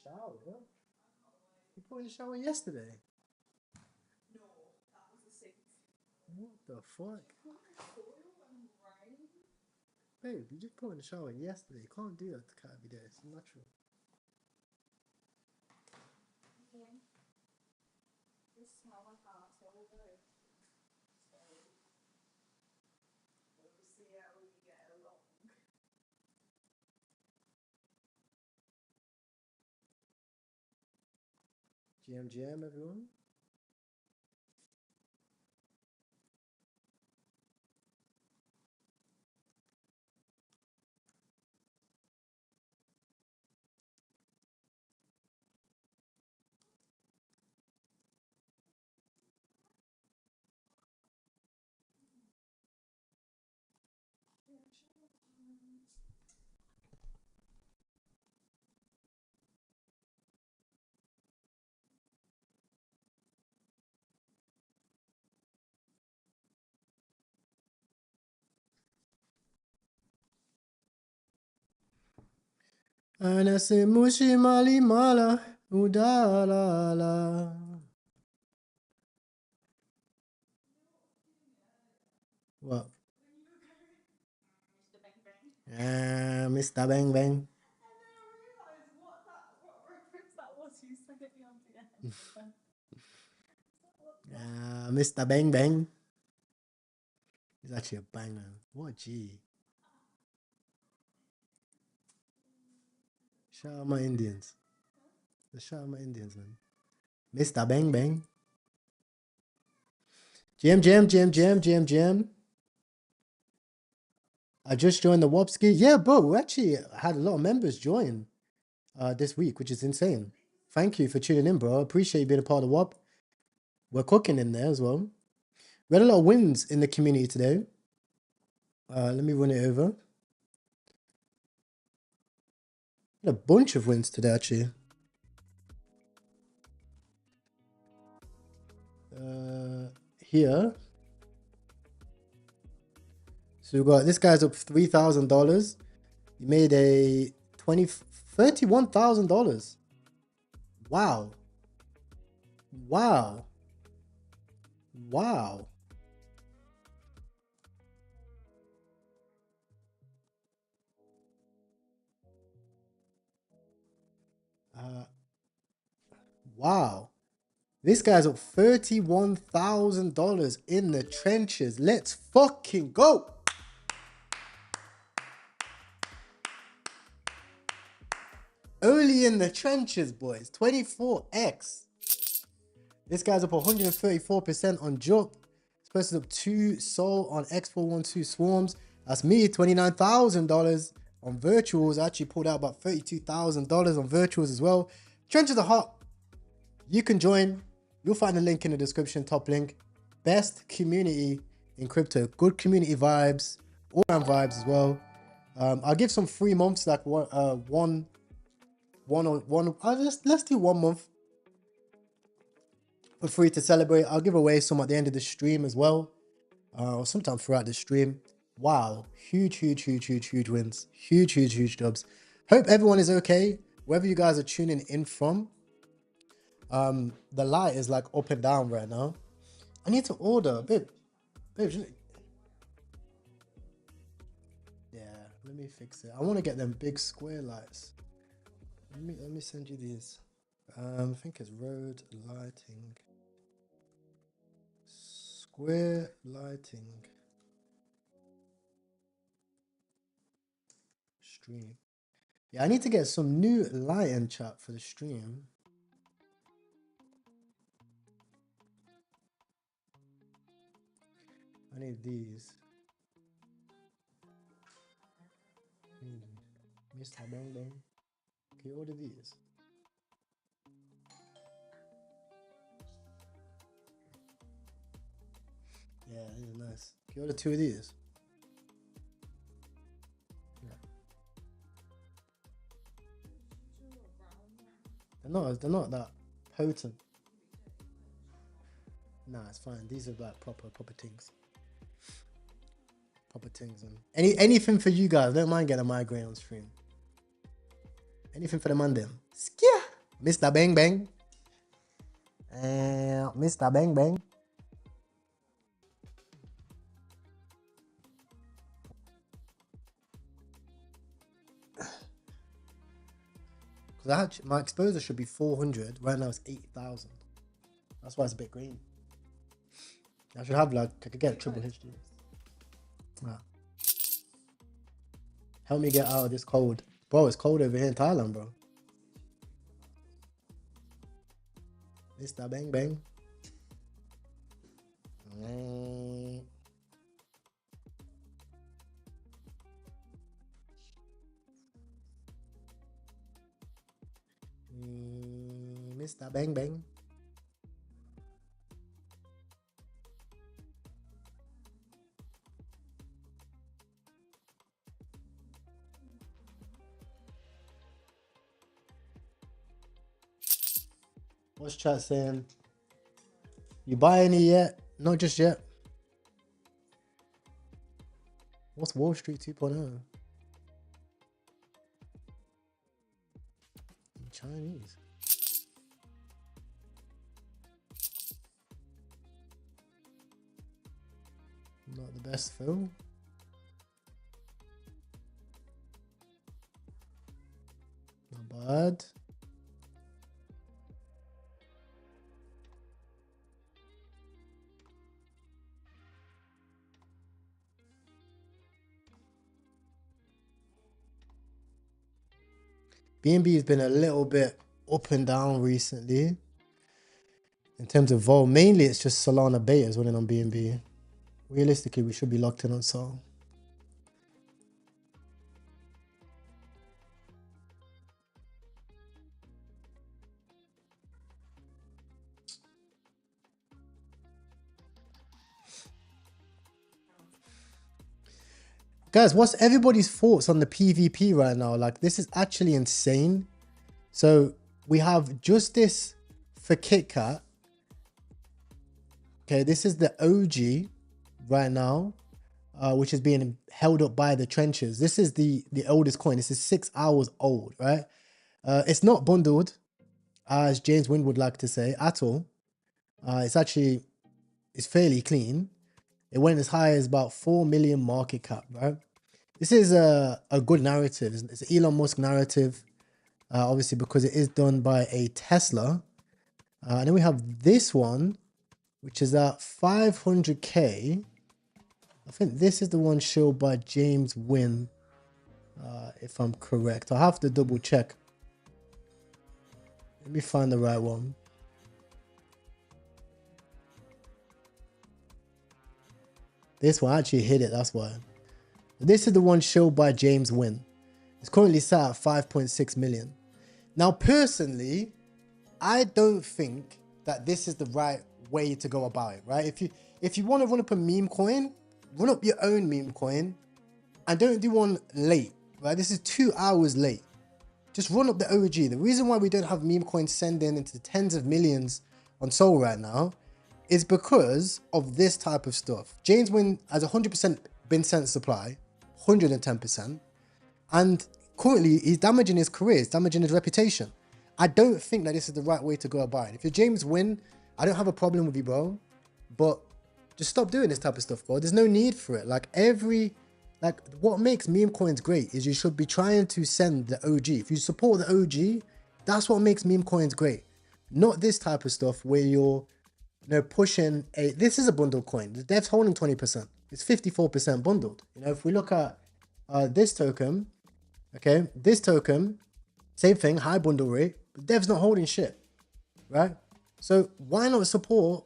shower? You put in the shower yesterday? No, that was the sink. What the fuck? Babe, you just put in the shower yesterday. You can't do that to cat every day. It's natural. Okay. This is how my household goes. So, we'll see how we get along. GM, everyone. Anasimushi mali mala udalala. What? Mr. Bang Bang. Mr. Bang Bang. And then I realised what reference that was. You said it on the end. Mr. Bang Bang. He's actually a banger. What G? Shout out my Indians. Shout out my Indians, man. Mr. Bang Bang. GM. I just joined the Wopski. Yeah, bro, we actually had a lot of members join this week, which is insane. Thank you for tuning in, bro. Appreciate you being a part of the WOP. We're cooking in there as well. We had a lot of wins in the community today. Let me run it over. A bunch of wins today, actually. Here. So we got this guy's up $3,000. He made a $31,000. Wow. Wow. Wow. Wow. This guy's up $31,000 in the trenches. Let's fucking go. Early in the trenches, boys. 24x. This guy's up 134% on Juke. This person's up 2 Soul on X412 Swarms. That's me, $29,000 on virtuals. I actually pulled out about $32,000 on virtuals as well. Trenches are hot. You can join. You'll find the link in the description, top link. Best community in crypto. Good community vibes. All around vibes as well. I'll give some free months, like let's do 1 month for free to celebrate. I'll give away some at the end of the stream as well, or sometime throughout the stream. Wow, huge wins, huge jobs. Hope everyone is okay wherever you guys are tuning in from. The light is like up and down right now. I need to order, babe. Yeah, let me fix it. I want to get them big square lights. Let me send you these. I think it's road lighting. Square lighting. Stream. Yeah, I need to get some new lighting, chat, for the stream. I need these. Mr. Bang Bang. Can you order these? Yeah, these are nice. Can you order 2 of these? Yeah. They're not that potent. Nah, it's fine. These are like proper things. Proper things. And anything for you guys. Don't mind getting a migraine on stream. Anything for the man them. Skia. Mr. Bang Bang. Mr. Bang Bang. Because my exposure should be 400. Right now it's 80,000. That's why it's a bit green. I should have like, I could get a triple HD. Right. Help me get out of this cold. Bro, it's cold over here in Thailand, bro. Mr. Bang Bang. Mr. Bang Bang. What's chat saying? You buy any yet? Not just yet. What's Wall Street 2.0? Chinese. Not the best film. Not bad. BNB has been a little bit up and down recently in terms of vol. Mainly, it's just Solana betas winning on BNB. Realistically, we should be locked in on Sol. Guys, what's everybody's thoughts on the PvP right now? Like, this is actually insane. So we have Justice for KitKat. Okay, this is the OG right now, which is being held up by the trenches. This is the oldest coin. This is 6 hours old, right? It's not bundled, as James Wynn would like to say, at all. It's fairly clean. It went as high as about 4 million market cap, right? This is a good narrative. It's an Elon Musk narrative, obviously, because it is done by a Tesla. And then we have this one, which is at 500K. I think this is the one showed by James Wynn, if I'm correct. I'll have to double check. Let me find the right one. This one actually hit it, that's why. This is the one showed by James Wynn. It's currently sat at 5.6 million. Now, personally, I don't think that this is the right way to go about it, right? If you want to run up a meme coin, run up your own meme coin and don't do one late, right? This is 2 hours late. Just run up the OG. The reason why we don't have meme coins sending into tens of millions on Sol right now is because of this type of stuff. James Wynn has 100% been sent supply, 110%. And currently, he's damaging his career, he's damaging his reputation. I don't think that this is the right way to go about it. If you're James Wynn, I don't have a problem with you, bro. But just stop doing this type of stuff, bro. There's no need for it. Like, what makes meme coins great is you should be trying to send the OG. If you support the OG, that's what makes meme coins great. Not this type of stuff where you're pushing this is a bundle coin. The dev's holding 20%. It's 54% bundled. If we look at this token, okay, this token, same thing, high bundle rate, but dev's not holding shit, right? So why not support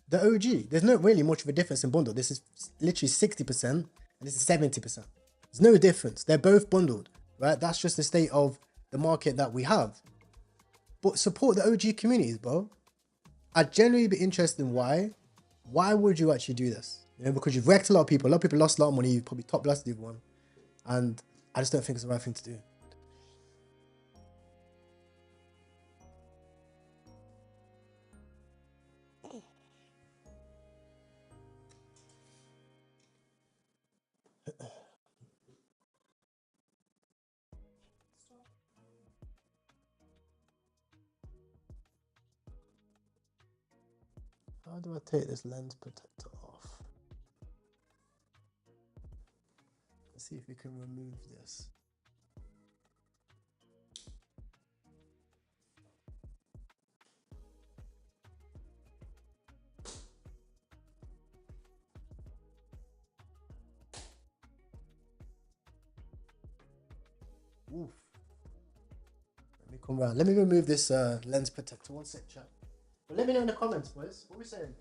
the OG? There's not really much of a difference in bundle. This is literally 60% and this is 70%. There's no difference. They're both bundled, right? That's just the state of the market that we have. But support the OG communities, bro. I'd generally be interested in why. Why would you actually do this? Because you've wrecked a lot of people. A lot of people lost a lot of money. You probably top blasted everyone. And I just don't think it's the right thing to do. How do I take this lens protector off? Let's see if we can remove this. Oof. Let me come around. Let me remove this lens protector. One sec, chat. But let me know in the comments, boys. What are we saying?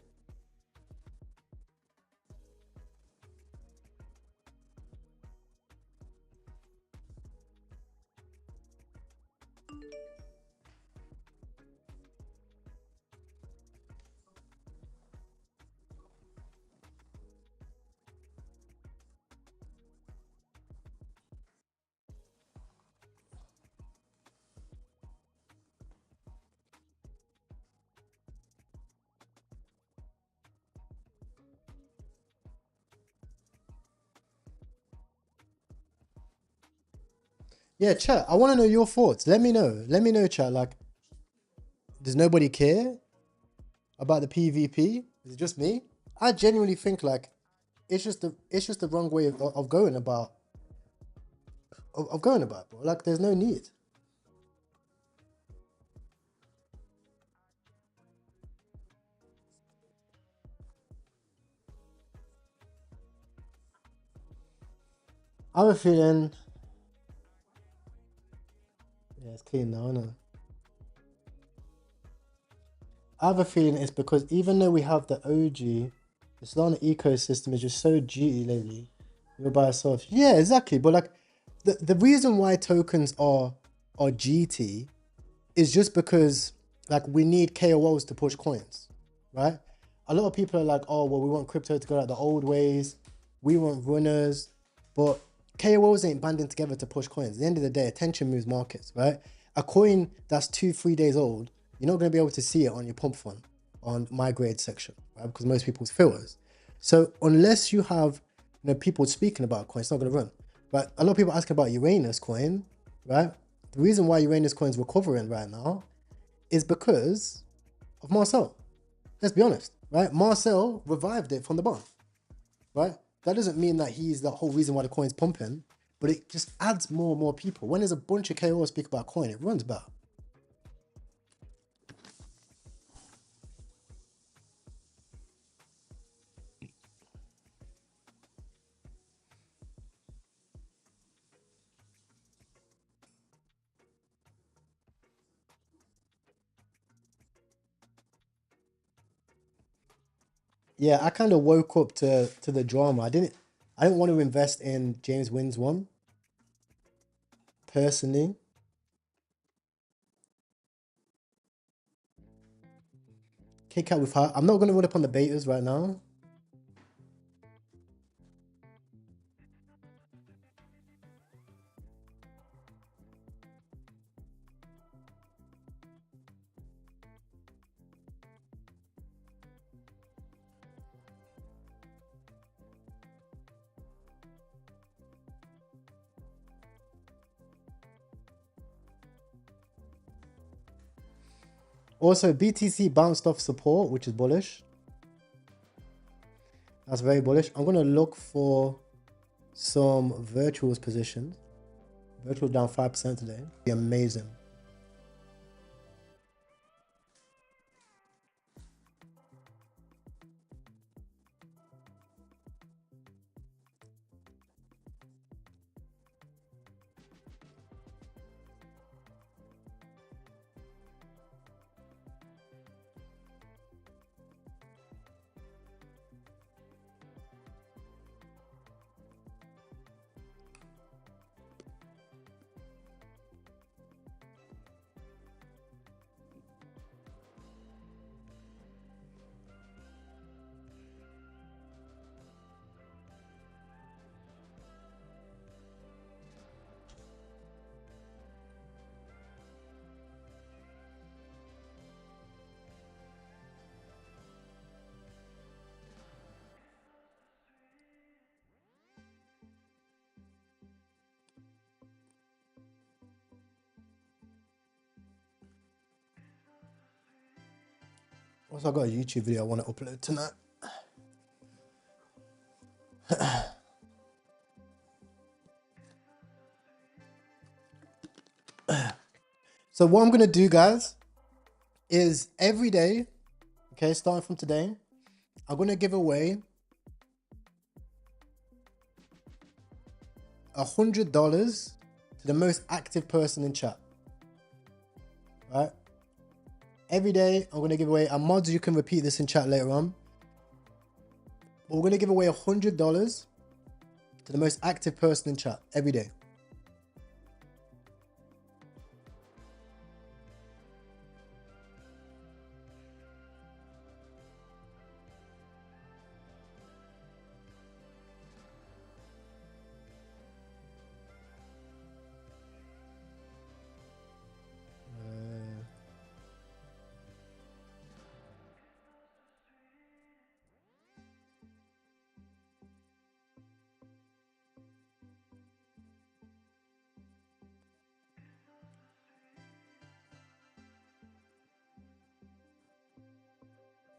Yeah, chat. I want to know your thoughts. Let me know. Let me know, chat. Like, does nobody care about the PvP? Is it just me? I genuinely think like it's just the wrong way of going about going about, bro. Like, there's no need. I have a feeling. Yeah, it's clean now, isn't it? I have a feeling it's because even though we have the OG, the Solana ecosystem is just so GT lately. You're by yourself. Yeah, exactly. But like the reason why tokens are GT is just because like we need KOLs to push coins, right? A lot of people are like, oh well, we want crypto to go like the old ways, we want runners, but KOLs ain't banding together to push coins. At the end of the day, attention moves markets, right? A coin that's 2-3 days old, you're not going to be able to see it on your pump fund on my grade section, right? Because most people's filters. So unless you have people speaking about coins, it's not going to run. But a lot of people asking about Uranus coin, right? The reason why Uranus coin's recovering right now is because of Marcel. Let's be honest, right? Marcel revived it from the bottom, right? That doesn't mean that he's the whole reason why the coin's pumping, but it just adds more and more people. When there's a bunch of KOs speak about coin, it runs better. Yeah, I kind of woke up to the drama. I didn't want to invest in James Wynn's one personally. Kick out with her. I'm not going to run up on the betas right now. Also, BTC bounced off support, which is bullish. That's very bullish. I'm going to look for some virtuals positions. Virtual down 5% today. Be amazing. Also, I got a YouTube video I want to upload tonight. So what I'm gonna do, guys, is every day, okay, starting from today, I'm gonna give away $100 to the most active person in chat. Right? Every day, I'm gonna give away. And mods, you can repeat this in chat later on. But we're gonna give away $100 to the most active person in chat every day.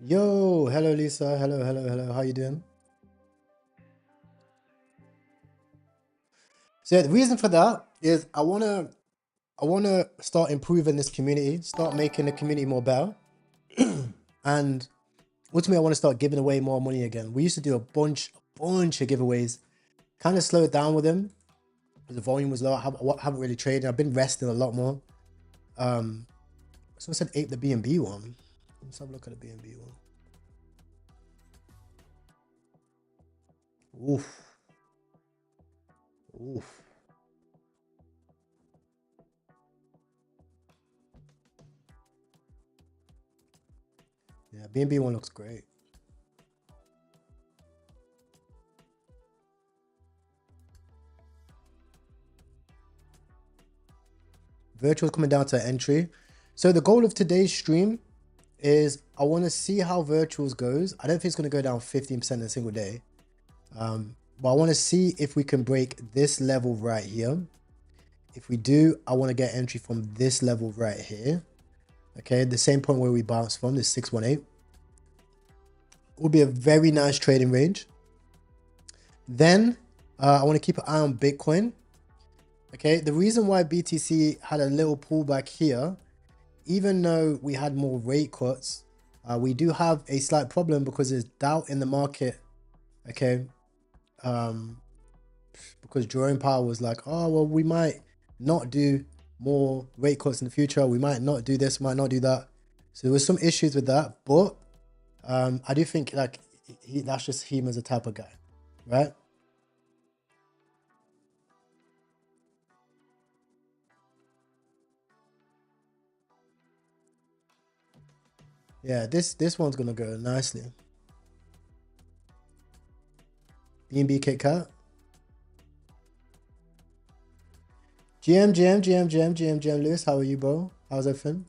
Yo, hello Lisa, hello. How you doing? So yeah, the reason for that is I wanna start improving this community, start making the community more better, and ultimately I want to start giving away more money again. We used to do a bunch of giveaways, kind of slowed down with them because the volume was low. I haven't really traded. I've been resting a lot more. Someone said ape the BNB one. Let's have a look at the BNB one. Oof. Yeah, BNB one looks great. Virtual's coming down to entry. So the goal of today's stream is I want to see how virtuals goes. I don't think it's going to go down 15% in a single day. But I want to see if we can break this level right here. If we do, I want to get entry from this level right here. Okay, the same point where we bounced from, this 618. Will be a very nice trading range. Then I want to keep an eye on Bitcoin. Okay, the reason why BTC had a little pullback here, even though we had more rate cuts, we do have a slight problem because there's doubt in the market. Okay, because Jerome Powell was like, oh, well, we might not do more rate cuts in the future. We might not do this, might not do that. So there was some issues with that, but I do think like that's just him as a type of guy, right? Yeah, this one's gonna go nicely. BNB Kit Kat. GM Lewis, how are you, bro? How's everything?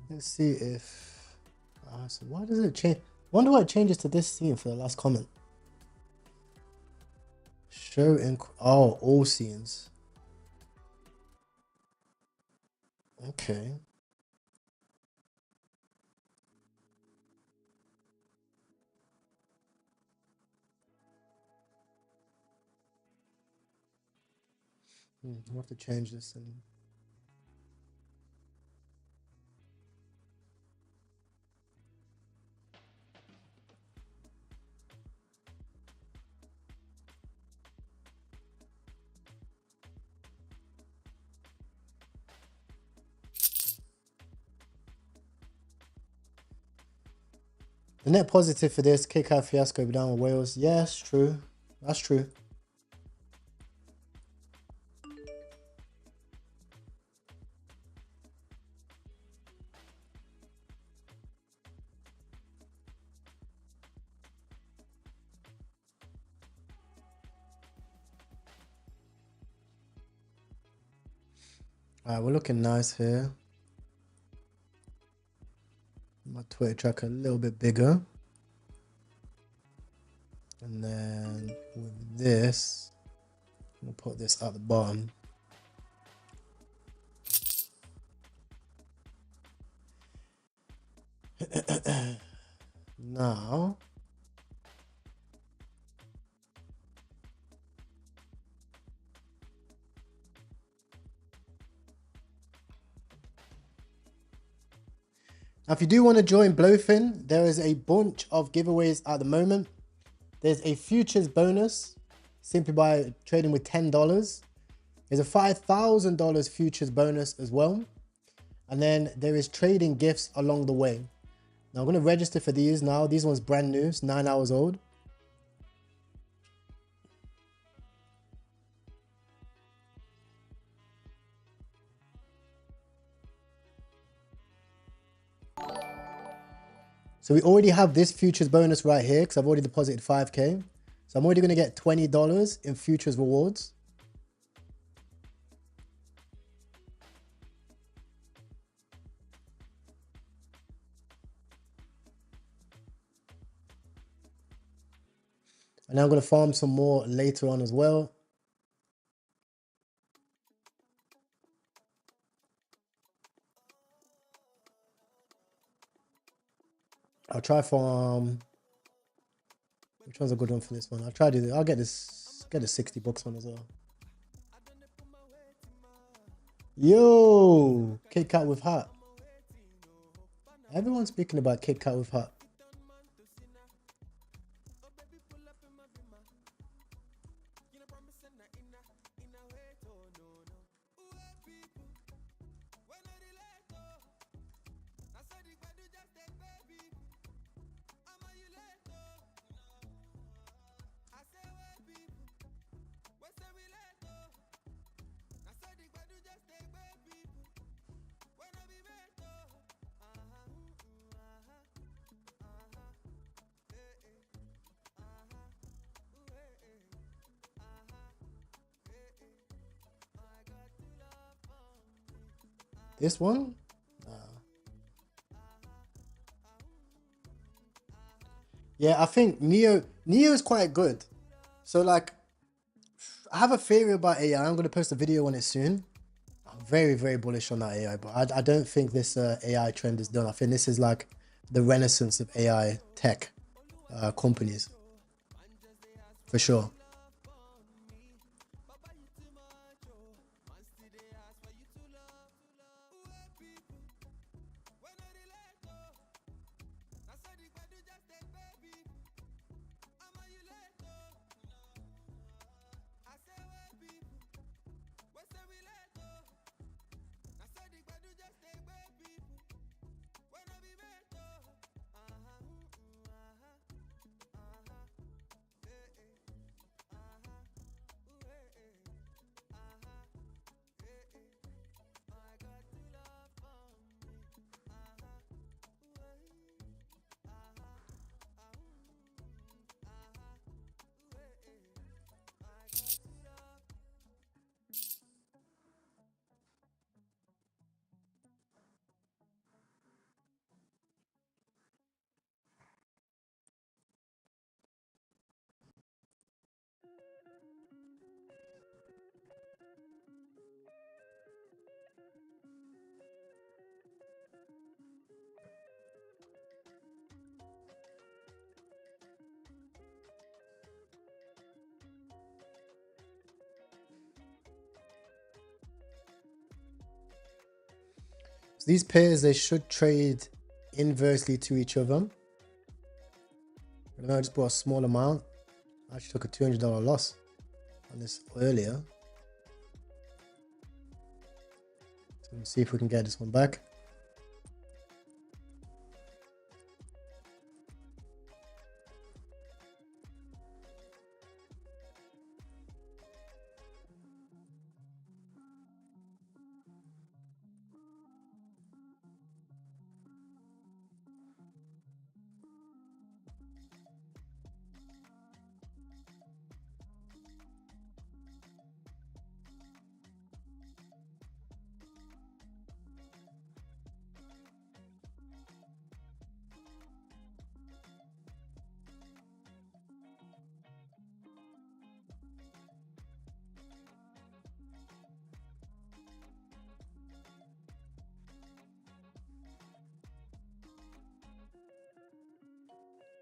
Let's see if so why does it change? Wonder why it changes to this scene for the last comment. Show in all scenes. Okay. I'll have to change this and the net positive for this KK fiasco down with Wales. Yes, true. That's true. Alright, we're looking nice here. My Twitter tracker a little bit bigger. And then with this, I'm gonna put this at the bottom. Now, if you do want to join Blowfin, there is a bunch of giveaways at the moment. There's a futures bonus simply by trading with $10. There's a $5,000 futures bonus as well. And then there is trading gifts along the way. Now I'm going to register for these now. These ones brand new, it's 9 hours old. So we already have this futures bonus right here because I've already deposited 5K. So I'm already going to get $20 in futures rewards. And I'm going to farm some more later on as well. I'll try farm. Which one's a good one for this one? I'll try to do. I'll get this. Get a $60 one as well. Yo, Kit Kat with hat. Everyone's speaking about Kit Kat with hat. This one? Yeah, I think Neo is quite good. So like, I have a theory about AI. I'm going to post a video on it soon. I'm very, very bullish on that AI, but I don't think this AI trend is done. I think this is like the renaissance of AI tech companies. For sure. So these pairs, they should trade inversely to each other. I just bought a small amount. I actually took a $200 loss on this earlier. So let's see if we can get this one back.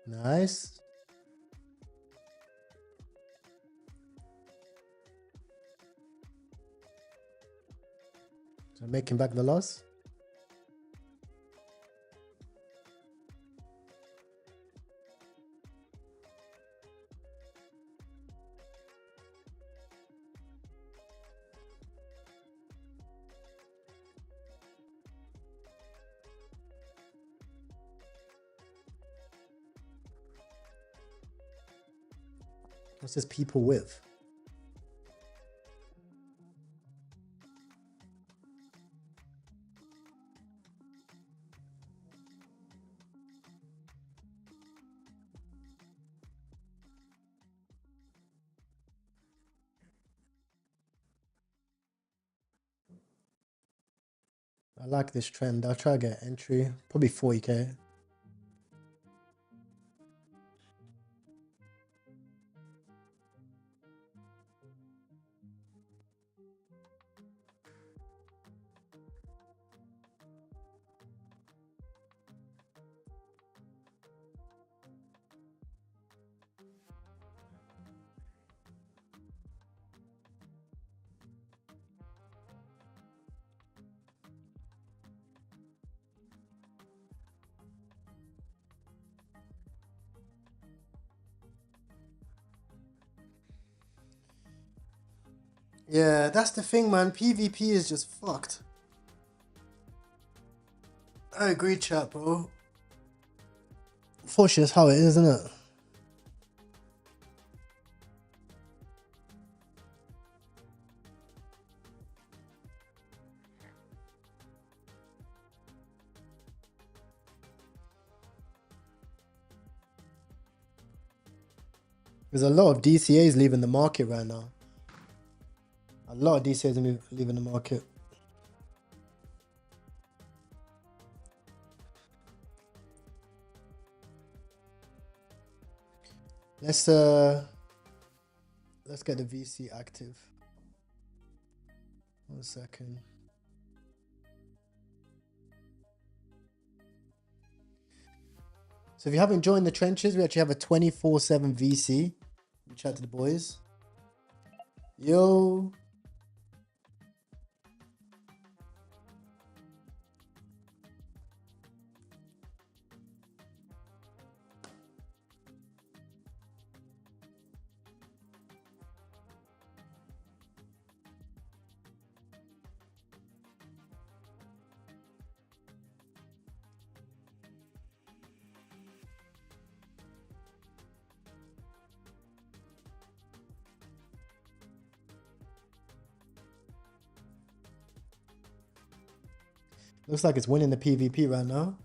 Nice. So making back the loss. What's this people with? I like this trend. I'll try to get entry. Probably 40k. Yeah, that's the thing, man. PvP is just fucked. I agree, chat, bro. Unfortunately, that's how it is, isn't it? There's a lot of DCAs leaving the market right now. A lot of DCAs are leaving the market. Let's get the VC active. 1 second. So if you haven't joined the trenches, we actually have a 24/7 VC. Reach out to the boys. Yo. Looks like it's winning the PvP right now.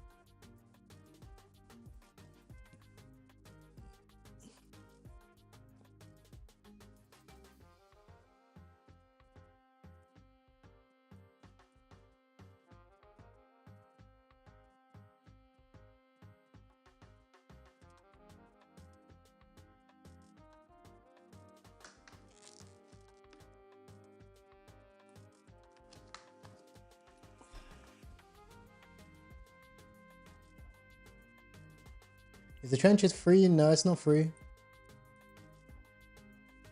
Is the trenches free? No, it's not free.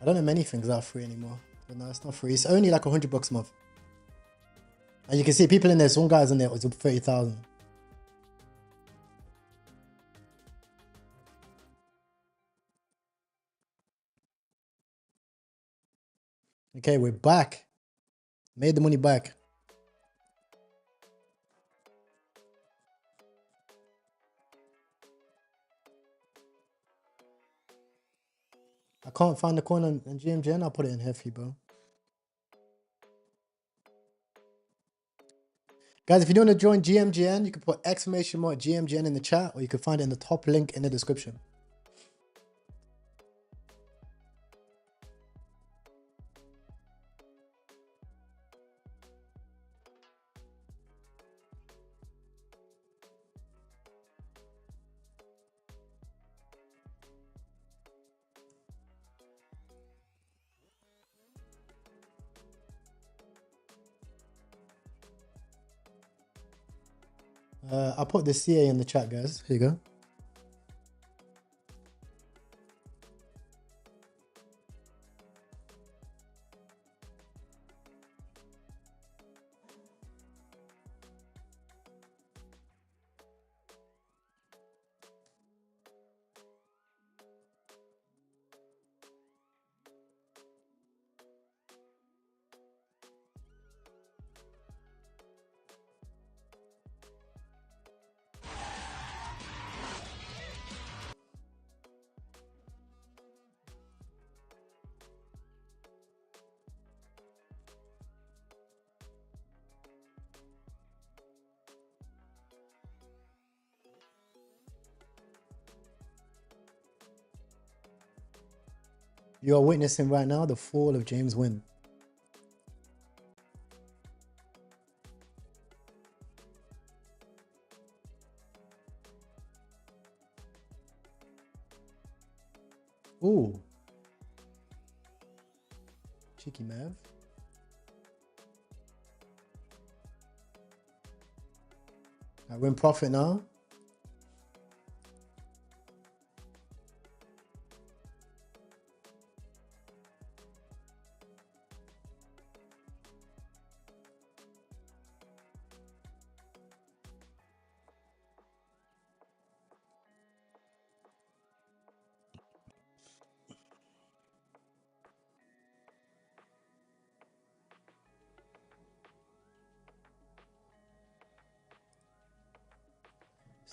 I don't know many things are free anymore. But no, it's not free. It's only like $100 a month. And you can see people in there. Some guys in there was 30,000. Okay, we're back. Made the money back. I can't find the coin on GMGN. I'll put it in here for you, bro. Guys, if you don't want to join GMGN, you can put !GMGN in the chat, or you can find it in the top link in the description. I'll put the CA in the chat, guys. Here you go. You are witnessing right now the fall of James Wynn. Ooh. Cheeky Mav. We're in profit now.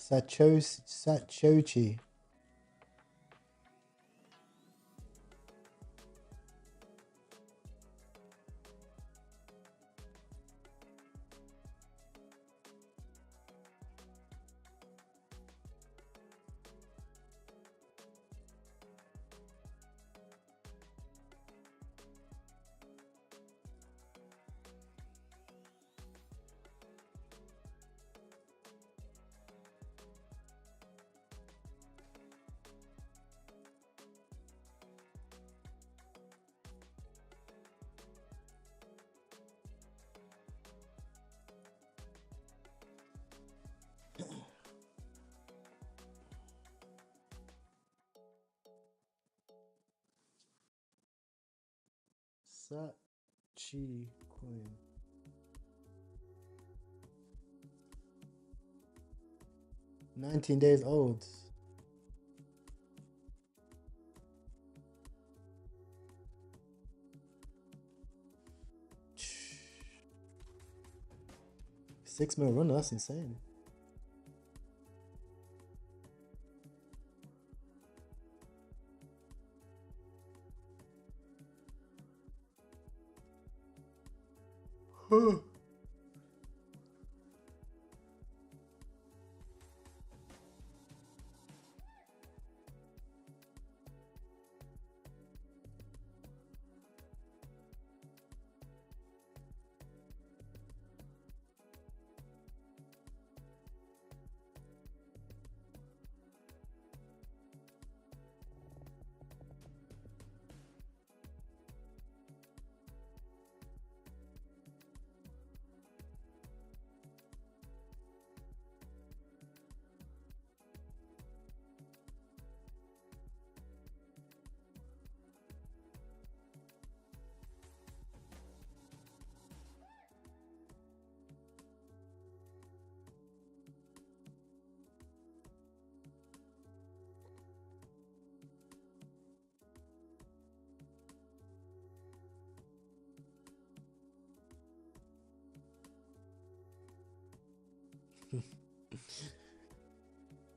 Sachochi. Sachi coin. 19 days old. $6 million run, that's insane.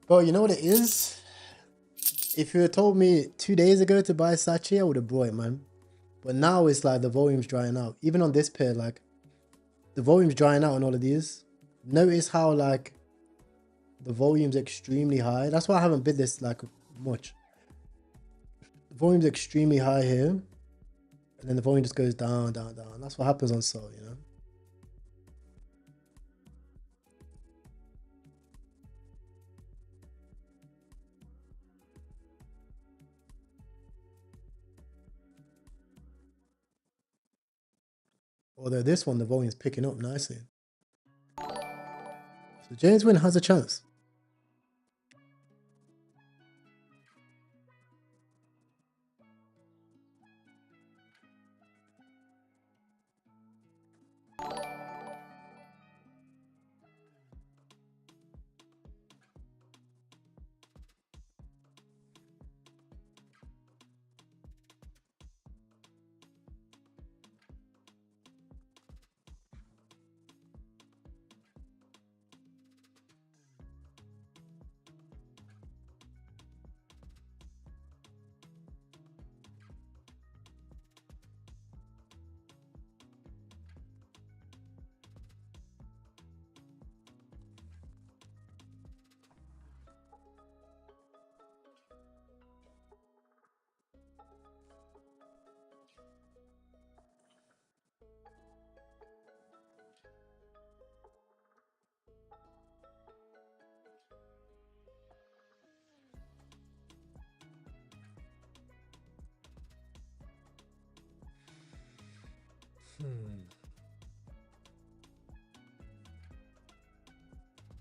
Bro, you know what it is? If you had told me 2 days ago to buy Sachi, I would have bought it, man. But now it's like the volume's drying out. Even on this pair, like the volume's drying out on all of these. Notice how like the volume's extremely high. That's why I haven't bid this like much. The volume's extremely high here. And then the volume just goes down, down, down. That's what happens on Sol, you know? Although this one, the volume's picking up nicely. So James Wynn has a chance.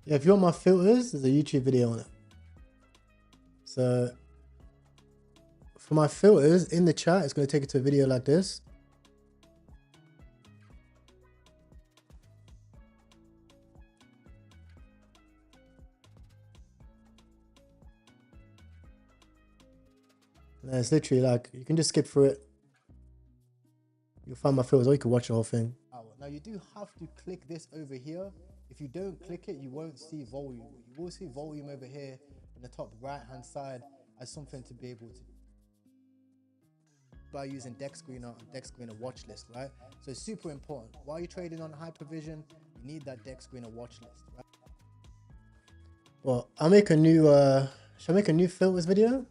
Yeah, if you want my filters, there's a YouTube video on it. So for my filters in the chat, it's going to take you to a video like this. And it's literally like, you can just skip through it. You'll find my filters, or you can watch the whole thing. Now you do have to click this over here. If you don't click it, you won't see volume. You will see volume over here in the top right hand side as something to be able to by using deck screener watch list, right? So it's super important. While you're trading on Hypervision, you need that deck screener watch list, right? Well, I'll make a new should I make a new filters video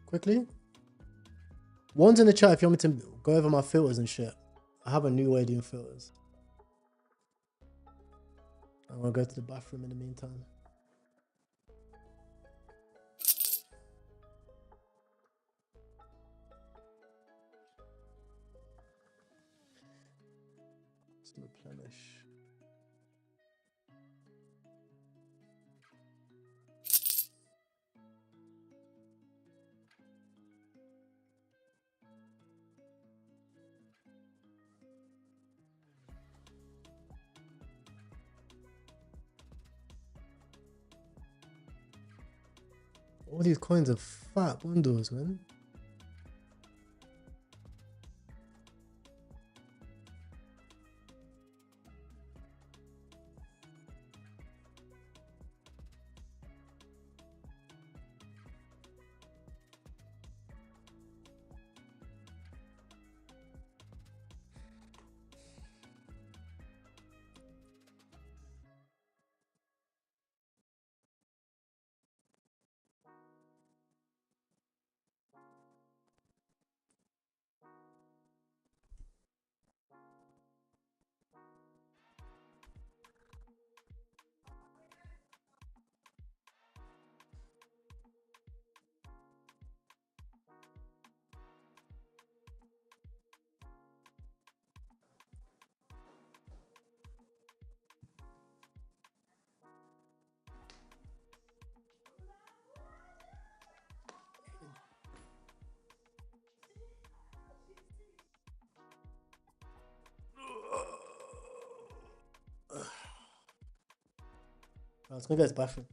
quickly? One's in the chat if you want me to go over my filters and shit. I have a new way of doing filters. I'm gonna go to the bathroom in the meantime. Let's replenish. All these coins are fat bundles, man. Let's go to this bathroom.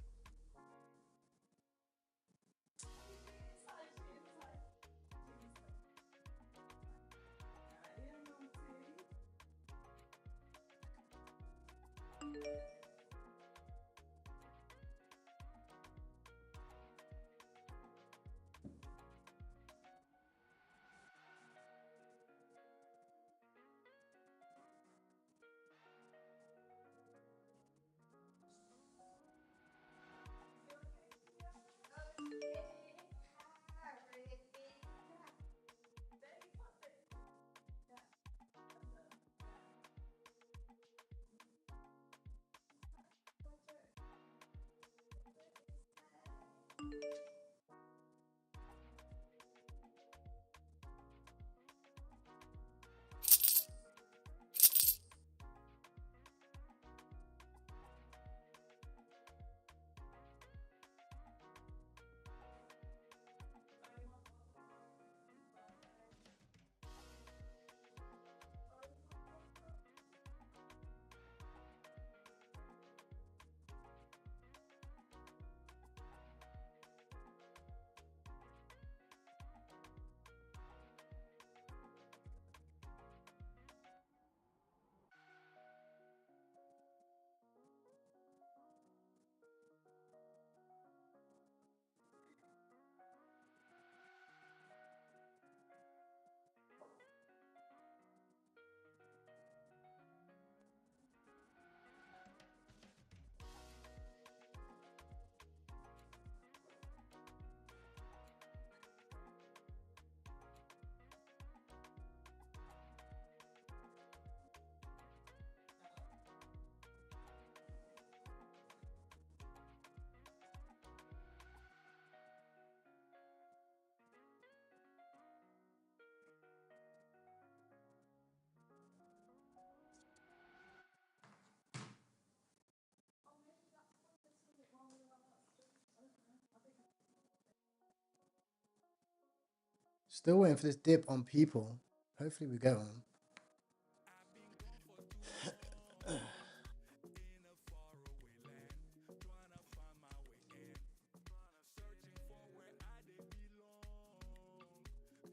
Still waiting for this dip on people. Hopefully we get one.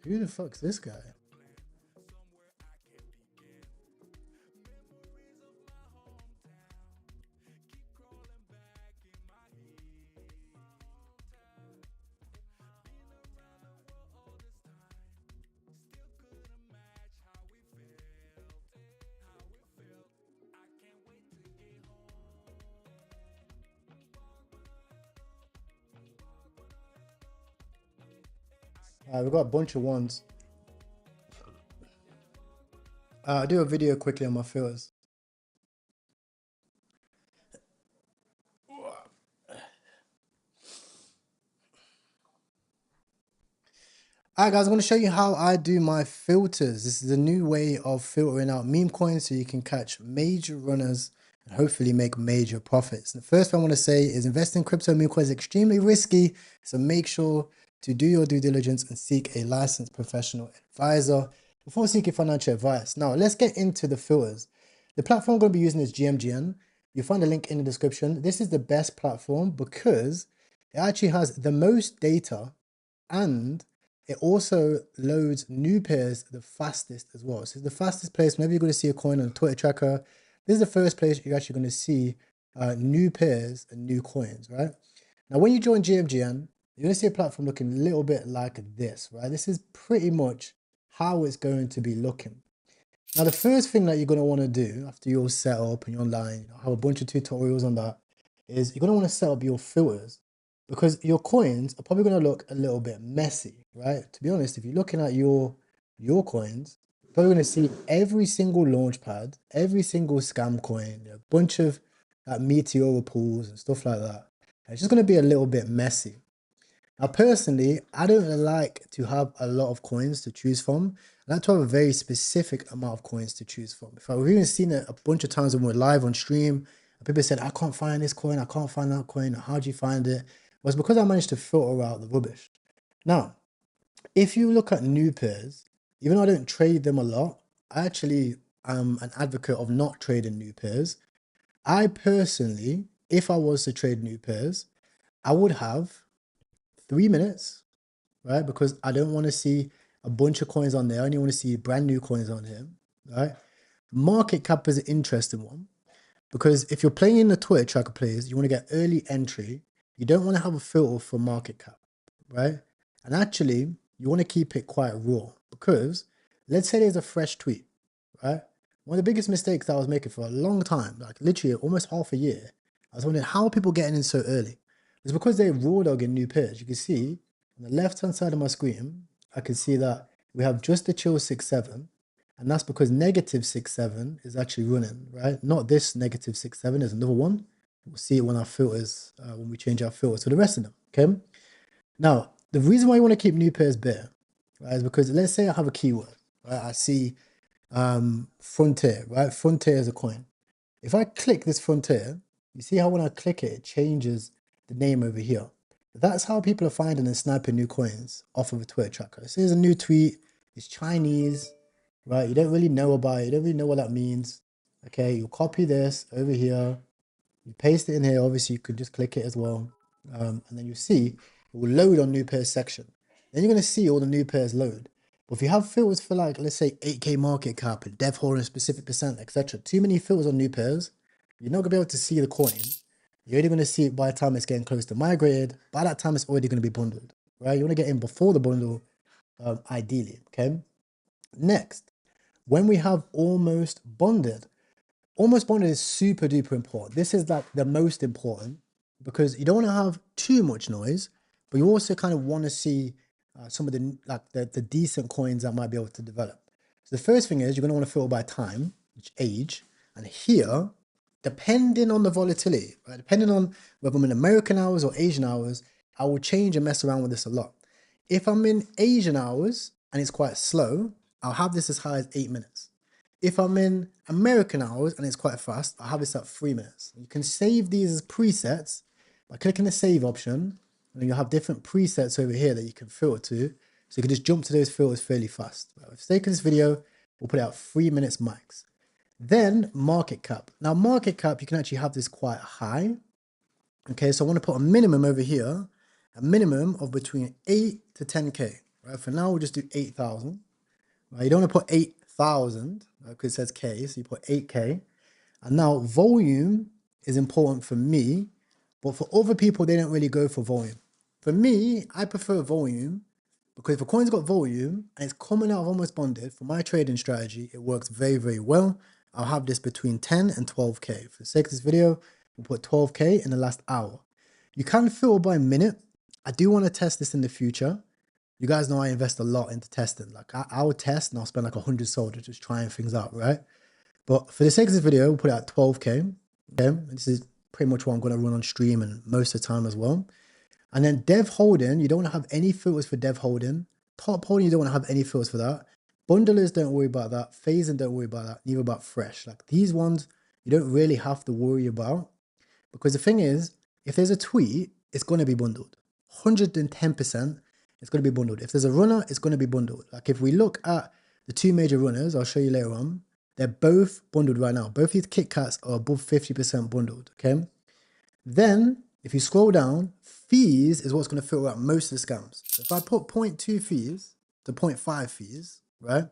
Who the fuck's this guy? We got a bunch of ones. I'll do a video quickly on my filters. Alright guys, I'm going to show you how I do my filters. This is a new way of filtering out meme coins so you can catch major runners and hopefully make major profits. The first thing I want to say is investing in crypto meme coins is extremely risky, so make sure to do your due diligence and seek a licensed professional advisor before seeking financial advice. Now, let's get into the filters. The platform I'm going to be using is GMGN. You'll find a link in the description. This is the best platform because it actually has the most data and it also loads new pairs the fastest as well. So it's the fastest place. Whenever you're going to see a coin on a Twitter tracker, this is the first place you're actually going to see new pairs and new coins, right? Now, when you join GMGN, you're going to see a platform looking a little bit like this, right? This is pretty much how it's going to be looking. Now, the first thing that you're going to want to do after you're all set up and you're online, I have a bunch of tutorials on that, is you're going to want to set up your filters because your coins are probably going to look a little bit messy, right? To be honest, if you're looking at your coins, you're probably going to see every single launch pad, every single scam coin, a bunch of meteor pools and stuff like that. It's just going to be a little bit messy. Now, personally, I don't like to have a lot of coins to choose from. I like to have a very specific amount of coins to choose from. In fact, we've even seen it a bunch of times when we're live on stream. And people said, I can't find this coin, I can't find that coin. How do you find it? Well, it's because I managed to filter out the rubbish. Now, if you look at new pairs, even though I don't trade them a lot, I actually am an advocate of not trading new pairs. I personally, if I was to trade new pairs, I would have 3 minutes, right? Because I don't want to see a bunch of coins on there. I only want to see brand new coins on here, right? Market cap is an interesting one because if you're playing in the Twitter tracker players, you want to get early entry. You don't want to have a filter for market cap, right? And actually, you want to keep it quite raw because let's say there's a fresh tweet, right? One of the biggest mistakes that I was making for a long time, like literally almost half a year, I was wondering how are people getting in so early? It's because they're raw dogging new pairs. You can see on the left-hand side of my screen, I can see that we have just the chill 6-7, and that's because negative 6-7 is actually running, right? Not this negative 6-7, there's another one. We'll see it when our filters, when we change our filters to the rest of them, okay? Now, the reason why you want to keep new pairs bare, right, is because let's say I have a keyword, right? I see Frontier, right? Frontier is a coin. If I click this Frontier, you see how when I click it, it changes the name over here. That's how people are finding and sniping new coins off of a Twitter tracker. So here's a new tweet. It's Chinese, right? You don't really know about it. You don't really know what that means. Okay, you copy this over here. You paste it in here. Obviously, you could just click it as well. And then you see it will load on new pairs section. Then you're going to see all the new pairs load. But if you have filters for like, let's say 8K market cap and dev holding a specific percent, etc., too many filters on new pairs, you're not going to be able to see the coin. You're only going to see it by the time it's getting close to migrated. By that time, it's already going to be bundled, right? You want to get in before the bundle, ideally, okay? Next, when we have almost bonded is super duper important. This is like the most important because you don't want to have too much noise, but you also kind of want to see some of the decent coins that might be able to develop. So the first thing is you're going to want to filter by time, which age, and here, depending on the volatility, right? Depending on whether I'm in American hours or Asian hours, I will change and mess around with this a lot. If I'm in Asian hours and it's quite slow, I'll have this as high as 8 minutes. If I'm in American hours and it's quite fast, I'll have this at 3 minutes. You can save these as presets by clicking the save option, and you'll have different presets over here that you can filter to So you can just jump to those filters fairly fast. Right? For the sake of this video, we'll put out 3 minutes max. Then market cap. Now market cap, you can actually have this quite high. Okay, so I want to put a minimum over here, a minimum of between 8 to 10K. Right, for now we'll just do 8,000. Right, you don't want to put 8,000 because it says K, so you put 8K. And now volume is important for me, but for other people, they don't really go for volume. For me, I prefer volume because if a coin's got volume and it's coming out of almost bonded, for my trading strategy, it works very, very well. I'll have this between 10 and 12K. For the sake of this video, we'll put 12K in the last hour. You can filter by minute. I do want to test this in the future. You guys know I invest a lot into testing. Like I would test and I'll spend like 100 soldiers just trying things out, right? But for the sake of this video, we'll put it at 12K. Okay, this is pretty much what I'm going to run on stream and most of the time as well. And then dev holding, you don't want to have any filters for dev holding. Top holding, you don't want to have any filters for that. Bundlers, don't worry about that. Phasing, don't worry about that. Neither about fresh. Like these ones, you don't really have to worry about. Because the thing is, if there's a tweet, it's going to be bundled. 110%, it's going to be bundled. If there's a runner, it's going to be bundled. Like if we look at the two major runners, I'll show you later on, they're both bundled right now. Both these Kit Kats are above 50% bundled, okay? Then, if you scroll down, fees is what's going to filter out most of the scams. So if I put 0.2 fees to 0.5 fees, right,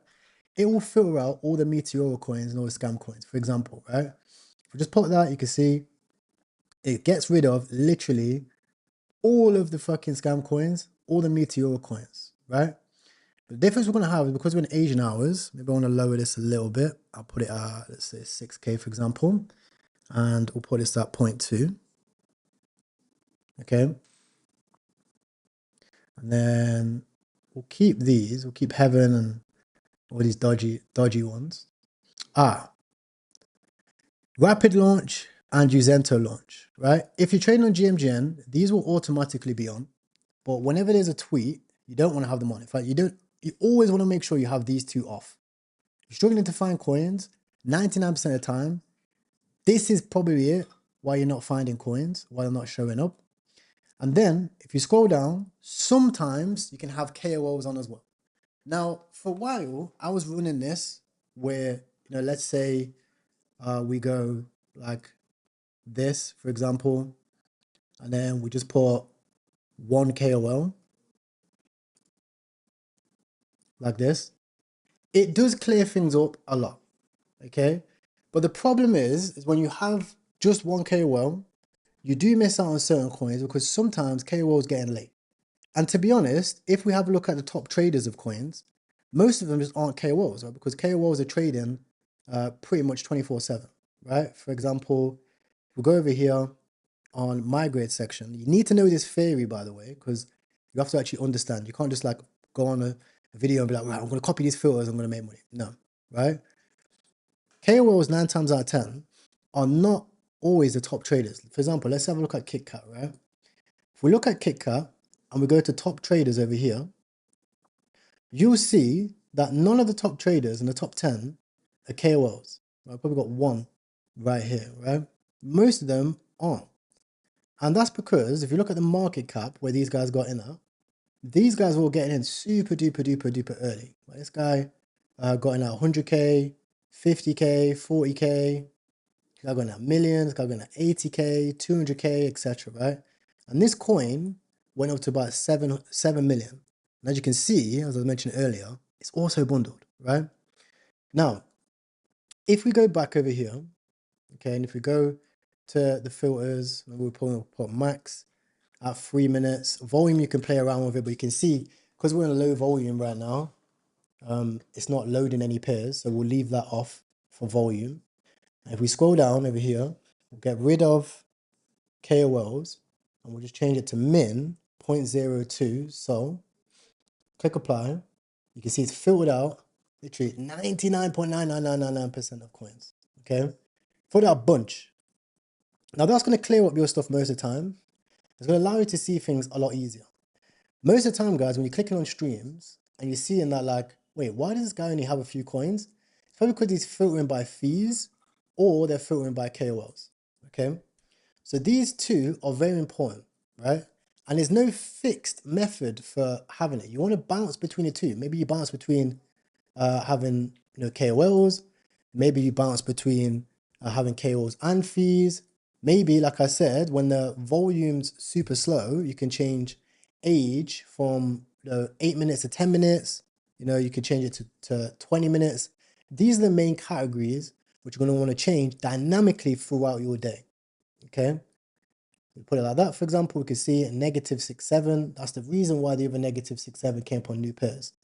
it will filter out all the Meteora coins and all the scam coins, for example, right? If we just put that, you can see it gets rid of literally all of the fucking scam coins, all the Meteora coins, right? The difference we're going to have is because we're in Asian hours, maybe I want to lower this a little bit. I'll put it at, let's say 6K, for example, and we'll put this at 0.2. Okay. And then we'll keep these, we'll keep Heaven and all these dodgy ones. Rapid launch and Uzento launch, right? If you're trading on GMGN, these will automatically be on. But whenever there's a tweet, you don't want to have them on. In fact, you always want to make sure you have these two off. If you're struggling to find coins, 99% of the time, this is probably it, why you're not finding coins, why they're not showing up. And then if you scroll down, sometimes you can have KOLs on as well. Now, for a while, I was running this where, let's say we go like this, for example, and then we just put one KOL like this. It does clear things up a lot, okay? But the problem is when you have just one KOL, you do miss out on certain coins because sometimes KOL is getting late. And to be honest, if we have a look at the top traders of coins, most of them just aren't KOLs, right? Because KOLs are trading pretty much 24/7, right? For example, if we go over here on migrate section, you need to know this theory, by the way, because you have to actually understand. You can't just like go on a video and be like, right, I'm going to copy these filters, I'm going to make money. No, right? KOLs 9 times out of 10 are not always the top traders. For example, let's have a look at KitKat, right? If we look at KitKat and we go to top traders over here, you'll see that none of the top traders in the top 10 are KOLs. I've probably got one right here, right? Most of them aren't. And that's because if you look at the market cap where these guys got in at, these guys were all getting in super duper duper duper early. Like this guy got in at 100K, 50K, 40K. This guy got in at millions, this guy got in at 80K, 200K, etc. Right? And this coin went up to about 7 million. And as you can see, as I mentioned earlier, it's also bundled, right? Now, if we go back over here, okay, and if we go to the filters, we'll put max at 3 minutes. Volume, you can play around with it, but you can see, because we're in a low volume right now, it's not loading any pairs, so we'll leave that off for volume. And if we scroll down over here, we'll get rid of KOLs, and we'll just change it to min 0.02. So click apply. You can see it's filtered out literally 99.99999% of coins. Okay, filtered out a bunch. Now that's going to clear up your stuff most of the time. It's going to allow you to see things a lot easier. Most of the time, guys, when you're clicking on streams and you're seeing that like, wait, why does this guy only have a few coins? It's probably because he's filtering by fees or they're filtering by KOLs. Okay, so these two are very important, right? And there's no fixed method for having it. You want to bounce between the two. Maybe you bounce between having KOLs. Maybe you bounce between having KOLs and fees. Maybe, like I said, when the volume's super slow, you can change age from 8 minutes to 10 minutes. You could change it to 20 minutes. These are the main categories which you're going to want to change dynamically throughout your day. Okay. We put it like that. For example, we can see -6.7. That's the reason why the other -6.7 came up on new pairs.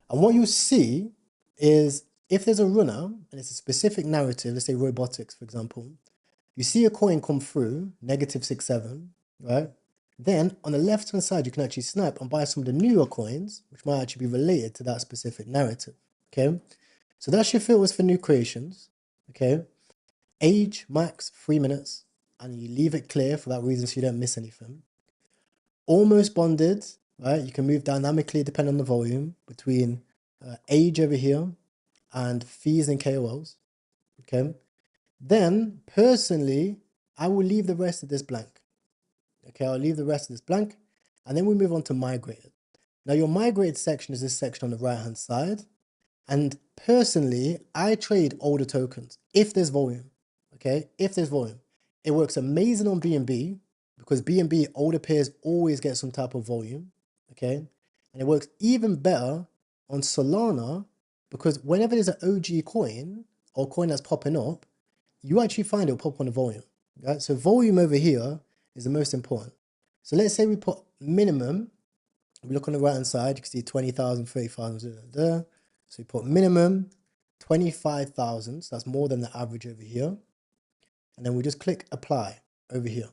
And what you see is if there's a runner and it's a specific narrative, let's say robotics, for example, you see a coin come through, -6.7, right? Then on the left-hand side, you can actually snap and buy some of the newer coins, which might actually be related to that specific narrative, okay? So that's your filters for new creations, okay? Age, max, 3 minutes, and you leave it clear for that reason so you don't miss anything. Almost bonded, right? You can move dynamically depending on the volume between age over here and fees and KOLs, okay? Then, personally, I will leave the rest of this blank. Okay, I'll leave the rest of this blank. And then we move on to migrated. Now, your migrated section is this section on the right-hand side. And personally, I trade older tokens if there's volume. Okay, if there's volume. It works amazing on BNB because BNB older pairs always get some type of volume. Okay, and it works even better on Solana because whenever there's an OG coin or coin that's popping up, you actually find it'll pop on the volume, right? So volume over here is the most important. So let's say we put minimum. We look on the right hand side, you can see 20,000, 30,000 there. So we put minimum 25,000. So that's more than the average over here. And then we just click apply over here.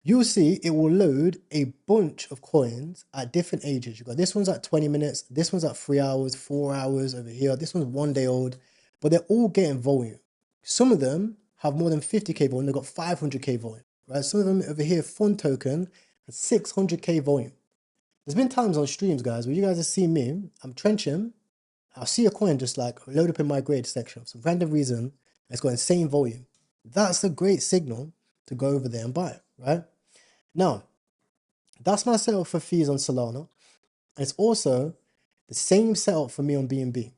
You'll see it will load a bunch of coins at different ages. You've got this one's at 20 minutes, this one's at 3 hours, 4 hours over here. This one's 1 day old, but they're all getting volume. Some of them have more than 50K volume. They've got 500K volume, right? Some of them over here, Fun Token, has 600K volume. There's been times on streams, guys, where you guys have seen me, I'm trenching, I'll see a coin just like load up in my grade section for some random reason, it's got insane volume. That's a great signal to go over there and buy it, right? Now, that's my setup for fees on Solana. And it's also the same setup for me on BNB.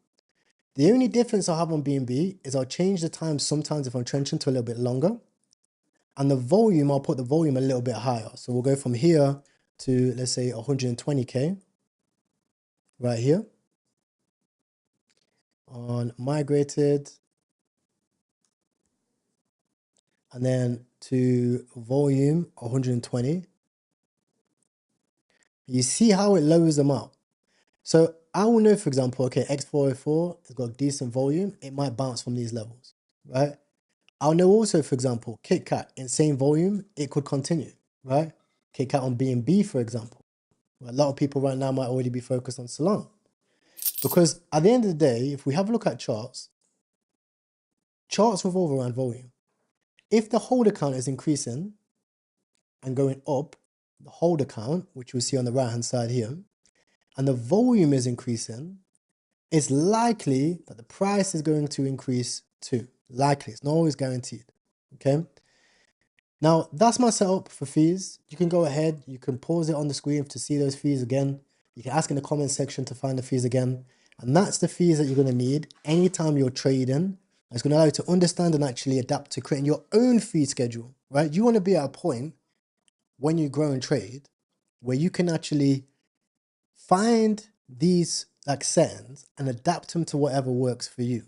The only difference I have on BNB is I'll change the time sometimes if I'm trenching to a little bit longer. And the volume, I'll put the volume a little bit higher. So we'll go from here to, let's say, 120K right here on migrated. And then to volume 120. You see how it lowers them out. So I will know, for example, okay, X404 has got decent volume. It might bounce from these levels, right? I'll know also, for example, KitKat, insane volume, it could continue, right? KitKat on BNB, for example. A lot of people right now might already be focused on Solana. Because at the end of the day, if we have a look at charts, charts revolve around volume. If the hold account is increasing and going up, the hold account, which we see on the right-hand side here, and the volume is increasing, it's likely that the price is going to increase too. Likely, it's not always guaranteed, okay? Now, that's my setup for fees. You can go ahead, you can pause it on the screen to see those fees again. You can ask in the comment section to find the fees again. And that's the fees that you're going to need anytime you're trading. It's going to allow you to understand and actually adapt to creating your own fee schedule, right? You want to be at a point when you grow and trade where you can actually find these like settings and adapt them to whatever works for you.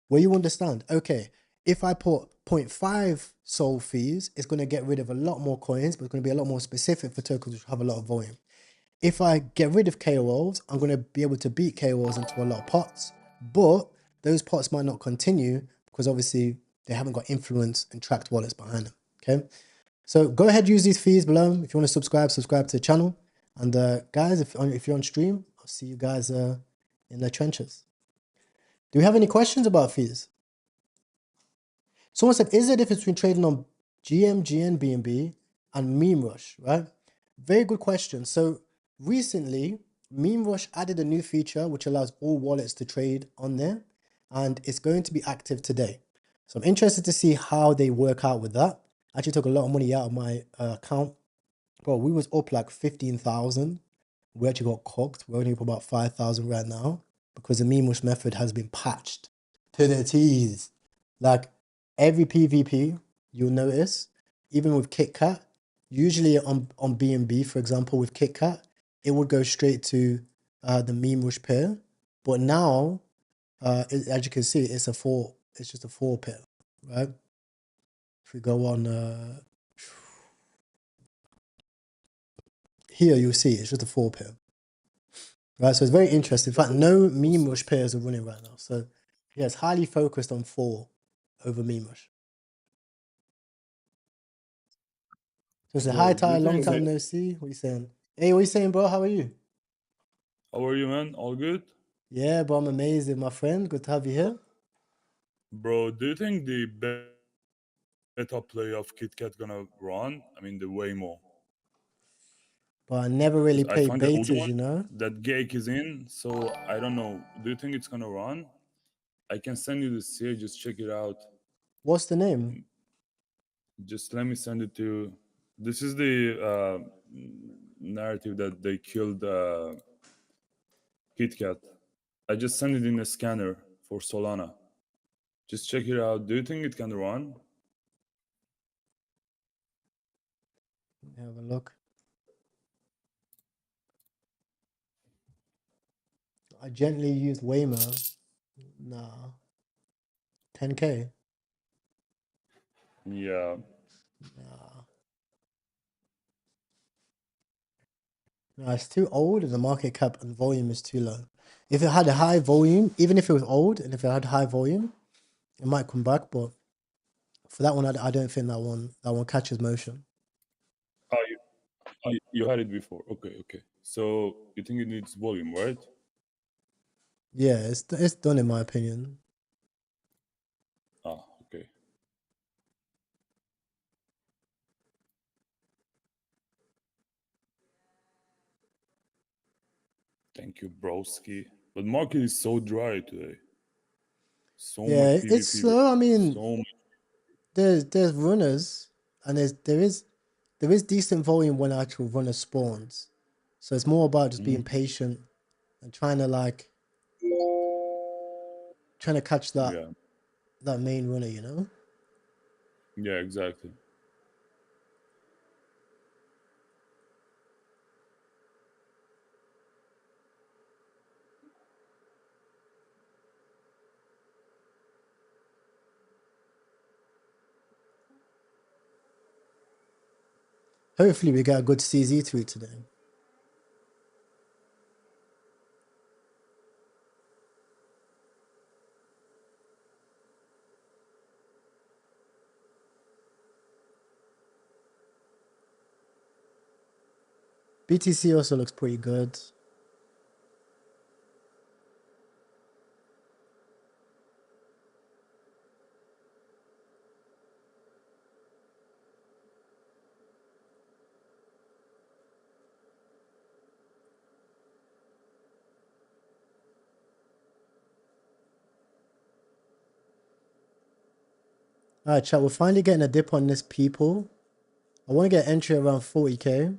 Where you understand, okay, if I put 0.5 sol fees, it's going to get rid of a lot more coins, but it's going to be a lot more specific for tokens which have a lot of volume. If I get rid of KOLs, I'm going to be able to beat KOLs into a lot of pots, but those pots might not continue because obviously they haven't got influence and tracked wallets behind them, okay? So go ahead, use these fees below. If you want to subscribe to the channel. And guys, if you're on stream, I'll see you guys in the trenches. Do we have any questions about fees? Someone said, is there a difference between trading on GM, GN, BNB and Meme Rush, right? Very good question. So recently, Meme Rush added a new feature which allows all wallets to trade on there, and it's going to be active today. So I'm interested to see how they work out with that. I actually took a lot of money out of my account Bro, we was up like 15,000. We actually got cocked. We're only up about 5,000 right now because the Memush method has been patched to the T's. Like every PvP, you'll notice, even with KitKat, usually on B&B, for example, with KitKat, it would go straight to the Memush pair. But now, as you can see, it's just a 4 pair, right? If we go on here, you'll see it's just a 4 pair. Right, so it's very interesting. In fact, no Memush pairs are running right now. So yeah, it's highly focused on 4 over Memush. So it's a hi Bro, do Ty, you long think time no see. What you saying? Hey, what you saying, bro? How are you? how are you, man? All good? Yeah, bro, I'm amazing, my friend. Good to have you here. Bro, do you think the beta play of KitKat gonna run? I mean, the Waymo. But I never really Because I play find the old betas, one you know? that Gake is in, so I don't know. Do you think it's gonna run? I can send you the CA, just check it out. What's the name? Just let me send it to you. This is the narrative that they killed KitKat. I just sent it in a scanner for Solana. Just check it out. Do you think it can run? Have a look. I gently used Waymo. Nah. 10K. Yeah. Nah. No, it's too old and the market cap and volume is too low. If it had a high volume, even if it was old and if it had high volume, it might come back, but for that one, I don't think that one catches motion. You had it before. Okay, okay. So you think it needs volume, right? Yeah, it's done in my opinion. Ah, okay. Thank you, broski. But market is so dry today. So much Yeah, it's PvP, bro. slow. I mean, So much. there's runners and there is decent volume when actual runner spawns. So it's more about just being patient and trying to catch that Yeah, main runner, you know? yeah, exactly. Hopefully we get a good CZ tweet today. BTC also looks pretty good. All right, chat. We're finally getting a dip on this people. I want to get entry around 40K.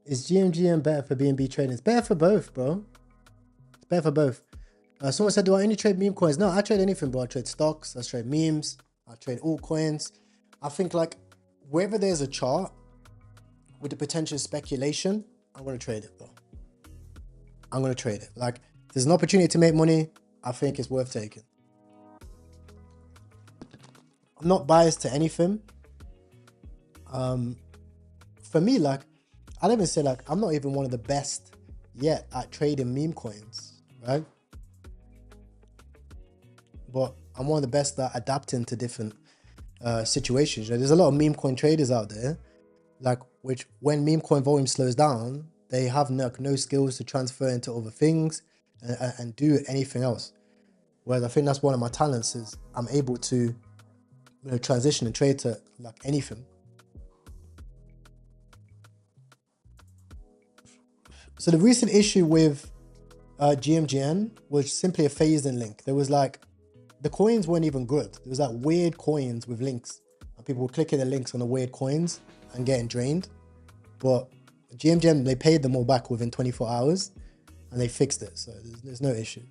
Is GMGM better for BNB trading? It's better for both, bro. It's better for both. Someone said, do I only trade meme coins? No, I trade anything, bro. I trade stocks, I trade memes, I trade altcoins. I think like wherever there's a chart with the potential speculation, I'm gonna trade it, bro. I'm gonna trade it. Like there's an opportunity to make money, I think it's worth taking. I'm not biased to anything. For me, like I'd even say like I'm not even one of the best yet at trading meme coins, right? But I'm one of the best at adapting to different situations. You know, there's a lot of meme coin traders out there, like which when meme coin volume slows down, they have no skills to transfer into other things and do anything else. Whereas I think that's one of my talents is I'm able to, you know, transition and trade to like anything. So the recent issue with GMGN was simply a phased-in link. There was like, the coins weren't even good. There was like weird coins with links. And people were clicking the links on the weird coins and getting drained. But GMGN, they paid them all back within 24 hours and they fixed it. So there's no issue.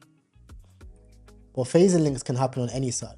But phasing links can happen on any side.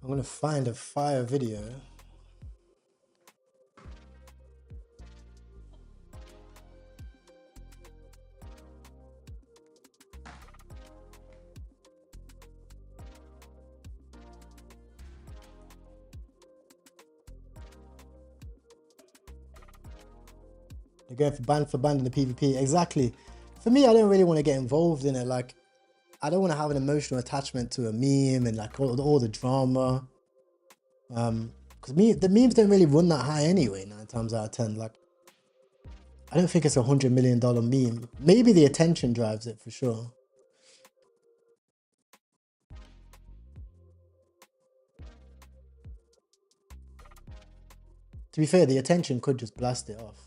I'm gonna find a fire video. They're going for band in the PvP. Exactly. For me, I don't really want to get involved in it. Like, I don't want to have an emotional attachment to a meme and like all the drama. Because the memes don't really run that high anyway, 9 times out of 10. Like, I don't think it's $100 million meme. Maybe the attention drives it for sure. To be fair, the attention could just blast it off.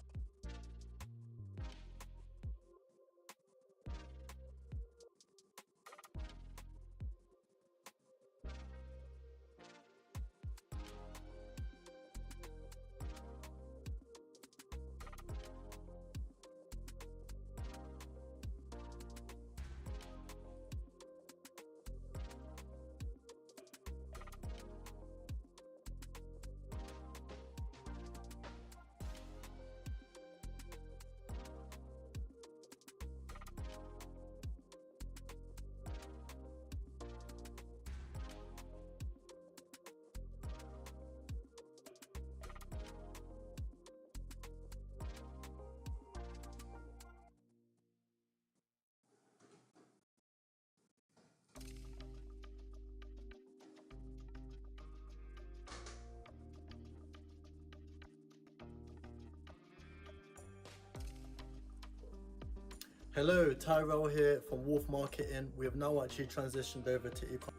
Hello, Tyrell here from Wolf Marketing. We have now actually transitioned over to e-commerce.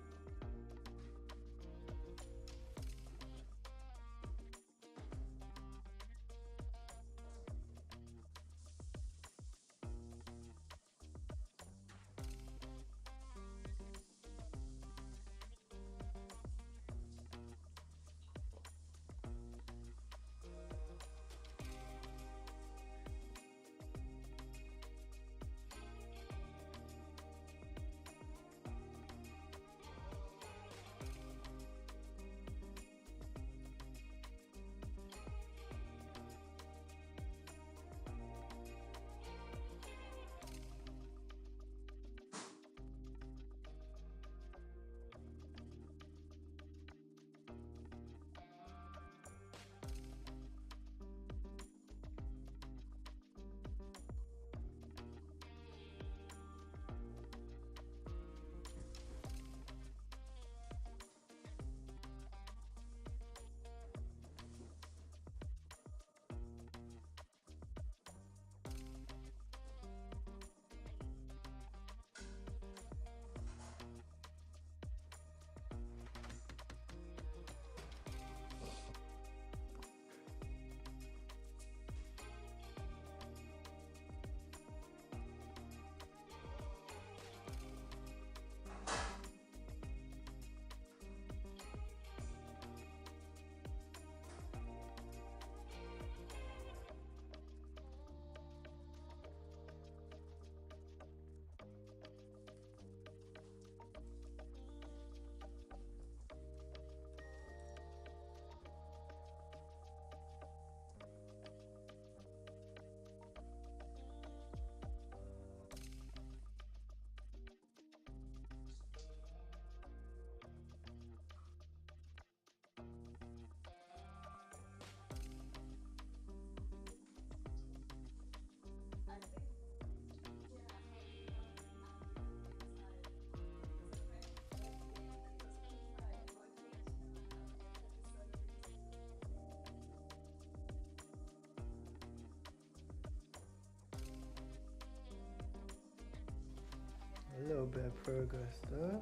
little bit of progress there.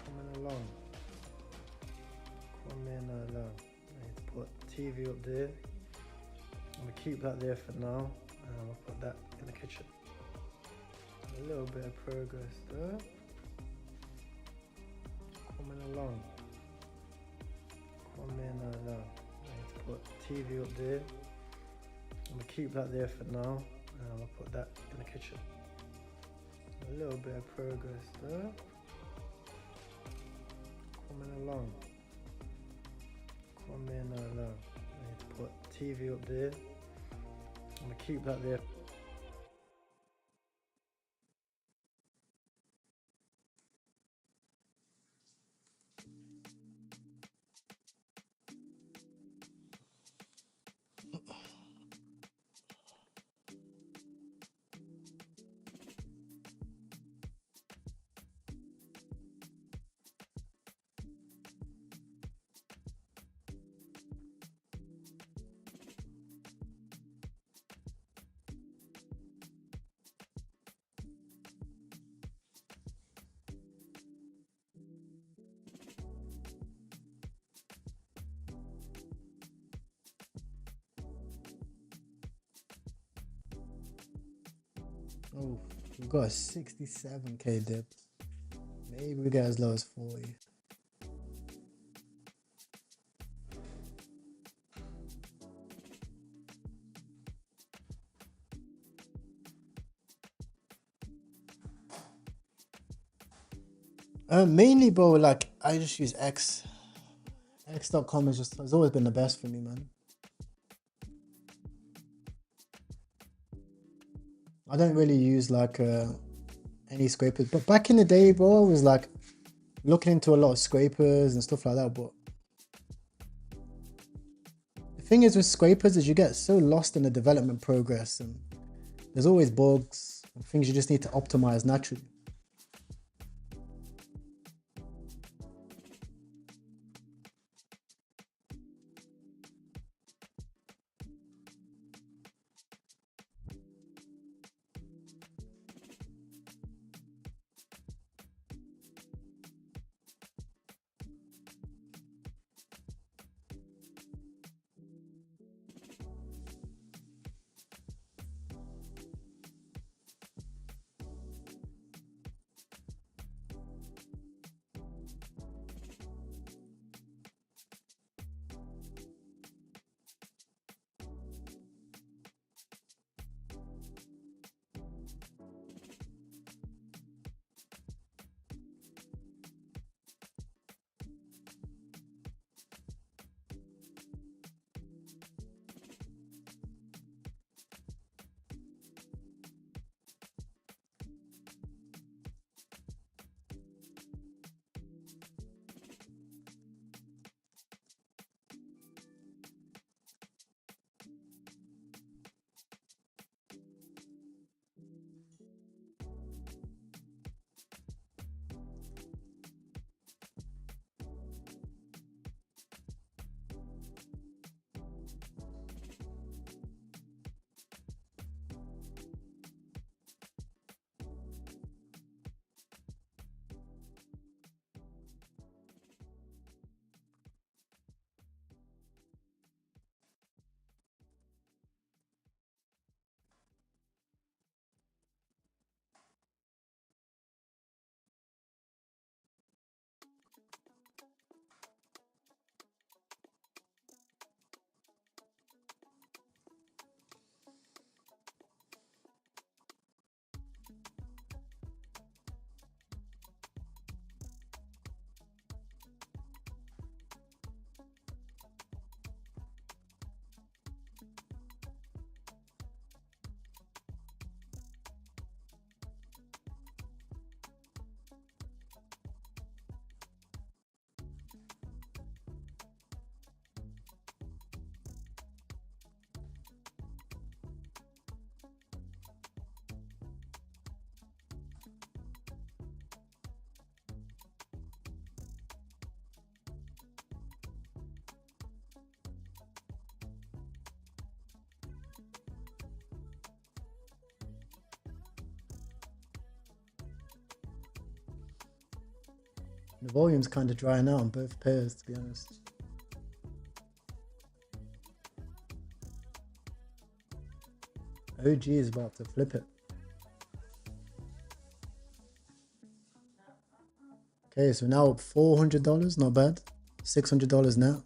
Coming along. Coming along. I need to put TV up there. I'm gonna keep that there for now, and I'm gonna put that in the kitchen. A little bit of progress there. Coming along. Coming along. I need to put TV up there. I'm gonna keep that there for now, and I'm gonna put that in the kitchen. A little bit of progress there. Coming along. Coming along. I need to put TV up there. I'm gonna keep that there. Oh, we've got a 67k dip. Maybe we get as low as 40. Mainly, bro, like I just use X. X.com has always been the best for me, man. I don't really use like any scrapers, but back in the day, bro, I was like looking into a lot of scrapers and stuff like that. But the thing is with scrapers is you get so lost in the development progress, and there's always bugs and things you just need to optimize naturally. The volume's kind of drying out on both pairs, to be honest. OG is about to flip it. Okay, so now $400, not bad. $600 now.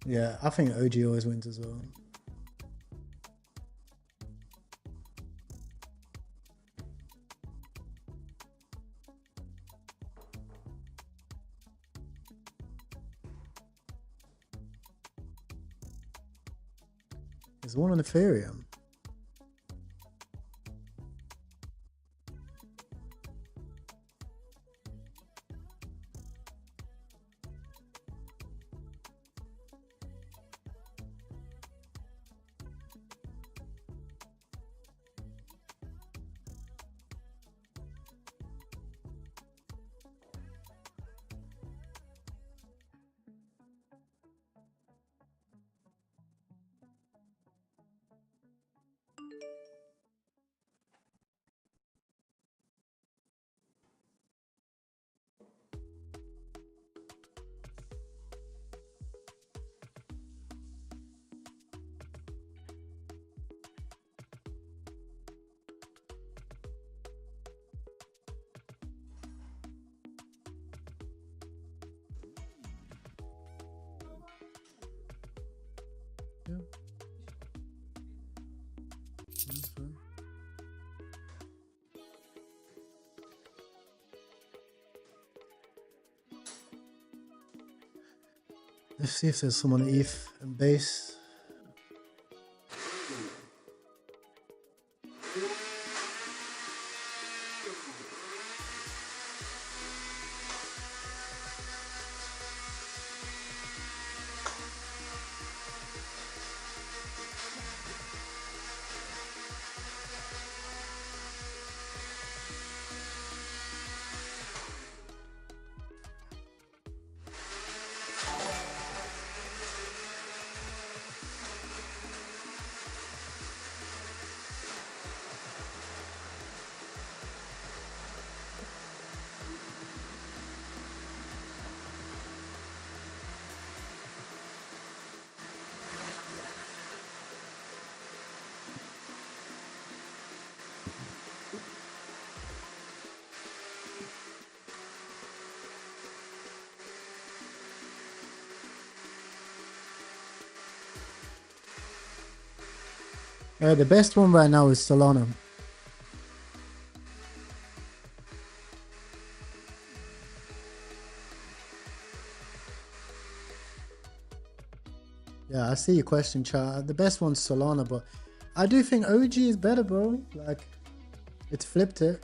Yeah, I think OG always wins as well. There's one on Ethereum. Yeah. That's fine. Let's see if there's someone ETH and base. The best one right now is Solana. Yeah, I see your question, chat. The best one's Solana, but I do think OG is better, bro. Like, it's flipped it.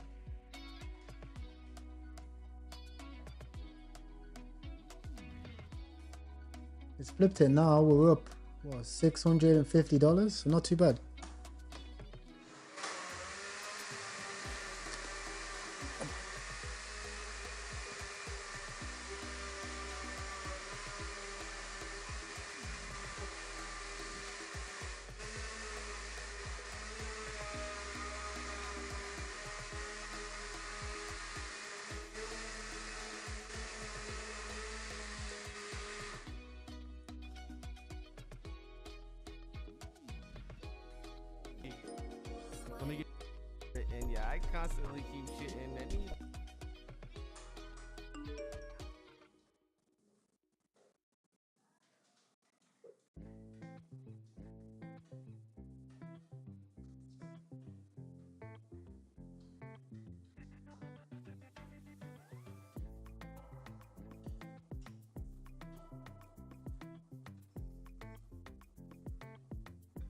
It's flipped it now. We're up, what, $650? So not too bad. Let me get and yeah, I constantly keep shitting and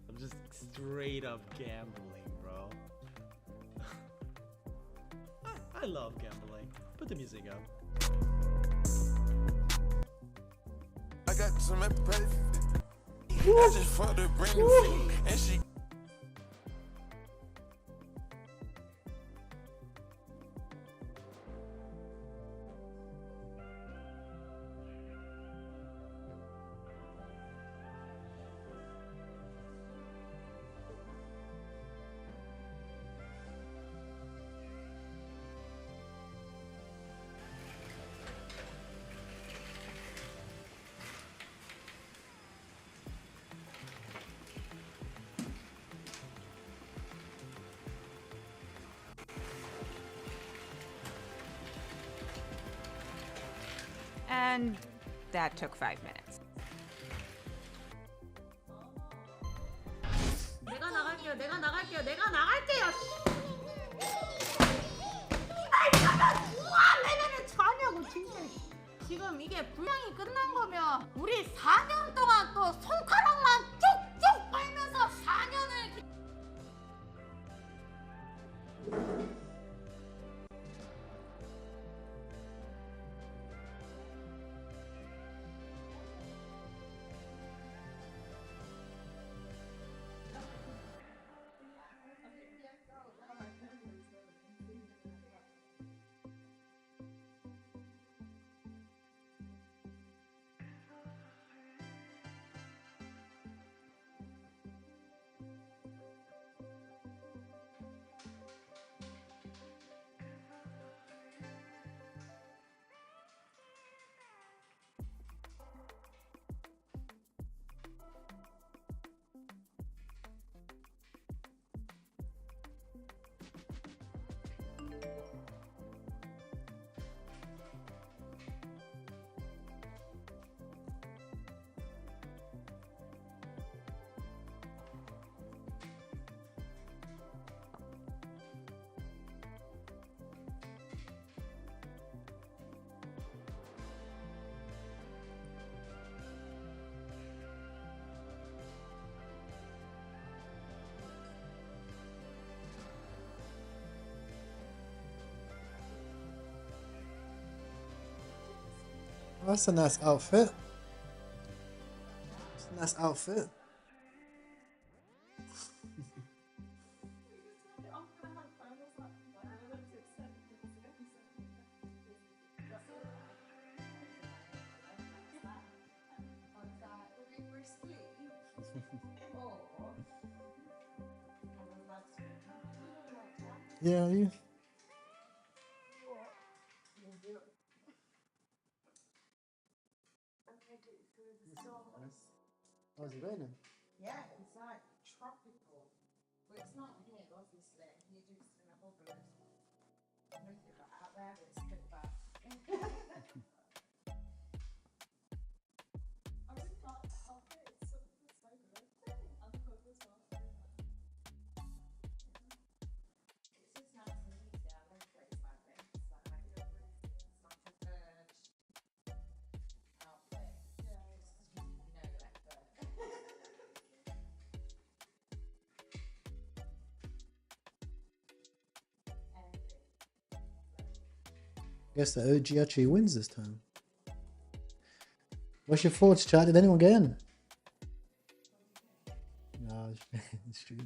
I'm just straight up gambling, bro. I love gambling. Put the music up. I got some perfect. I just fucked her brand new feet, and she. And that took 5 minutes. 내가 나갈게요. 내가 나갈게요. 내가 나갈게요. 누가 내년에 자냐고 진짜. 지금 이게 분량이 끝난 거면 우리 4년 동안 또 손가락만 쭉쭉 빨면서 4년을 That's a nice outfit. That's a nice outfit. Yeah, you. Oh, is it raining? Yeah, it's like tropical. But it's not here, obviously. You're just in a bubble. I don't think that out there, but it's a bit bad. I really like the outfit. It's so good. And the cover as well. It's just nice and easy. I love clothes like this. Like regular clothes. It's not a verge outfit. Yeah. Just 'cause you know effort. Guess the OG actually wins this time. What's your thoughts, chat? Did anyone get in? No, it's true.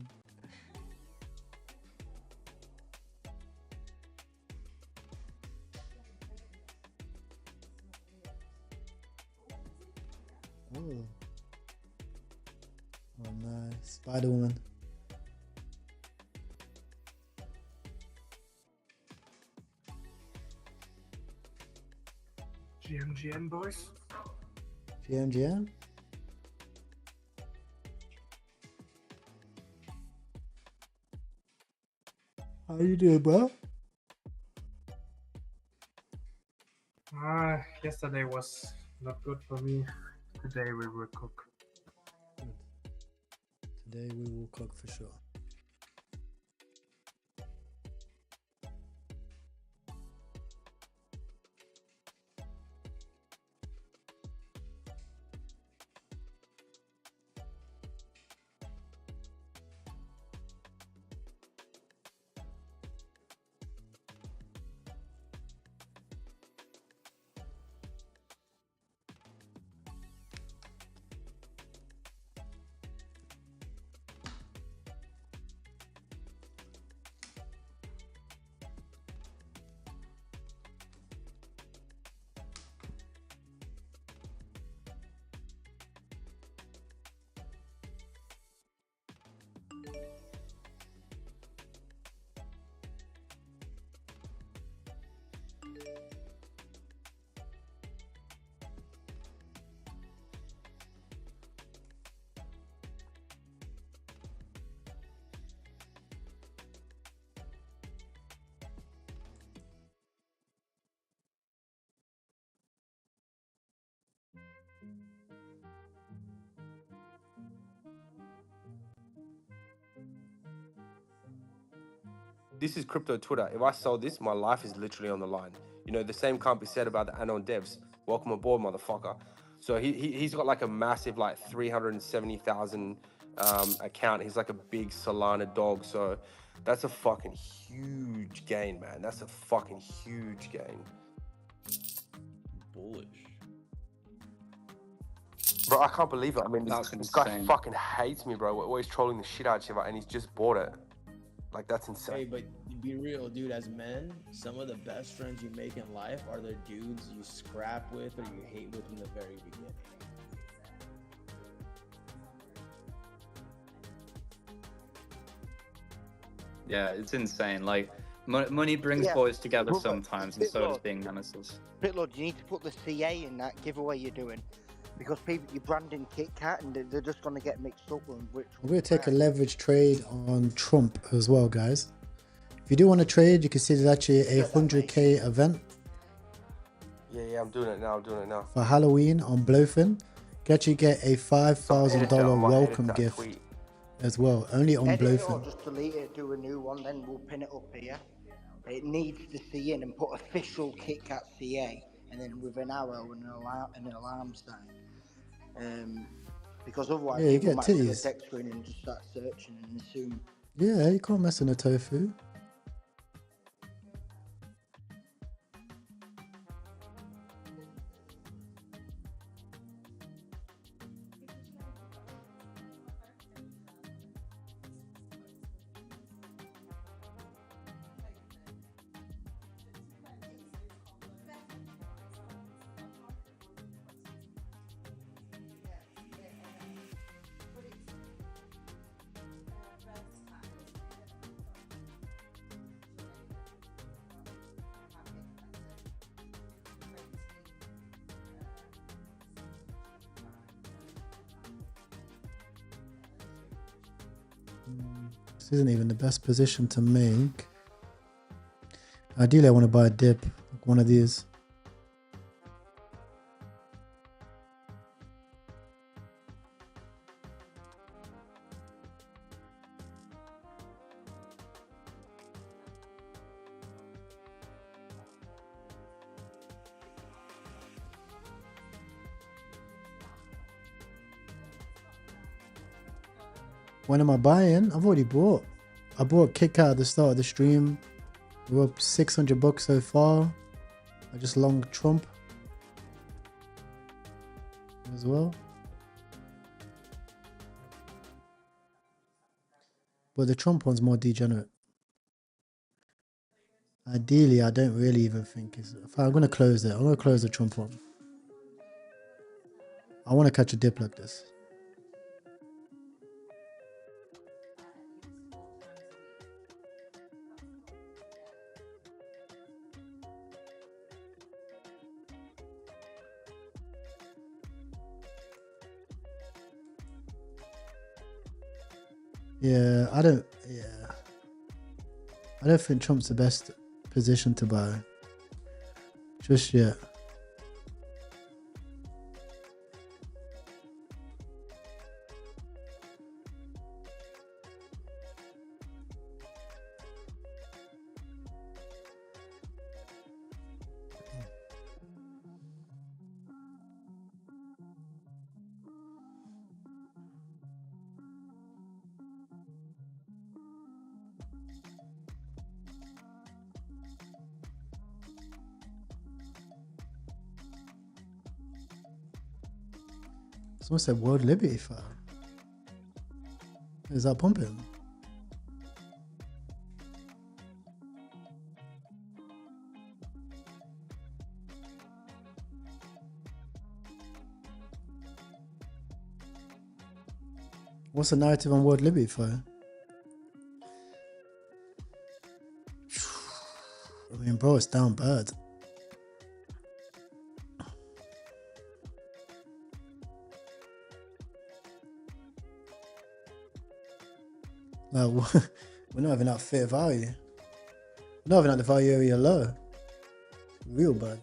Oh. Oh, nice. Spider-Woman. GMGN boys. GMGM? How you doing, bro? Yesterday was not good for me. Today we will cook. Today we will cook for sure. this is crypto Twitter. If I sell this, my life is literally on the line. You know, the same can't be said about the Anon devs. Welcome aboard, motherfucker. So he's got like a massive, like 370,000 account. He's like a big Solana dog. So that's a fucking huge gain, man. That's a fucking huge gain. Bullish. Bro, I can't believe it. I mean, That's this guy insane. fucking hates me, bro. We're always trolling the shit out of Shiva, and he's just bought it. Like, that's insane. Hey, but be real, dude. As men, some of the best friends you make in life are the dudes you scrap with or you hate with in the very beginning. Yeah, it's insane. Like, money brings boys together sometimes, and so does being nemesis. Bitlord, you need to put the CA in that giveaway you're doing. Because people, you're branding Kit Kat, and they're just going to get mixed up with which. I'm going to take a leverage trade on Trump as well, guys. If you do want to trade, you can see there's actually a 100k event. Yeah, I'm doing it now. For Halloween on Blowfin. You can actually get a $5,000 welcome gift as well, only on Blowfin. Or just delete it, do a new one, then we'll pin it up here. It needs the C in and put official Kit Kat CA, and then with an arrow and an alarm sign. Because otherwise, yeah, you people get might look at titties. the text screen and just start searching and assume. Yeah, you can't mess in a tofu. This isn't even the best position to make. Ideally, I want to buy a dip, like one of these. When am I buying? I've already bought. I bought Kit Kat at the start of the stream. We're up $600 so far. I just long Trump as well. But the Trump one's more degenerate. Ideally, I don't really even think it's... I'm going to close it. I'm going to close the Trump one. I want to catch a dip like this. Yeah, I don't think Trump's the best position to buy just yet. Someone said World Liberty Fire. Is that pumping? What's the narrative on World Liberty Fire? I mean, bro, it's down bad. Like, we're not even at fair value. We're not even at the value area low. Real bad.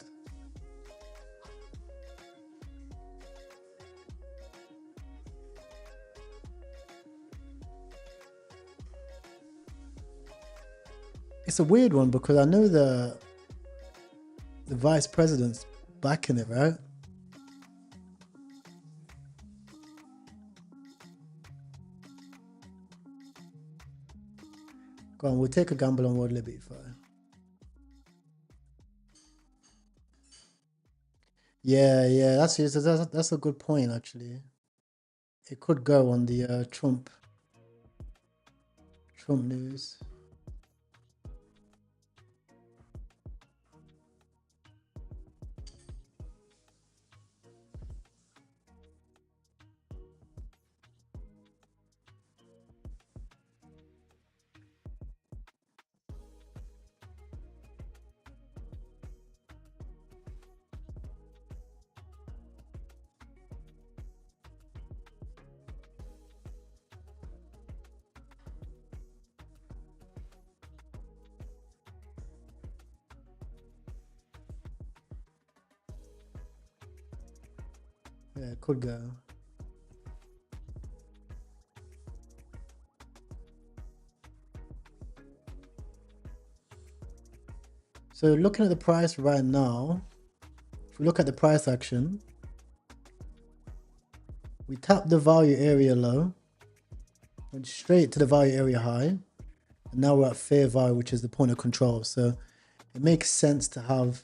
it's a weird one because I know the vice president's backing it, right? Go on, we'll take a gamble on World Liberty Fi. Yeah, that's a good point actually. It could go on the Trump news. Yeah, it could go. So looking at the price right now, if we look at the price action, we tapped the value area low, went straight to the value area high, and now we're at fair value, which is the point of control. So it makes sense to have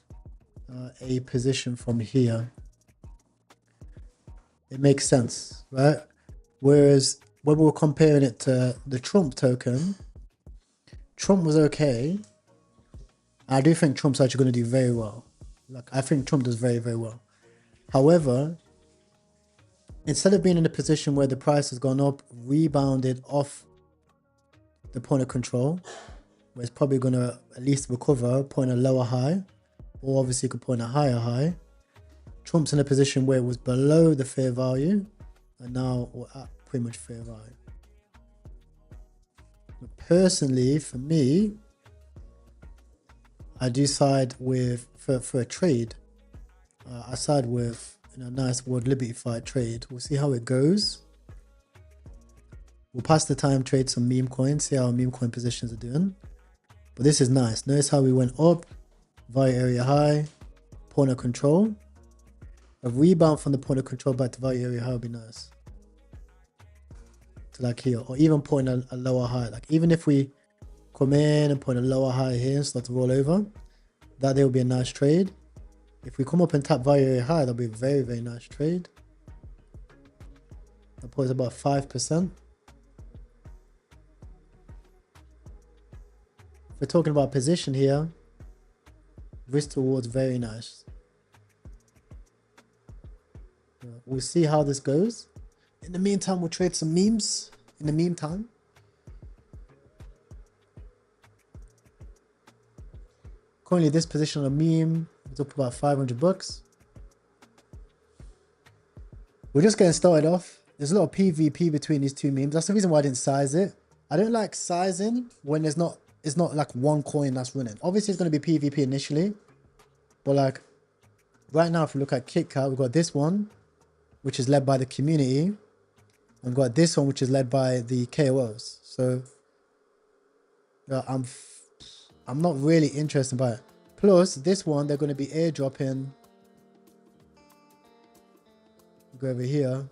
a position from here. It makes sense, right? Whereas when we were comparing it to the Trump token, Trump was okay. I do think Trump's actually going to do very well. Like, I think Trump does very, very well. However, instead of being in a position where the price has gone up, rebounded off the point of control, where it's probably going to at least recover, point a lower high, or obviously could point a higher high. Trump's in a position where it was below the fair value, and now we're at pretty much fair value. But personally, for me, I do side with, for a trade, I side with a nice World Liberty Fight trade. We'll see how it goes. We'll pass the time, trade some meme coins, see how meme coin positions are doing. But this is nice. Notice how we went up, value area high, point of control. A rebound from the point of control back to value area high would be nice. To like here, or even point a lower high. Like even if we come in and point a lower high here and start to roll over, that there will be a nice trade. If we come up and tap value area high, that'll be a very, very nice trade. That puts about 5%. If we're talking about position here, risk to reward's very nice. We'll see how this goes. In the meantime, we'll trade some memes. In the meantime, currently this position on a meme is up about 500 bucks. We're just getting started off. There's a lot of PvP between these two memes. That's the reason why I didn't size it. I don't like sizing when it's not like one coin that's running. Obviously, it's going to be PvP initially, but like right now, if we look at KitKat, we've got this one, which is led by the community. And we've got this one, which is led by the KOLs. So I'm not really interested by it. Plus, this one, they're going to be airdropping. Go over here.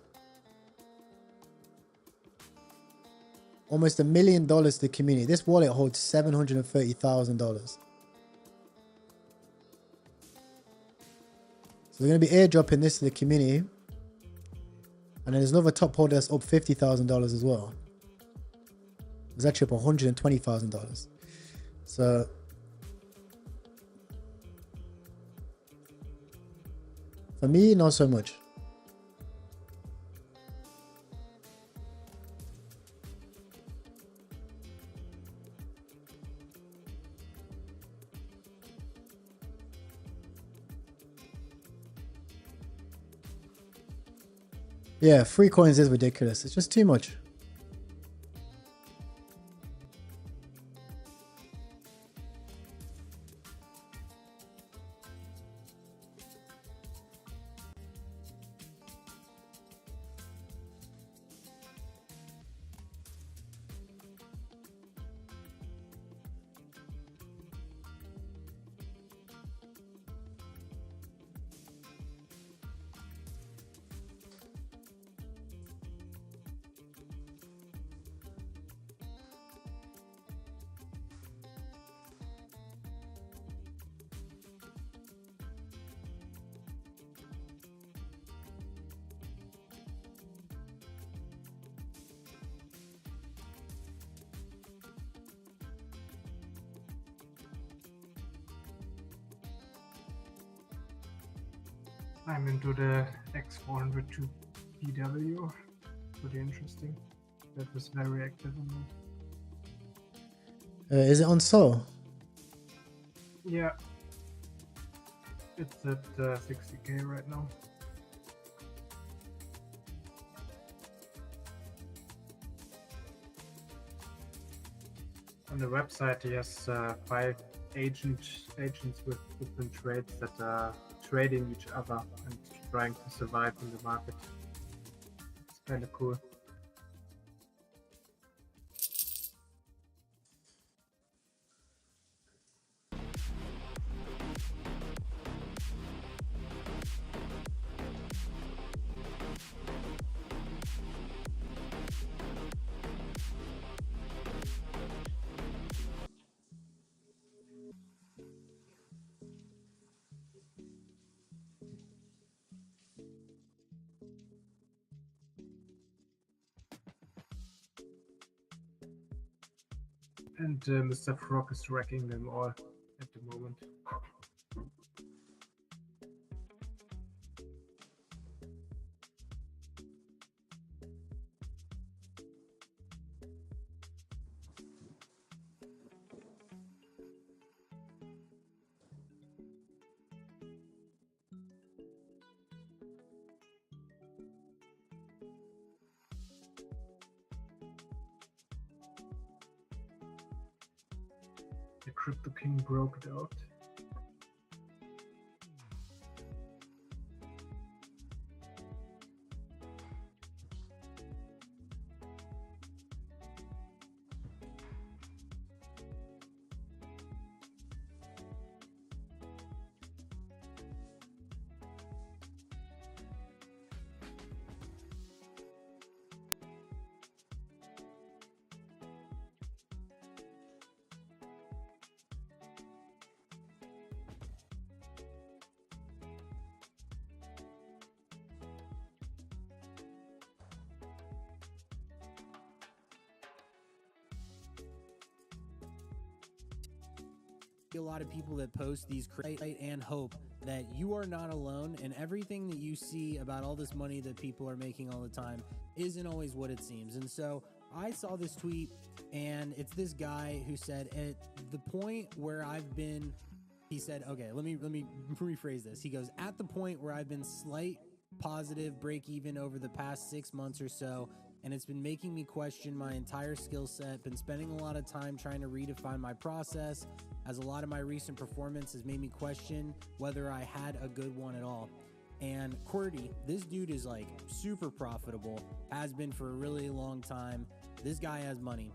Almost $1 million to the community. This wallet holds $730,000. So they're going to be airdropping this to the community. And then there's another top holder that's up $50,000 as well. It's actually up $120,000. So for me, not so much. Yeah, 3 coins is ridiculous. It's just too much. I'm into the X402 PW. Pretty interesting. That was very active on me. Is it on Sol? Yeah. It's at 60k right now. On the website, he has 5 agents with different trades that are trading each other and trying to survive in the market. It's kind of cool. And Mr. Frog is wrecking them all at the moment. The KRYPTOKING broke it out. A lot of people that post these and hope that you are not alone, and everything that you see about all this money that people are making all the time isn't always what it seems. And so I saw this tweet, and it's this guy who said, at the point where I've been, he said, okay, let me rephrase this. He goes, at the point where I've been slight positive break even over the past 6 months or so, and it's been making me question my entire skill set, been spending a lot of time trying to redefine my process, as a lot of my recent performance has made me question whether I had a good one at all. And QWERTY, this dude is like super profitable, has been for a really long time. This guy has money.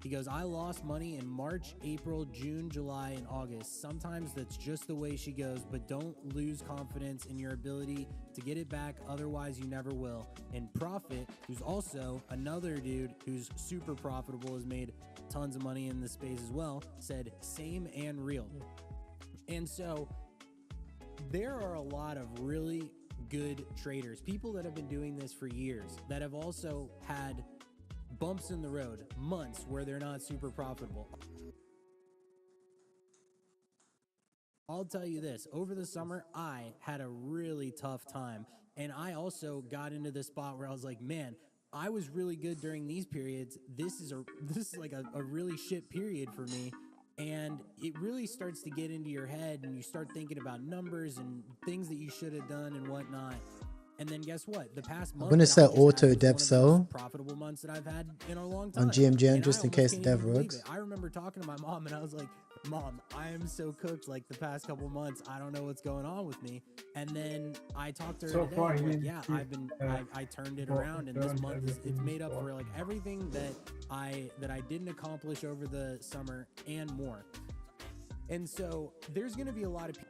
He goes, I lost money in March, April, June, July, and August. Sometimes that's just the way she goes, but don't lose confidence in your ability to get it back, otherwise you never will. And Profit, who's also another dude who's super profitable, has made tons of money in this space as well, said same and real. And so there are a lot of really good traders, people that have been doing this for years, that have also had bumps in the road, months where they're not super profitable. I'll tell you this, over the summer, I had a really tough time. And I also got into this spot where I was like, man, I was really good during these periods. This is like a really shit period for me. And it really starts to get into your head, and you start thinking about numbers and things that you should have done and whatnot. And then guess what? The past month, I'm gonna set auto dev most sell profitable months that I've had in a long time on GMGN And just I in case almost the can't dev even believe works. it. I remember talking to my mom, and I was like, Mom, I am so cooked like the past couple months. I don't know what's going on with me. And then I talked to her So today. far, I'm like, he- yeah, I turned it bought around, and and this burned month it's everything made up he for bought. like everything that I didn't accomplish over the summer and more. And so there's going to be a lot of people.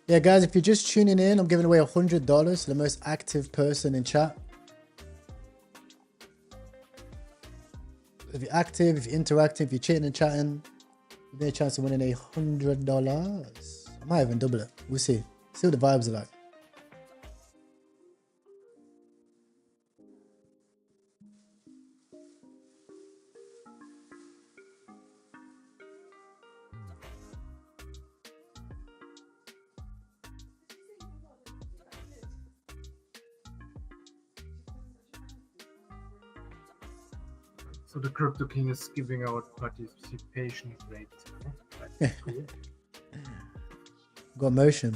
Yeah, guys, if you're just tuning in, I'm giving away $100 to the most active person in chat. If you're active, if you're interacting, if you're cheating and chatting, you've got a chance of winning $100. I might even double it. We'll see. See what the vibes are like. So the Crypto King is giving out participation rates. Huh? That's cool. Got motion.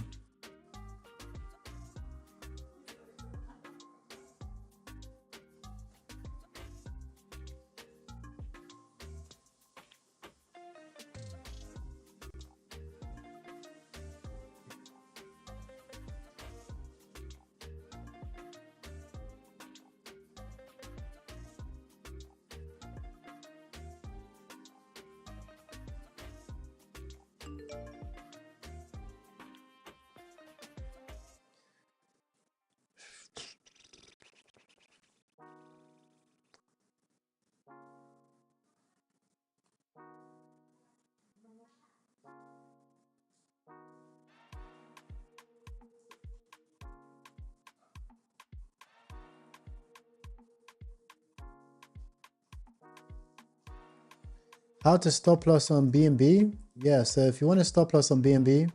How to stop loss on BNB? Yeah, so if you want to stop loss on BNB, you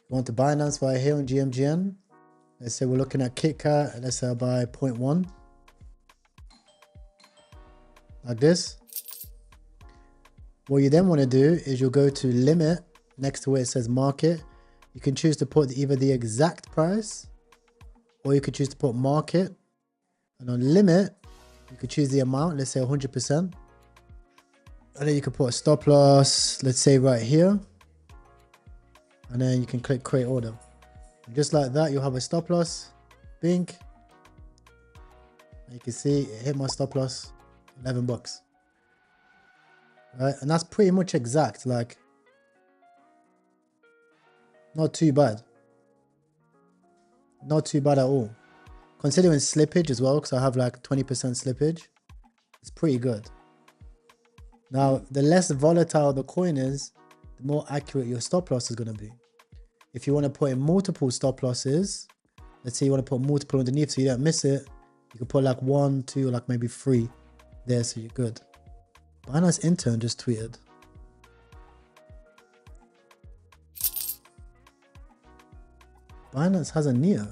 want to Binance right here on GMGN. Let's say we're looking at KitKat, and let's say I buy 0.1. Like this. What you then want to do is you'll go to limit next to where it says market. You can choose to put either the exact price or you could choose to put market. And on limit, you could choose the amount, let's say 100%. And then you can put a stop loss, let's say right here. And then you can click create order. And just like that, you'll have a stop loss. Bink. And you can see it hit my stop loss, $11. Right, and that's pretty much exact, like not too bad. Not too bad at all. Considering slippage as well, because I have like 20% slippage, it's pretty good. Now, the less volatile the coin is, the more accurate your stop loss is going to be. If you want to put in multiple stop losses, let's say you want to put multiple underneath so you don't miss it, you can put like 1, 2, or like maybe 3 there so you're good. Binance intern just tweeted. Binance has a Neo.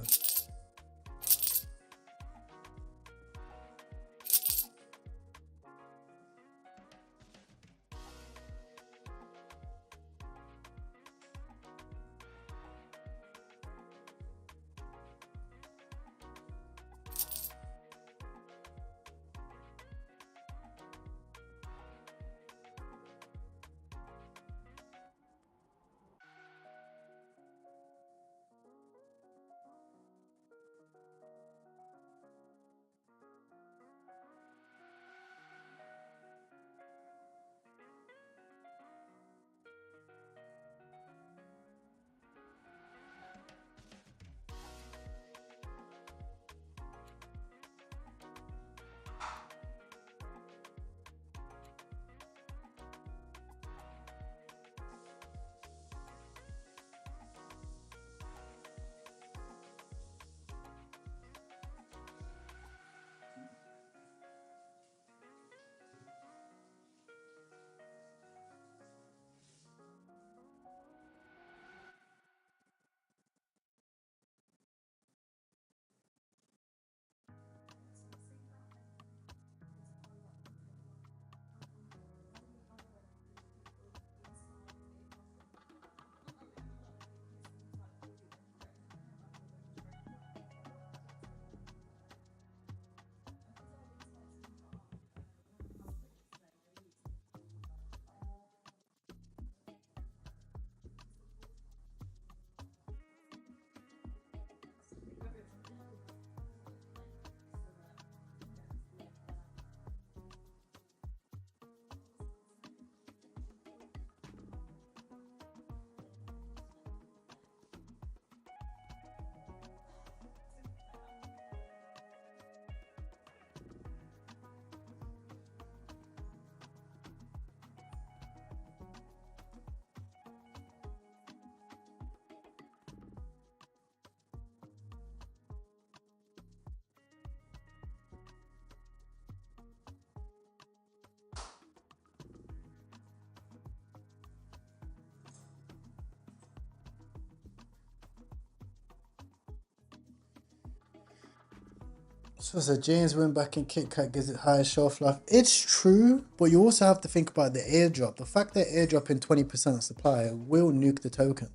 So James went back in KitKat gives it higher shelf life. It's true, but you also have to think about the airdrop. The fact that airdropping 20% of supply will nuke the token.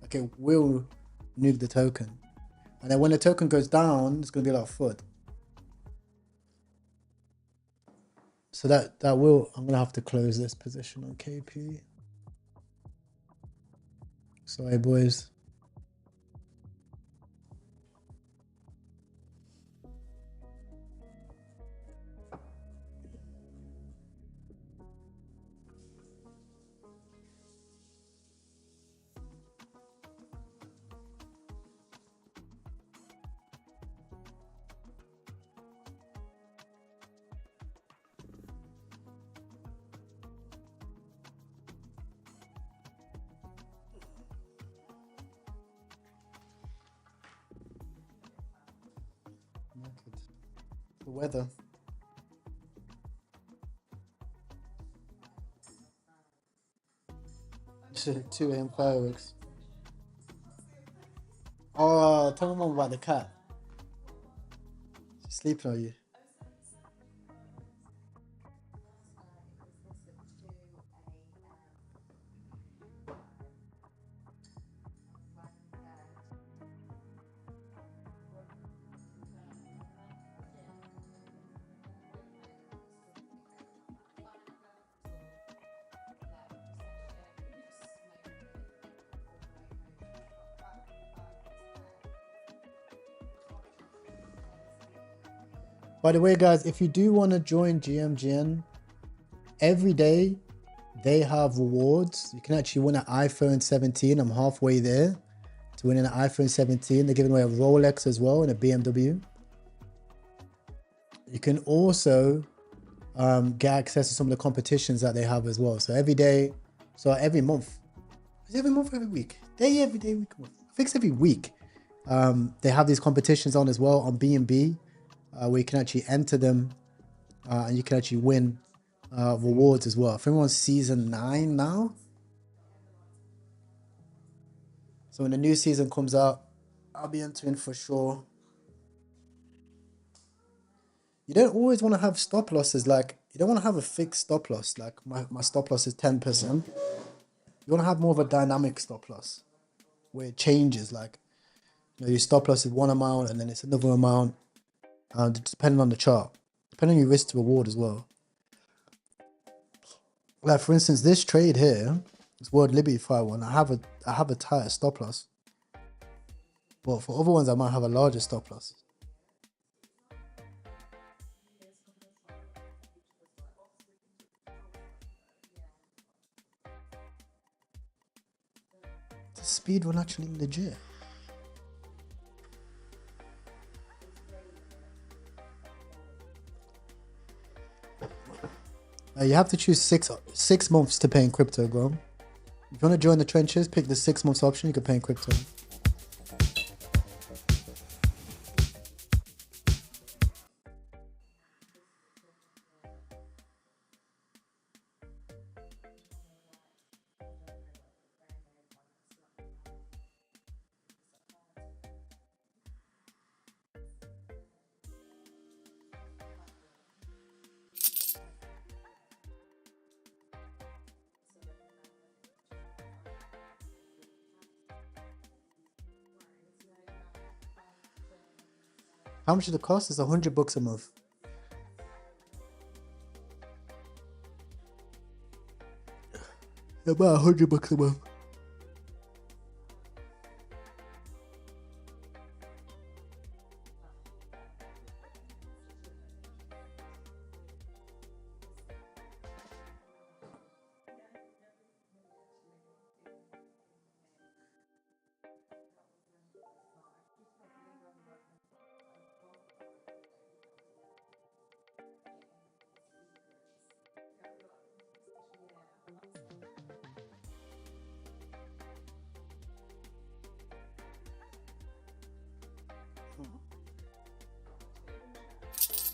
Okay, will nuke the token. And then when the token goes down, it's gonna be like FUD. So that will, I'm gonna have to close this position on KP. Sorry, boys. The weather. Shit, 2 a.m. fireworks. Oh, tell me more about the cat. She's sleeping on you. By the way, guys, if you do want to join GMGN, every day they have rewards. You can actually win an iPhone 17. I'm halfway there to winning an iPhone 17. They're giving away a Rolex as well and a BMW. You can also get access to some of the competitions that they have as well. So every day, so every month. Is it every month or every week? Every day, week, month. I think it's every week. They have these competitions on as well on B&B. Where you can actually enter them and you can actually win rewards as well. I think we're on season 9 now. So when the new season comes out, I'll be entering for sure. You don't always want to have stop losses. Like, you don't want to have a fixed stop loss. Like my stop loss is 10%. You want to have more of a dynamic stop loss where it changes. Like, you know, your stop loss is one amount and then it's another amount. Depending on the chart, depending on your risk to reward as well. Like for instance, this trade here, this World Liberty Fire one, I have a tighter stop loss. But for other ones, I might have a larger stop loss. The speed one actually legit. You have to choose six months to pay in crypto, bro. If you want to join the trenches, pick the 6 months option. You can pay in crypto. How much does it cost? It's $100 a month. About $100 a month.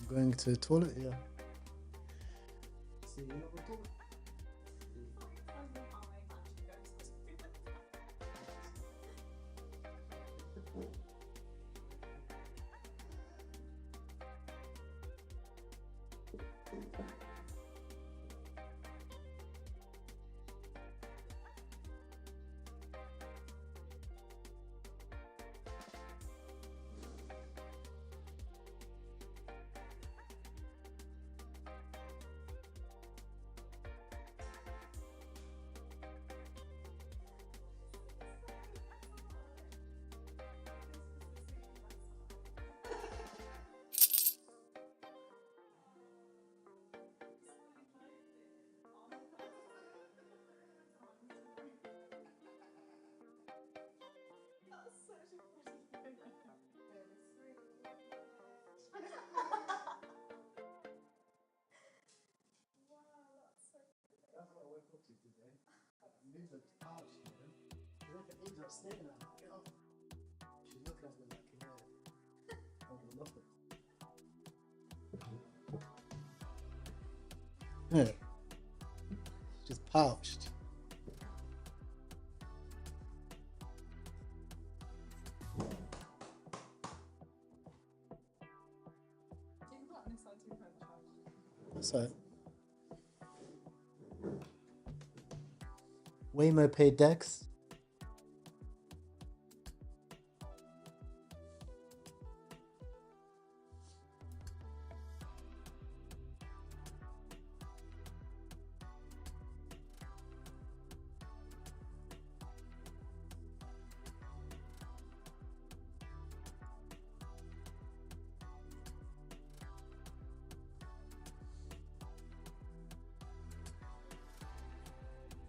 Going to the toilet, yeah. Yeah. Just pouched. That's right. Waymo paid Dex.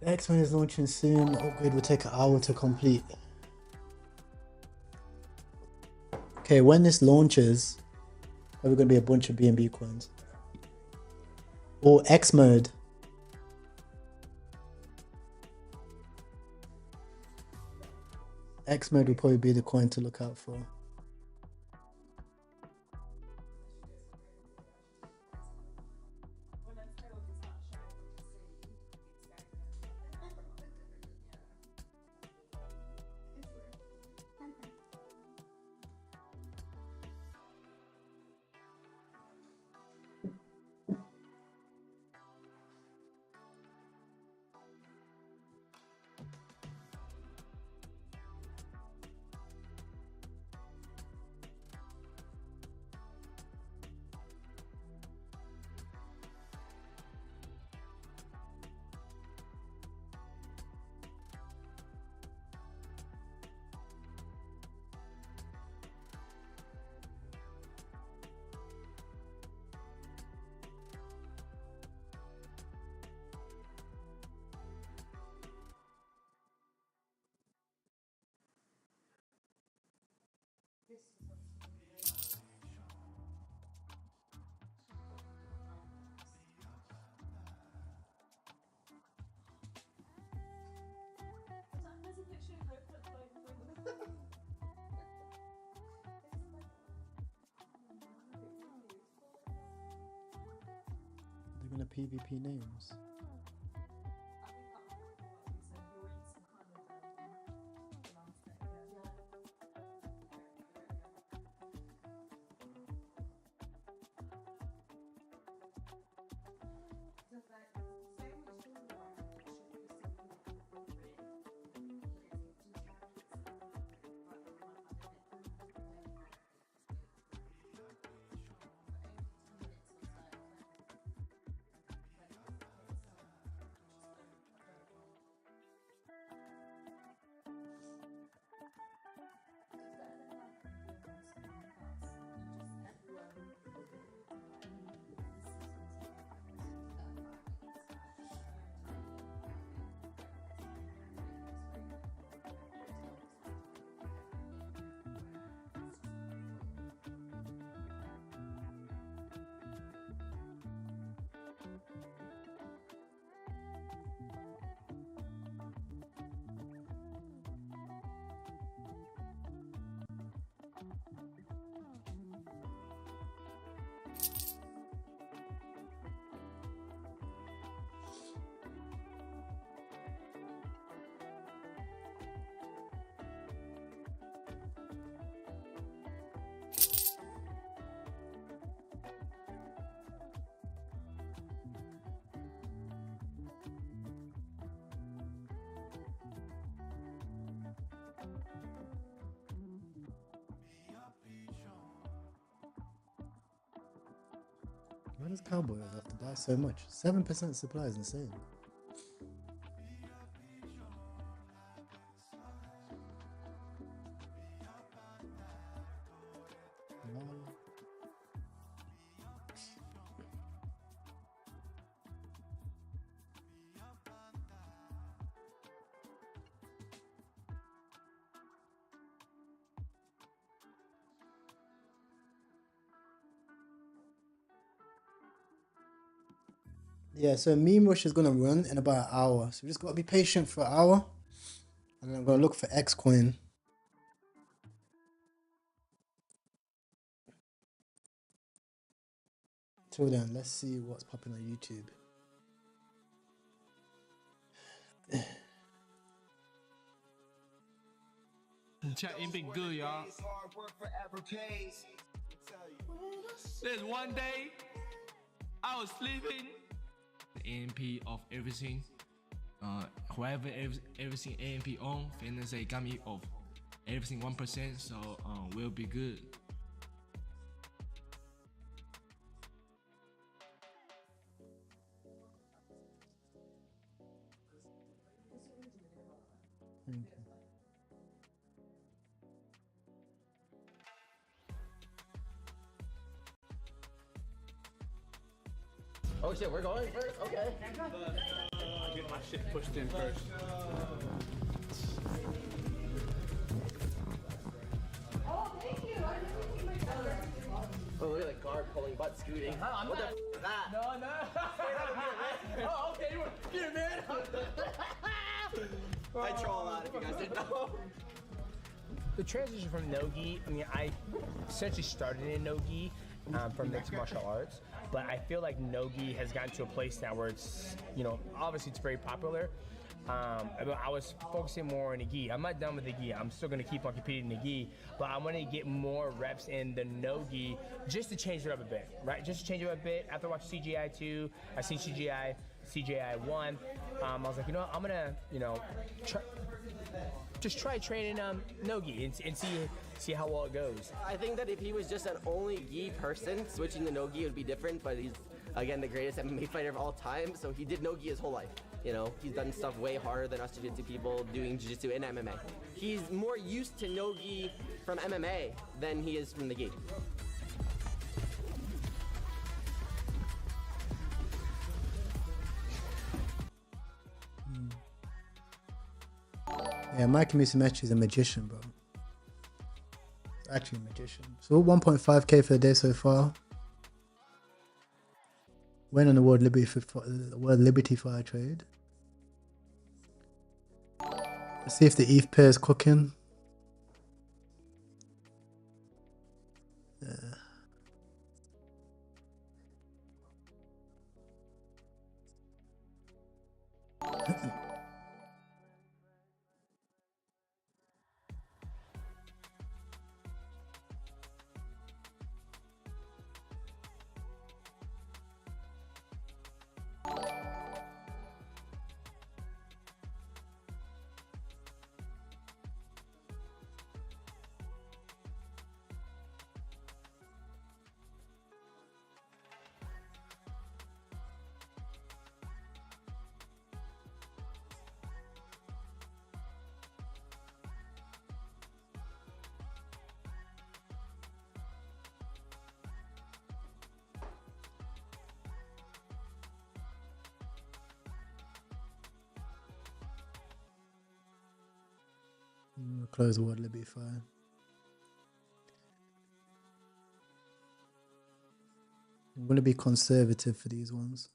The X-Men is launching soon. The upgrade will take an hour to complete. Okay, when this launches, probably gonna be a bunch of BNB coins. Or X mode. X mode will probably be the coin to look out for. They're gonna PvP names. Why does Cowboy have to buy so much? 7% supply is insane. Yeah, so Meme Rush is gonna run in about an hour. So we just gotta be patient for an hour. And then I'm gonna look for X coin. Till then, let's see what's popping on YouTube. Chat ain't been good, y'all. There's one day I was sleeping. The AMP of everything. Whoever everything AMP on, finna say got me off everything 1%. So we'll be good. Oh shit, we're going first? Okay. I'll get my shit pushed in first. Oh, thank you. I didn't see my brother. Oh, look at the guard pulling butt scooting. I'm What not- the f is that? No. Oh, okay, you were here, man. I troll a lot if you guys didn't know. The transition from no-gi, I mean, I essentially started in no-gi from mixed martial arts, but I feel like no-gi has gotten to a place now where it's, you know, obviously it's very popular. I was focusing more on the gi. I'm not done with the gi. I'm still going to keep on competing in the gi, but I want to get more reps in the no-gi just to change it up a bit, right? Just to change it up a bit. After watching CGI 2, I seen CGI 1. I was like, you know what? I'm going to, you know, try training no-gi and see how well it goes. I think that if he was just an only gi person, switching to no-gi would be different, but he's, again, the greatest MMA fighter of all time, so he did no-gi his whole life. You know, he's done stuff way harder than us jiu-jitsu people doing jiu-jitsu in MMA. He's more used to no-gi from MMA than he is from the gi. Yeah, Mikey Musumeci is a magician, bro. He's actually a magician. So 1.5k for the day so far. Went on the World Liberty Fire trade. Let's see if the ETH pair is cooking. Close the World Liberty Fire. I'm going to be conservative for these ones.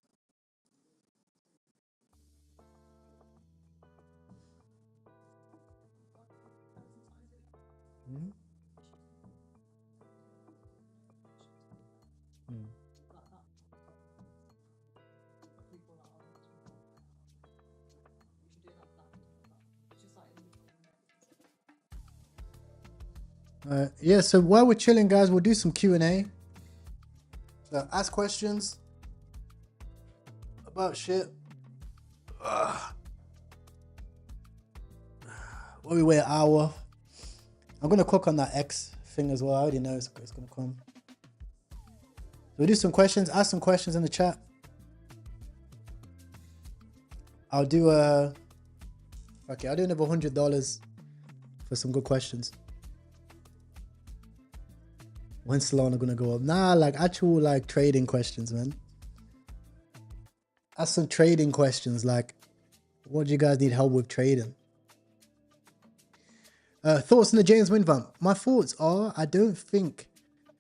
Yeah, so while we're chilling, guys, we'll do some Q&A. So ask questions about shit. What we wait an hour. I'm gonna cook on that X thing as well. I already know it's gonna come. So we'll do some questions. Ask some questions in the chat. I'll do I'll do another $100 for some good questions. When's Solana gonna go up? Nah, like actual like trading questions, man. Ask some trading questions, like what do you guys need help with trading? Thoughts on the James Wynn vamp? My thoughts are, I don't think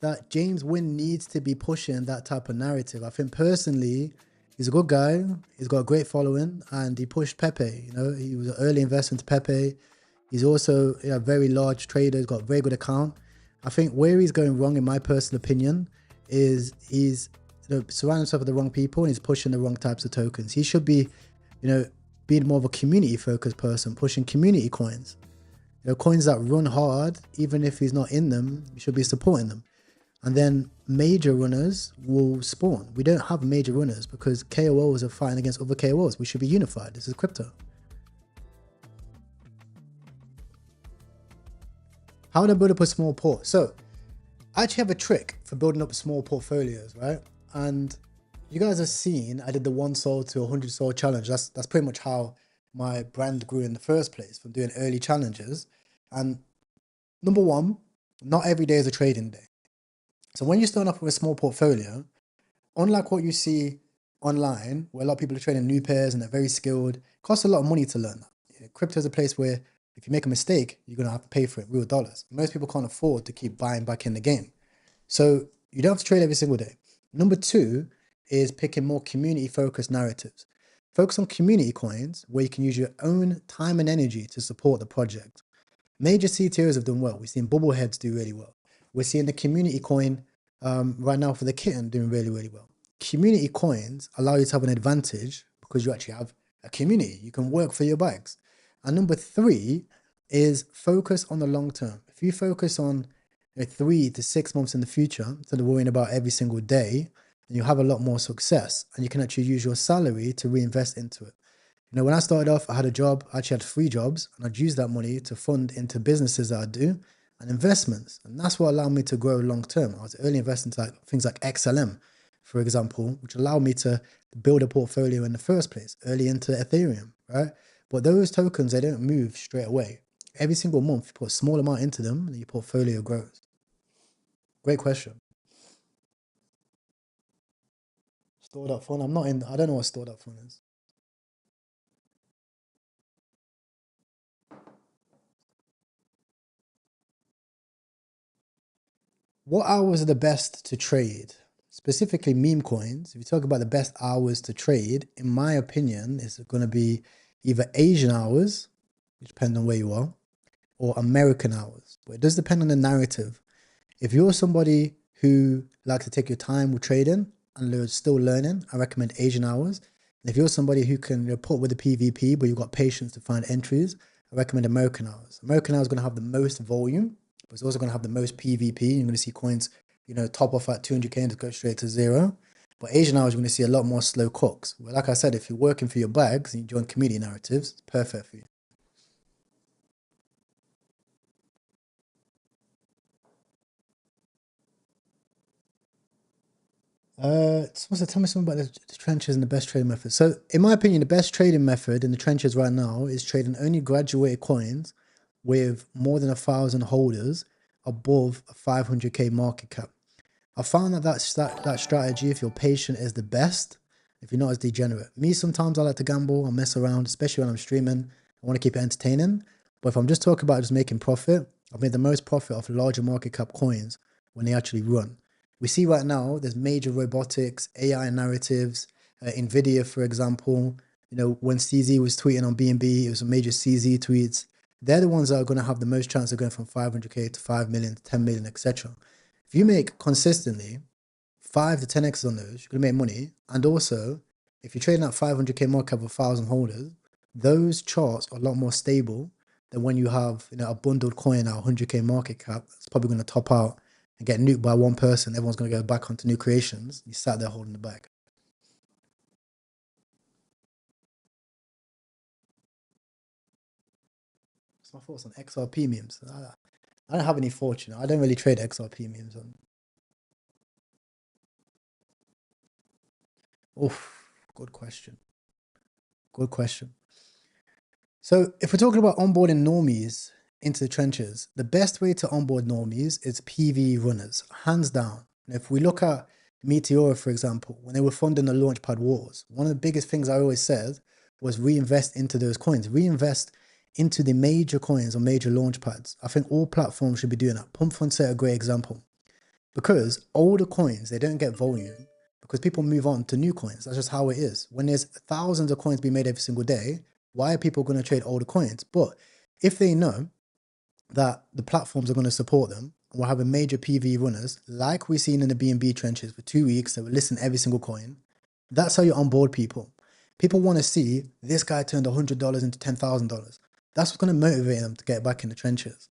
that James Wynn needs to be pushing that type of narrative. I think personally, He's a good guy. He's got a great following, and he pushed Pepe. You know, he was an early investor into Pepe. He's also a very large trader. He's got a very good account. I think where he's going wrong, in my personal opinion, is he's surrounding himself with the wrong people and he's pushing the wrong types of tokens. He should be, being more of a community-focused person, pushing community coins. Coins that run hard, even if he's not in them, you should be supporting them. And then major runners will spawn. We don't have major runners because KOLs are fighting against other KOLs. We should be unified. This is crypto. How do I build up a small port? So I actually have a trick for building up small portfolios, right? And you guys have seen, I did the 1 soul to 100 soul challenge. That's pretty much how my brand grew in the first place, from doing early challenges. And number one, not every day is a trading day. So when you start off with a small portfolio, unlike what you see online, where a lot of people are trading new pairs and they're very skilled, it costs a lot of money to learn that. Crypto is a place where if you make a mistake, you're going to have to pay for it, real dollars. Most people can't afford to keep buying back in the game. So you don't have to trade every single day. Number two is picking more community-focused narratives. Focus on community coins where you can use your own time and energy to support the project. Major CTOs have done well. We've seen Bubbleheads do really well. We're seeing the community coin right now for the kitten doing really, really well. Community coins allow you to have an advantage because you actually have a community. You can work for your bags. And number three is focus on the long term. If you focus on 3 to 6 months in the future, instead of worrying about every single day, then you have a lot more success and you can actually use your salary to reinvest into it. When I started off, I had a job. I actually had 3 jobs, and I'd use that money to fund into businesses that I do and investments. And that's what allowed me to grow long term. I was early investing into things like XLM, for example, which allowed me to build a portfolio in the first place, early into Ethereum, right? But those tokens, they don't move straight away. Every single month, you put a small amount into them and your portfolio grows. Great question. Stored up fund. I don't know what stored up fund is. What hours are the best to trade? Specifically meme coins. If you talk about the best hours to trade, in my opinion, it's going to be either Asian hours, which depend on where you are, or American hours. But it does depend on the narrative. If you're somebody who likes to take your time with trading and still learning, I recommend Asian hours. And if you're somebody who can put with the PvP, but you've got patience to find entries, I recommend American hours. American hours is going to have the most volume, but it's also going to have the most PvP. You're going to see coins, top off at 200k and go straight to zero. But Asian hours, you're going to see a lot more slow cooks. Well, like I said, if you're working for your bags and you join community narratives, it's perfect for you. Someone said, tell me something about the trenches and the best trading method. So, in my opinion, the best trading method in the trenches right now is trading only graduated coins with more than 1,000 holders above a 500k market cap. I found that strategy, if you're patient, is the best. If you're not as degenerate. Me, sometimes I like to gamble and mess around, especially when I'm streaming. I want to keep it entertaining. But if I'm just talking about just making profit, I've made the most profit off larger market cap coins when they actually run. We see right now there's major robotics, AI narratives, NVIDIA, for example. When CZ was tweeting on BNB, it was some major CZ tweets. They're the ones that are going to have the most chance of going from 500k to 5 million to 10 million, etc. If you make consistently 5 to 10x on those, you're going to make money. And also, if you're trading at 500k market cap of 1,000 holders, those charts are a lot more stable than when you have a bundled coin at 100k market cap. It's probably going to top out and get nuked by one person. Everyone's going to go back onto new creations. You sat there holding the bag. What's my thoughts on XRP memes? I don't have any fortune. I don't really trade XRP memes on. Oof, good question. Good question. So if we're talking about onboarding normies into the trenches, the best way to onboard normies is PV runners, hands down. And if we look at Meteora, for example, when they were funding the Launchpad wars, one of the biggest things I always said was reinvest into those coins, reinvest into the major coins or major launchpads. I think all platforms should be doing that. Pump Fund set a great example because older coins, they don't get volume, because people move on to new coins. That's just how it is. When there's thousands of coins being made every single day, why are people going to trade older coins? But if they know that the platforms are going to support them, and we're having major PV runners, like we've seen in the BNB trenches for 2 weeks, that will listen every single coin, that's how you onboard people. People want to see this guy turned $100 into $10,000. That's what's going to motivate them to get back in the trenches.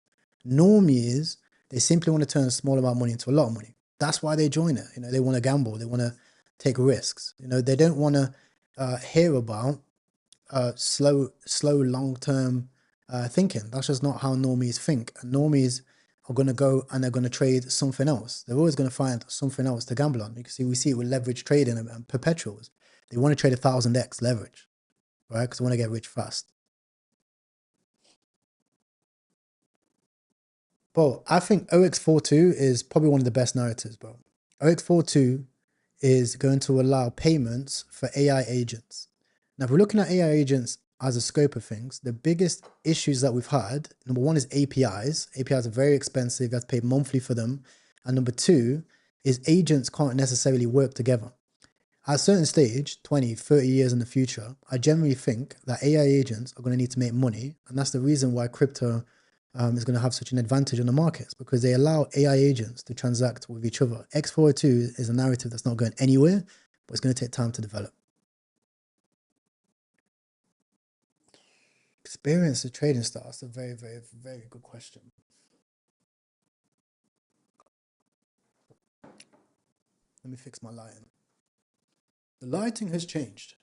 Normies, they simply want to turn a small amount of money into a lot of money. That's why they join it. You know, they want to gamble. They want to take risks. You know, they don't want to hear about slow, long-term thinking. That's just not how normies think. And normies are going to go and they're going to trade something else. They're always going to find something else to gamble on. You can see, we see it with leverage trading and perpetuals. They want to trade 1000x leverage, right? Because they want to get rich fast. Bro, I think OX42 is probably one of the best narratives, bro. OX42 is going to allow payments for AI agents. Now, if we're looking at AI agents as a scope of things, the biggest issues that we've had, number one is APIs. APIs are very expensive. You have to pay monthly for them. And number two is agents can't necessarily work together. At a certain stage, 20, 30 years in the future, I generally think that AI agents are going to need to make money. And that's the reason why crypto is going to have such an advantage on the markets, because they allow AI agents to transact with each other. X402 is a narrative that's not going anywhere, but it's going to take time to develop. Experience the trading style. That's a very, very, very good question. Let me fix my lighting. The lighting has changed.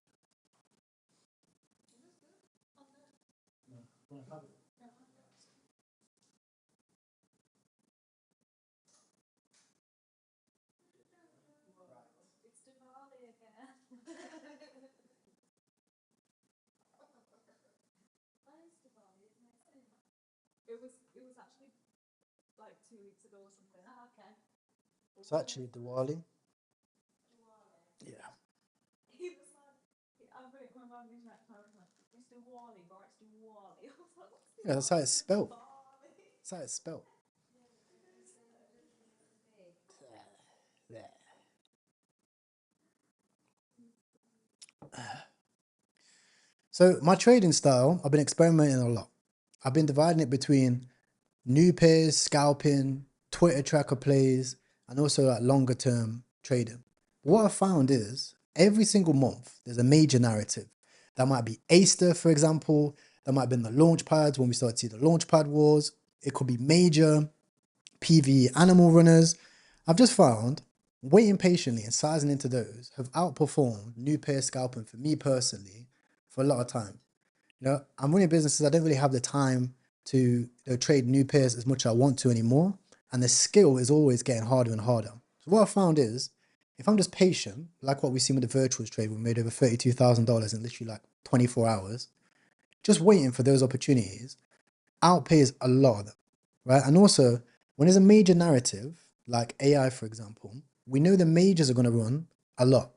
It was actually like 2 weeks ago or something. Oh, okay. It's actually Diwali. Yeah. He was like, I put it in my mum in that time, like, it's Diwali, right? It's Diwali. I was like, what's Yeah, that's how it's spelled. Diwali? That's how it's spelled. So my trading style, I've been experimenting a lot. I've been dividing it between new pairs, scalping, Twitter tracker plays, and also like longer term trading. What I found is every single month there's a major narrative. That might be Easter, for example. That might have been the launch pads when we started to see the launch pad wars. It could be major PV animal runners. I've just found waiting patiently and sizing into those have outperformed new pair scalping for me personally for a lot of time. You know, I'm running businesses. I don't really have the time to trade new pairs as much as I want to anymore. And the skill is always getting harder and harder. So what I found is, if I'm just patient, like what we've seen with the virtuals trade, we made over $32,000 in literally like 24 hours, just waiting for those opportunities outpays a lot of them, right? And also, when there's a major narrative, like AI, for example, we know the majors are going to run a lot.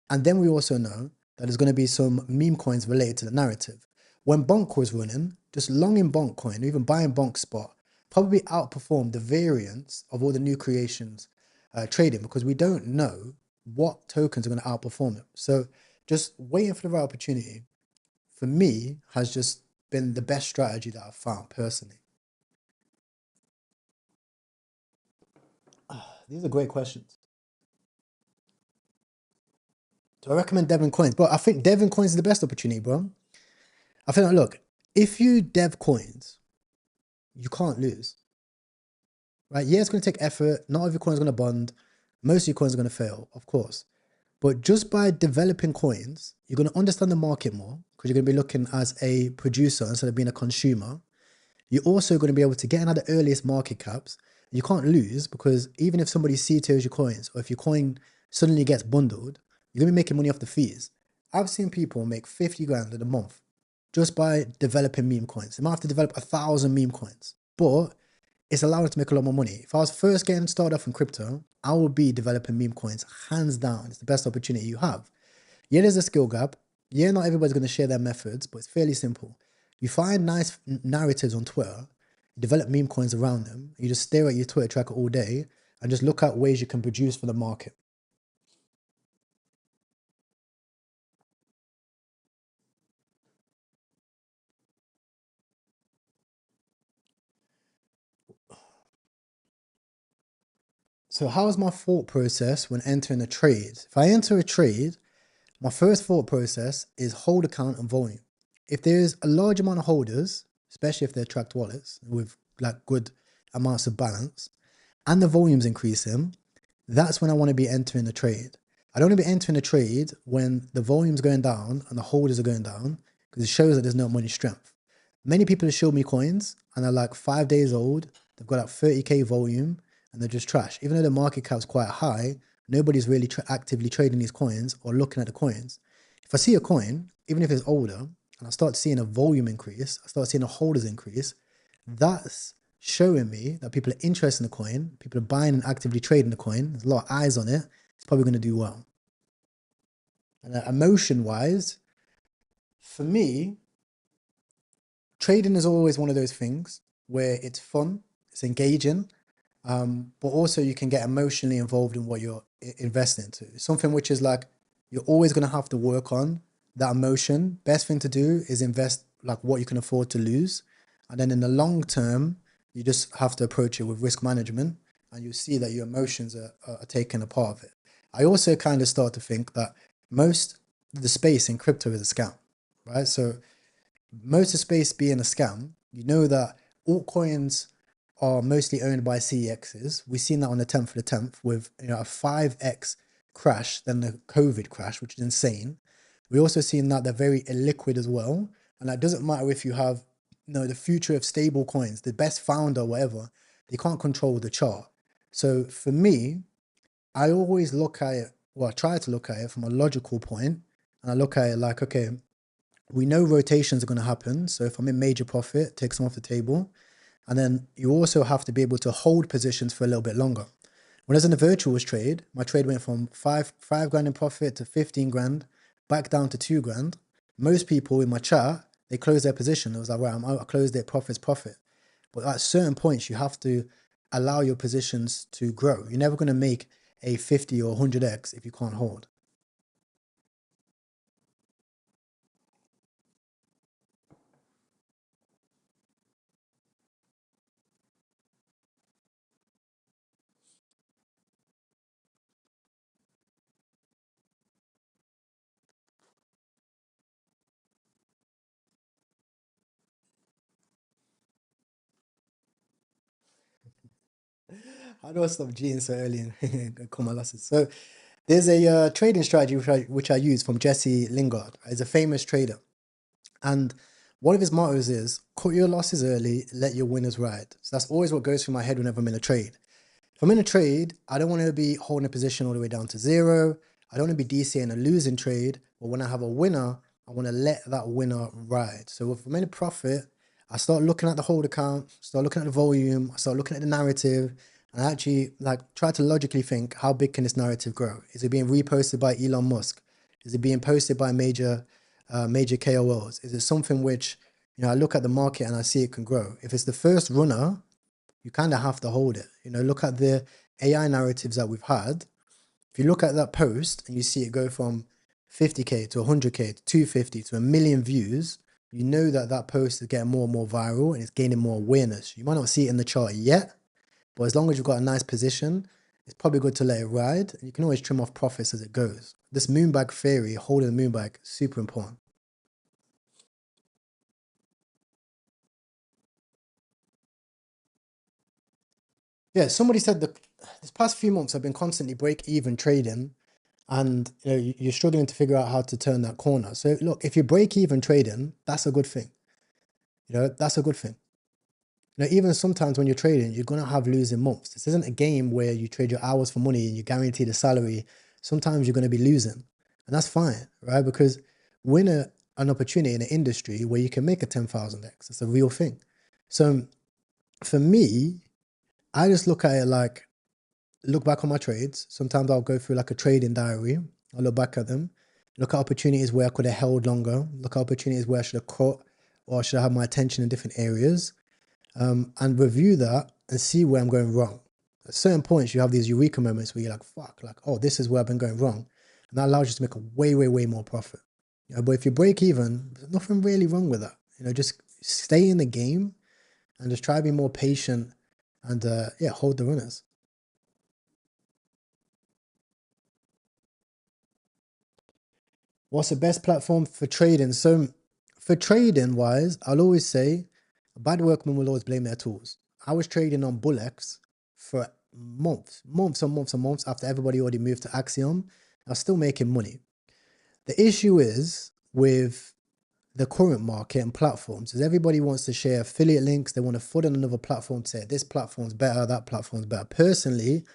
And then we also know that there's going to be some meme coins related to the narrative. When Bonk was running, just longing Bonk coin, or even buying Bonk spot, probably outperformed the variance of all the new creations trading, because we don't know what tokens are going to outperform it. So just waiting for the right opportunity, for me, has just been the best strategy that I've found personally. These are great questions. Do I recommend Devon coins? Bro, I think Devon coins is the best opportunity, bro. I think, look, if you dev coins, you can't lose. Right? Yeah, it's going to take effort. Not every coin is going to bond. Most of your coins are going to fail, of course. But just by developing coins, you're going to understand the market more, because you're going to be looking as a producer instead of being a consumer. You're also going to be able to get in at the earliest market caps. You can't lose, because even if somebody CTOs your coins, or if your coin suddenly gets bundled, you're going to be making money off the fees. I've seen people make 50 grand in a month just by developing meme coins. They might have to develop 1,000 meme coins, but it's allowing us to make a lot more money. If I was first getting started off in crypto, I would be developing meme coins, hands down. It's the best opportunity you have. Yeah, there's a skill gap. Yeah, not everybody's going to share their methods, but it's fairly simple. You find nice narratives on Twitter, you develop meme coins around them, you just stare at your Twitter tracker all day and just look at ways you can produce for the market. So how's my thought process when entering a trade? If I enter a trade, my first thought process is hold account and volume. If there's a large amount of holders, especially if they're tracked wallets with like good amounts of balance, and the volume's increasing, that's when I want to be entering a trade. I don't want to be entering a trade when the volume's going down and the holders are going down, because it shows that there's no money strength. Many people have showed me coins and they're like 5 days old, they've got like 30k volume, and they're just trash. Even though the market cap's quite high, nobody's really actively trading these coins or looking at the coins. If I see a coin, even if it's older, and I start seeing a volume increase, I start seeing the holders increase, that's showing me that people are interested in the coin, people are buying and actively trading the coin, there's a lot of eyes on it, it's probably going to do well. And emotion-wise, for me, trading is always one of those things where it's fun, it's engaging, but also you can get emotionally involved in what you're investing into. It's something which is like, you're always going to have to work on that emotion. Best thing to do is invest like what you can afford to lose. And then in the long term, you just have to approach it with risk management, and you see that your emotions are taking a part of it. I also kind of start to think that most of the space in crypto is a scam, right? So most of the space being a scam, you know that altcoins are mostly owned by CEXs. We've seen that on the 10th of the 10th with a 5x crash than the COVID crash, which is insane. We also seen that they're very illiquid as well. And that doesn't matter if you have the future of stable coins, the best founder, whatever, they can't control the chart. So for me, I always look at it, well, I try to look at it from a logical point, and I look at it like, okay, we know rotations are going to happen. So if I'm in major profit, take some off the table. And then you also have to be able to hold positions for a little bit longer. When I was in the virtuals trade, my trade went from five grand in profit to 15 grand, back down to 2 grand. Most people in my chat, they closed their position. It was like, right, I closed their profit. But at certain points, you have to allow your positions to grow. You're never going to make a 50 or 100x if you can't hold. How do I stop Gene so early and call my losses? So there's a trading strategy which I use from Jesse Lingard. He's a famous trader. And one of his mottos is, cut your losses early, let your winners ride. So that's always what goes through my head whenever I'm in a trade. If I'm in a trade, I don't want to be holding a position all the way down to zero. I don't want to be DCing a losing trade. But when I have a winner, I want to let that winner ride. So if I'm in a profit, I start looking at the hold account, start looking at the volume, I start looking at the narrative, and I actually try to logically think, how big can this narrative grow? Is it being reposted by Elon Musk? Is it being posted by major KOLs? Is it something which, I look at the market and I see it can grow? If it's the first runner, you kind of have to hold it. Look at the AI narratives that we've had. If you look at that post and you see it go from 50k to 100k to 250 to 1 million views, you know that that post is getting more and more viral and it's gaining more awareness. You might not see it in the chart yet, but as long as you've got a nice position, it's probably good to let it ride. And you can always trim off profits as it goes. This moonbag theory, holding the moonbag, super important. Yeah, somebody said that this past few months I've been constantly break-even trading, and you're struggling to figure out how to turn that corner. So look, if you break-even trading, that's a good thing. That's a good thing. Even sometimes when you're trading, you're going to have losing months. This isn't a game where you trade your hours for money and you guarantee the salary. Sometimes you're going to be losing, and that's fine, right? Because we're in an opportunity in an industry where you can make a 10,000x. It's a real thing. So for me, I just look at it like, look back on my trades. Sometimes I'll go through like a trading diary. I'll look back at them, look at opportunities where I could have held longer, look at opportunities where I should have caught, or should I have my attention in different areas, and review that and see where I'm going wrong. At certain points, you have these eureka moments where you're like, fuck, oh, this is where I've been going wrong. And that allows you to make a way, way, way more profit. But if you break even, there's nothing really wrong with that. Just stay in the game and just try to be more patient and hold the runners. What's the best platform for trading? So for trading wise, I'll always say a bad workman will always blame their tools. I was trading on Bullex for months after everybody already moved to Axiom. I was still making money. The issue is with the current market and platforms is everybody wants to share affiliate links. They want to foot on another platform to say this platform's better, that platform's better. Personally,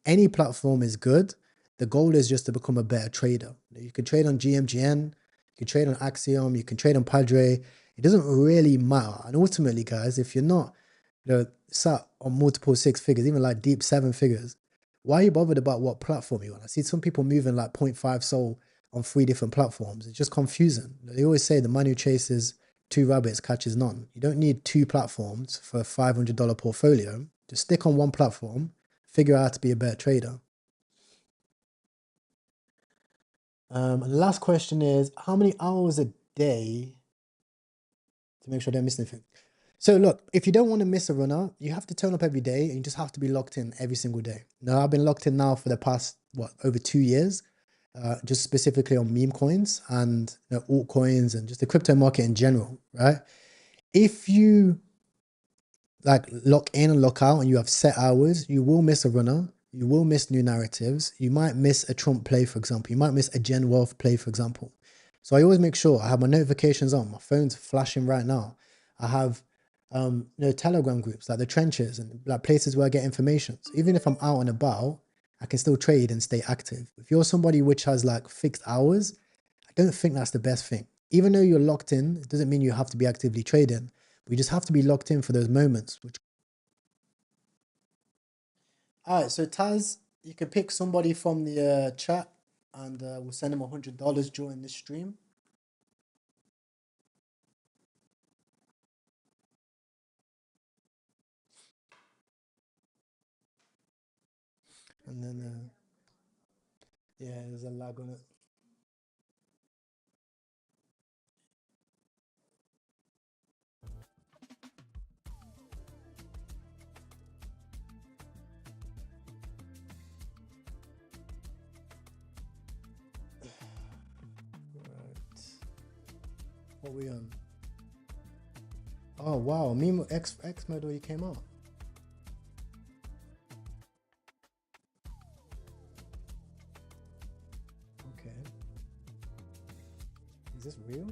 any platform is good. The goal is just to become a better trader. You can trade on GMGN, you can trade on Axiom, you can trade on Padre. It doesn't really matter. And ultimately, guys, if you're not, sat on multiple 6 figures, even like deep 7 figures, why are you bothered about what platform you're on? I see some people moving like 0.5 SOL on 3 different platforms. It's just confusing. They always say the man who chases 2 rabbits catches none. You don't need 2 platforms for a $500 portfolio. Just stick on one platform, figure out how to be a better trader. And the last question is, how many hours a day to make sure I don't miss anything? So look, if you don't want to miss a runner, you have to turn up every day and you just have to be locked in every single day. Now, I've been locked in now for the past, over 2 years, just specifically on meme coins and altcoins and just the crypto market in general, right? If you like lock in and lock out and you have set hours, you will miss a runner. You will miss new narratives. You might miss a Trump play, for example. You might miss a Gen Wealth play, for example. So I always make sure I have my notifications on. My phone's flashing right now. I have Telegram groups like the trenches and like places where I get information. So even if I'm out and about, I can still trade and stay active. If you're somebody which has like fixed hours, I don't think that's the best thing. Even though you're locked in, it doesn't mean you have to be actively trading. We just have to be locked in for those moments. All right, so Taz, you can pick somebody from the chat and we'll send them $100 during this stream. And then, yeah, there's a lag on it. Right. What are we on? Oh, wow. Meme X mode already came out. Okay. Is this real?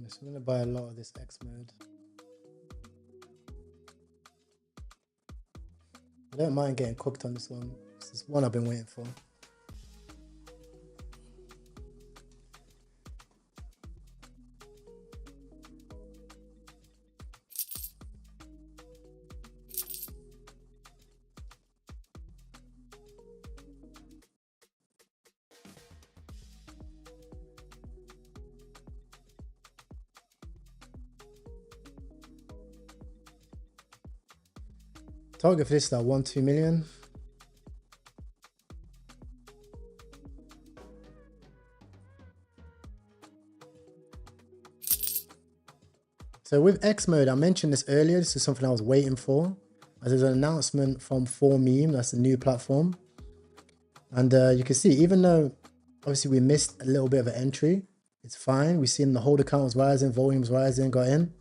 So I'm gonna buy a lot of this X mode. I don't mind getting cooked on this one. This is one I've been waiting for. Target for this is that 1-2 million. So with X mode, I mentioned this earlier. This is something I was waiting for. As there's an announcement from 4Meme, that's a new platform. And you can see, even though obviously we missed a little bit of an entry, it's fine. We've seen the hold account was rising, volumes rising, got in.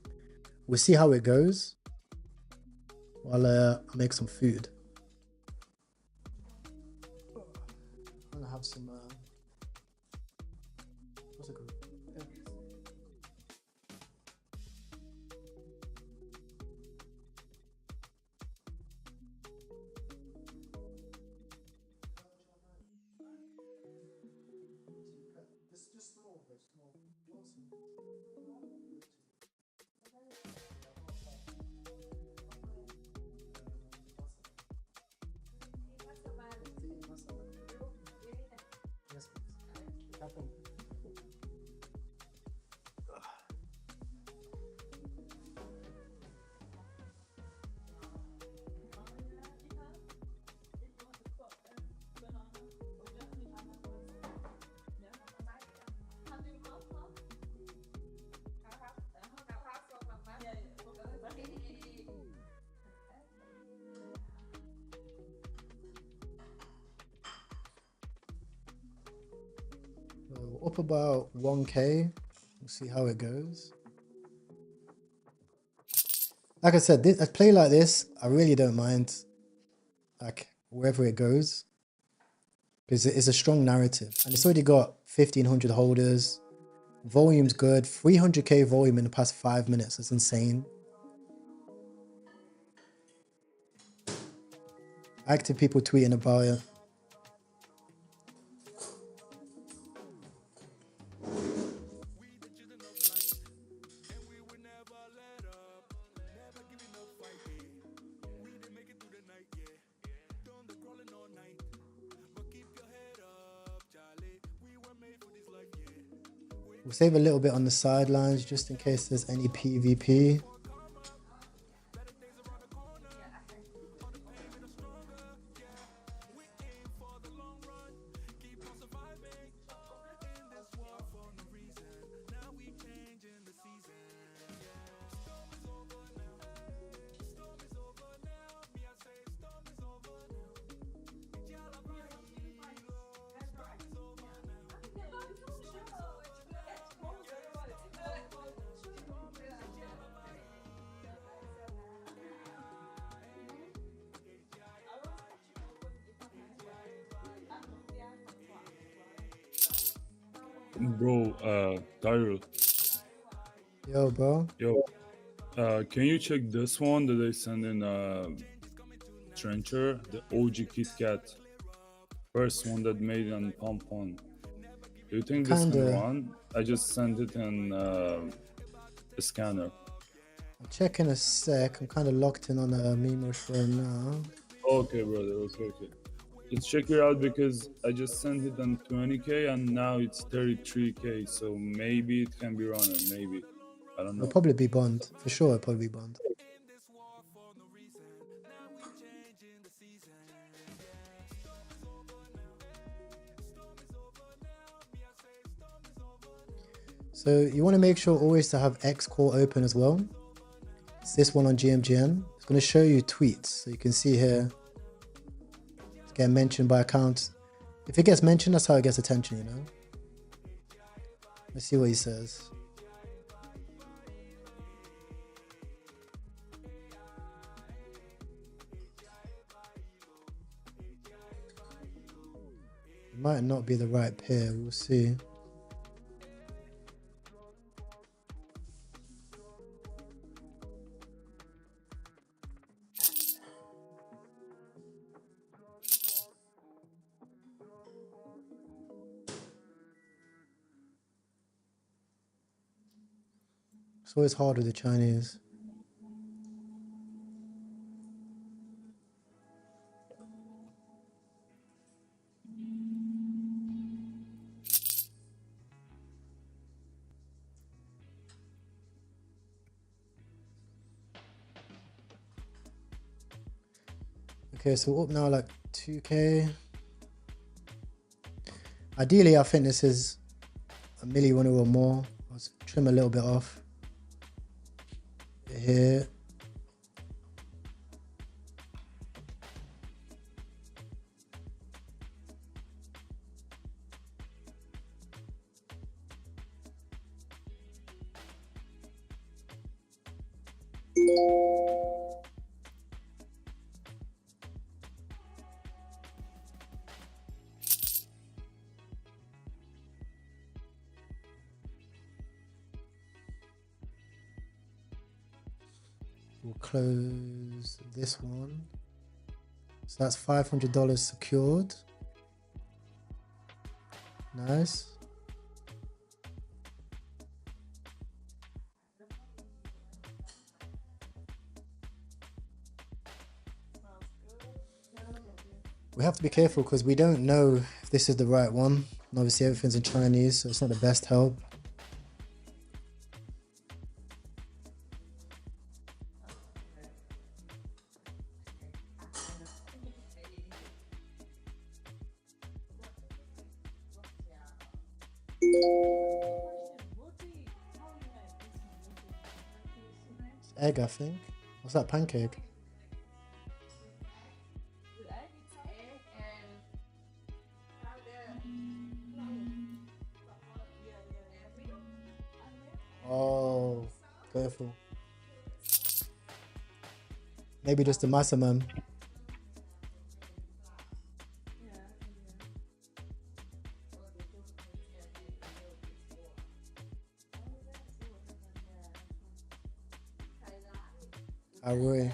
We'll see how it goes while I make some food. I'm gonna have some, what's it called? Up about 1K. We'll see how it goes. Like I said, a play like this, I really don't mind. Like wherever it goes, because it's a strong narrative, and it's already got 1,500 holders. Volume's good. 300K volume in the past 5 minutes. That's insane. Active people tweeting about it. We'll save a little bit on the sidelines just in case there's any PvP. Bro, Tyrell. Yo, bro. Yo, can you check this one that they sent in Trencher, the OG Kit Kat, first one that made on Pump On. Do you think this can run? I just sent it in a scanner. I'll check in a sec. I'm kind of locked in on a Memo show now. Okay, brother. Okay. Let's check it out because I just sent it on 20K and now it's 33K. So maybe it can be running. Maybe. I don't know. It'll probably be Bond. For sure, it'll probably be Bond. So you want to make sure always to have X core open as well. It's this one on GMGN. It's going to show you tweets. So you can see here, it's getting mentioned by account. If it gets mentioned, that's how it gets attention, you know. Let's see what he says. It might not be the right pair. We'll see. It's always hard with the Chinese. Okay, so we're up now like 2K. Ideally, I think this is a milli winner or more. Let's trim a little bit off here. We'll close this one. So that's $500 secured. Nice. We have to be careful because we don't know if this is the right one. And obviously everything's in Chinese, so it's not the best help. It's egg, I think. What's that, pancake? Careful. Maybe just the massa, man. I will. To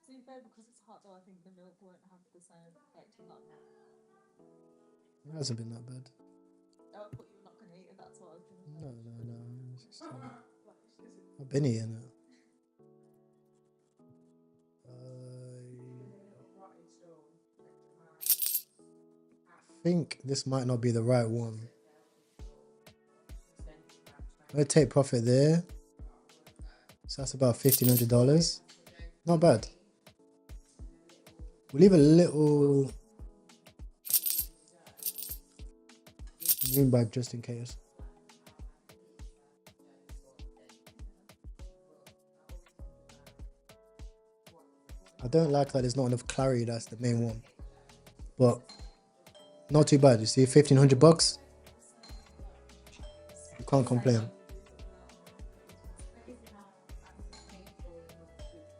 be fair, because it's hot though, I think the milk won't have the same effect on that. It hasn't been that bad. Oh, but you're not gonna eat it, that's what I was gonna say. No. It's just, I've been eating it. I think this might not be the right one. I'm gonna take profit there. So that's about $1,500. Not bad. We'll leave a little moon bag just in case. I don't like that there's not enough clarity. That's the main one, but not too bad. You see, $1,500. You can't complain.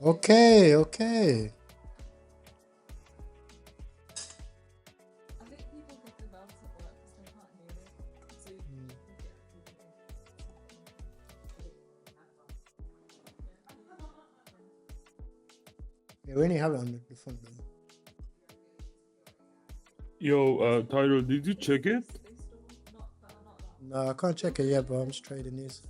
Okay. I think people think the bells at work because they can't hear it. So you Yeah, we only have it on the front though. Yo, Tyler, did you check it? No, I can't check it yet, but I'm just trading these.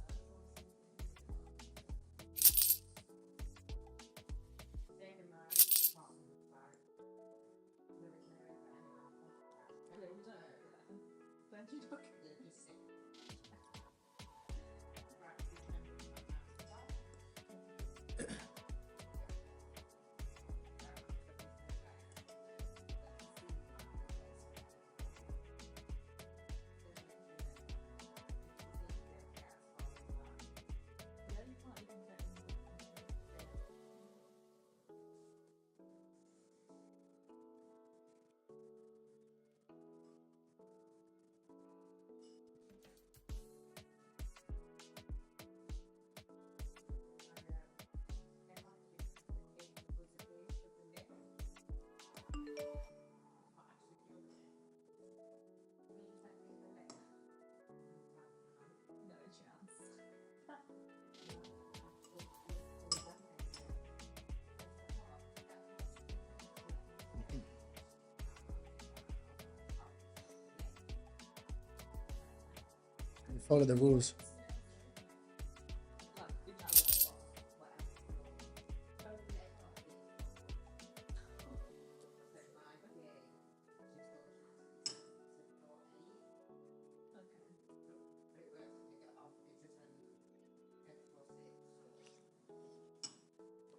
You follow the rules.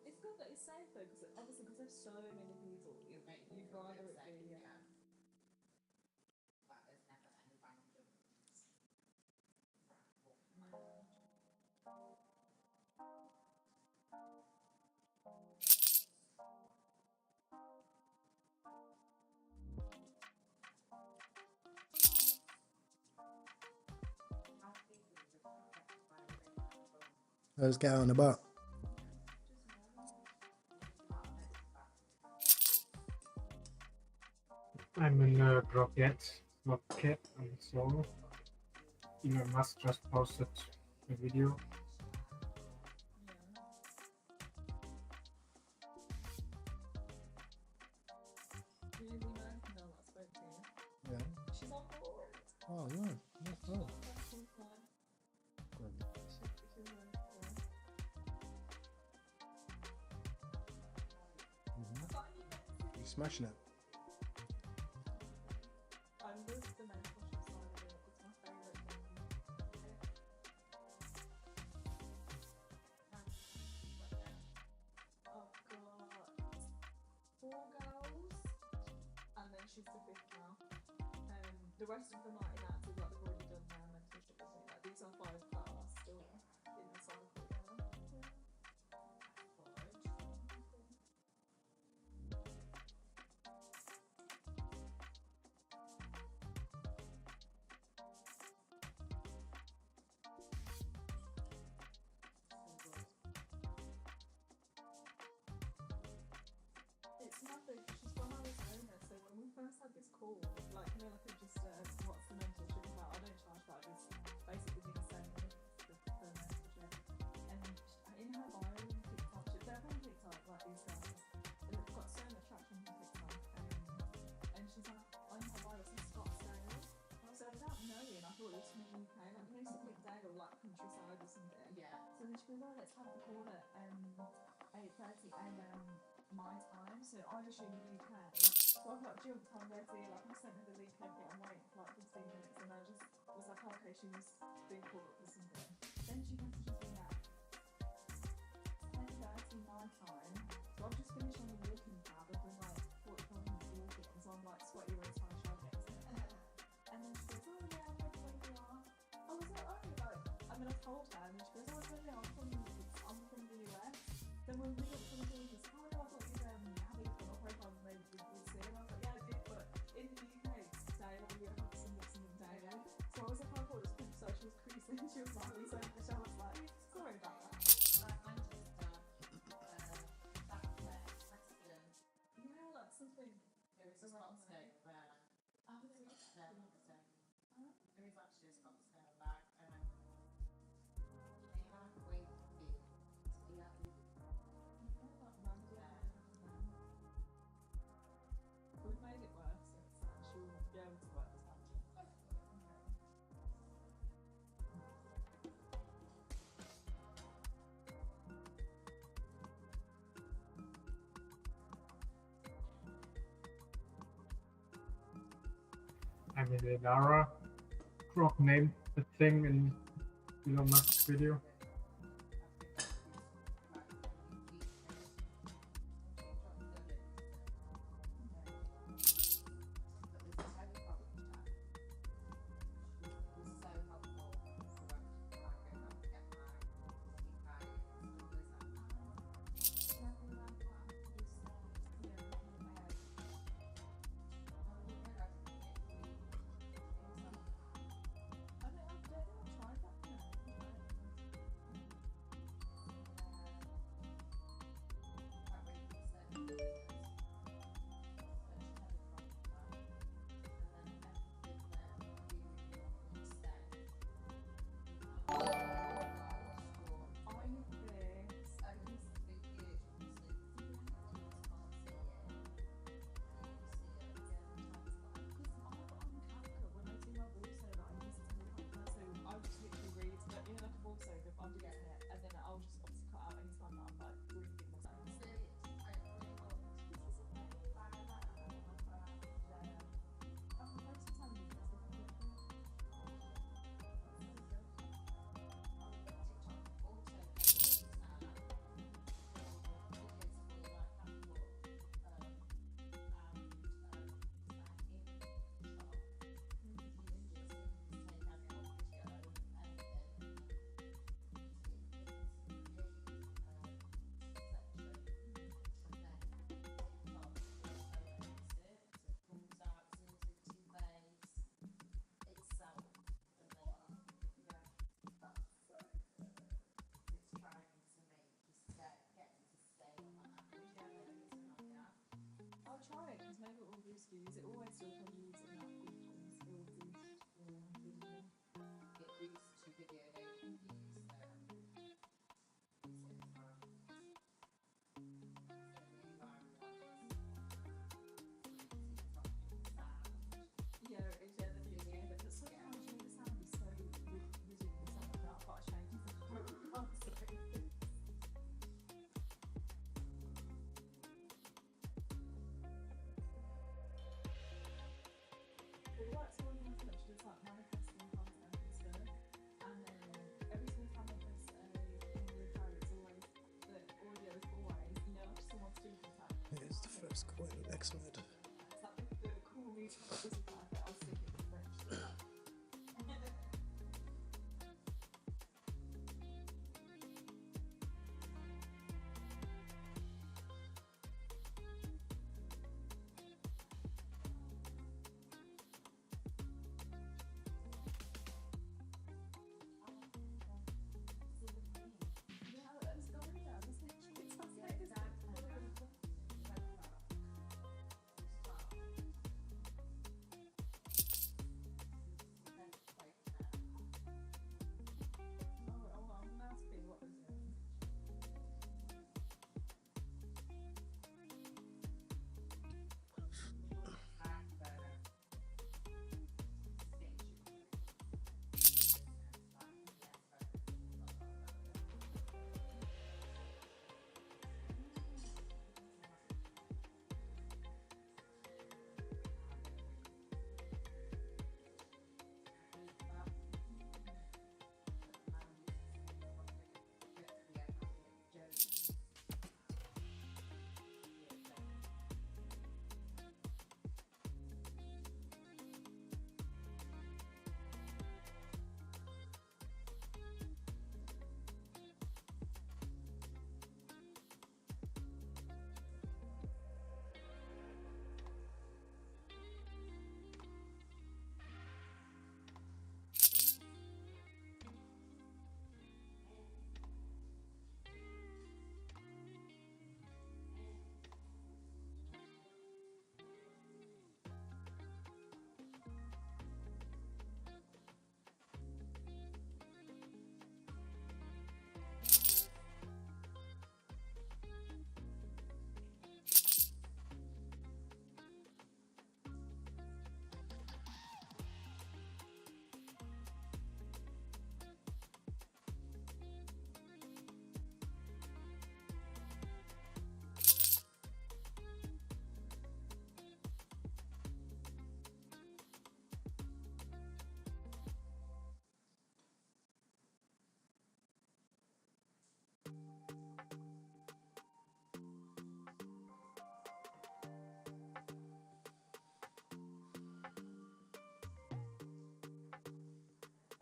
It's good that it's safe though, because obviously because there's so many people, you'd rather it be Let's get out and about. I'm in drop yet, not cap, and so Elon Musk just posted a video. Yeah. She's on board. Oh, yeah. That's good. You're smashing it. I love the mentorship side of it. It's my favourite thing. I've got 4 girls, and then she's the 5th now. The rest of them are inactive, like they've already done their mentorship with me. Like these are 5 that are still in the cycle. call. Like, you know, like I just what's the mentorship about? I don't charge that. Just basically being saying the mentorship. And in her bio on TikTok, they're on TikTok, like these girls. They've got so much traction on TikTok. And she's like, on her bio, it says Scottsdale. So without knowing, I thought it was from the UK. Like, you know, something Dale or like countryside or something. Yeah. So then she goes, oh, let's have the call at 8:30 a.m. my time. So I assume UK. So I got jumped on ready, like I sent her the link and everything. I'm waiting for like 15 minutes, and I just was like, oh, okay, she was being called up for something. Then she messages me at 10:30 my time. So I've just finished on the walking pad. I've been like 45 minutes walking, so I'm like sweaty all the time, shouting. And then she goes, oh yeah, I'm ready when you are. I was like, oh, like, I mean, I told her, and she goes, oh, no, I'm from the US. Then when we got to the door, she goes, oh no, I thought you'd have a look on my profile and maybe you'd see it. And I was like, yeah, I did, but in the UK, today, we have something daily. So I was like, I thought it was cool. So she was creasing, she was like, so I was like, sorry about that. Yeah, like something. There is a Scottsdale there. Oh, there is Scottsdale. There is actually a Scottsdale there. They have great big. Yeah, we've made it work since she'll be able to work this out. I mean, Lara drop named the thing in Elon Musk's video. I'll try it because maybe it will boost views. It always does when you use enough features. It will boost your video. It boosts to video views. Yeah, it is. Yeah, the video, but sometimes you know, the sound is so ridiculous. I've got to change it. It works on my Twitch, just like manifesting content and stuff. And then every single time I press a finger with power, it's always, the audio is always, you know, like someone speaking to that. Here's the first coin of X-Med. It's like the cool music that doesn't perfect, I'll stick it in French.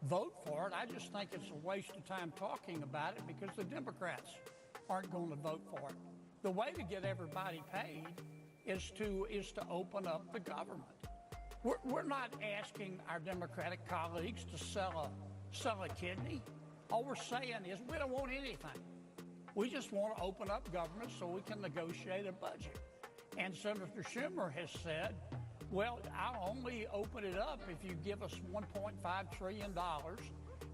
vote for it. I just think it's a waste of time talking about it because the Democrats aren't going to vote for it. The way to get everybody paid is to open up the government. We're not asking our Democratic colleagues to sell a kidney. All we're saying is we don't want anything. We just want to open up government so we can negotiate a budget. And Senator Schumer has said, well, I'll only open it up if you give us $1.5 trillion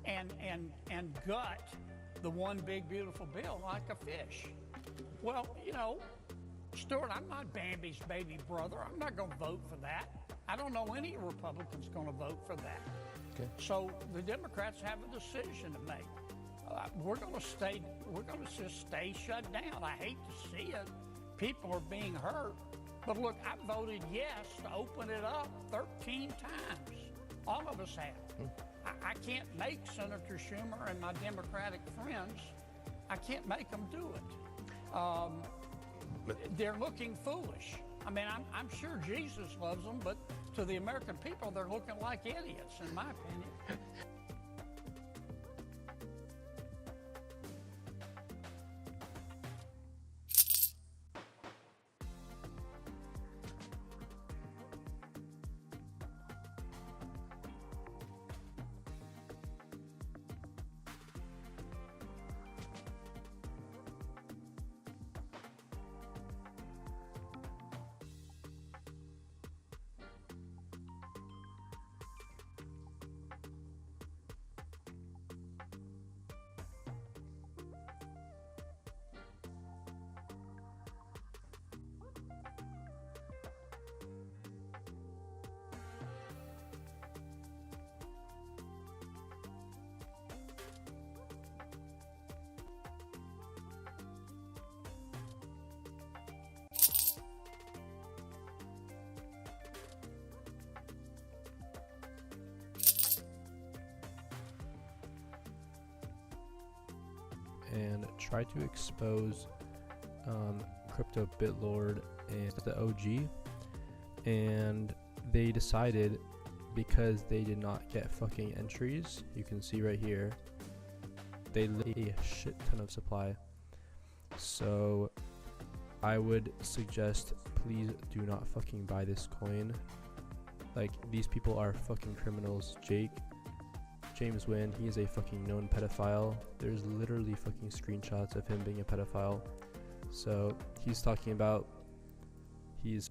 and gut the one big beautiful bill like a fish. Well, you know, Stuart, I'm not Bambi's baby brother. I'm not going to vote for that. I don't know any Republicans going to vote for that. Okay. So the Democrats have a decision to make. We're going to just stay shut down. I hate to see it. People are being hurt. But look, I voted yes to open it up 13 times. All of us have. I can't make Senator Schumer and my Democratic friends, I can't make them do it. They're looking foolish. I mean, I'm sure Jesus loves them, but to the American people, they're looking like idiots, in my opinion. And try to expose Crypto BitLord and the OG, and they decided, because they did not get fucking entries, you can see right here, they laid a shit ton of supply. So I would suggest, please do not fucking buy this coin. Like, these people are fucking criminals. James Wynn, he is a fucking known pedophile. There's literally fucking screenshots of him being a pedophile. So he's talking about he's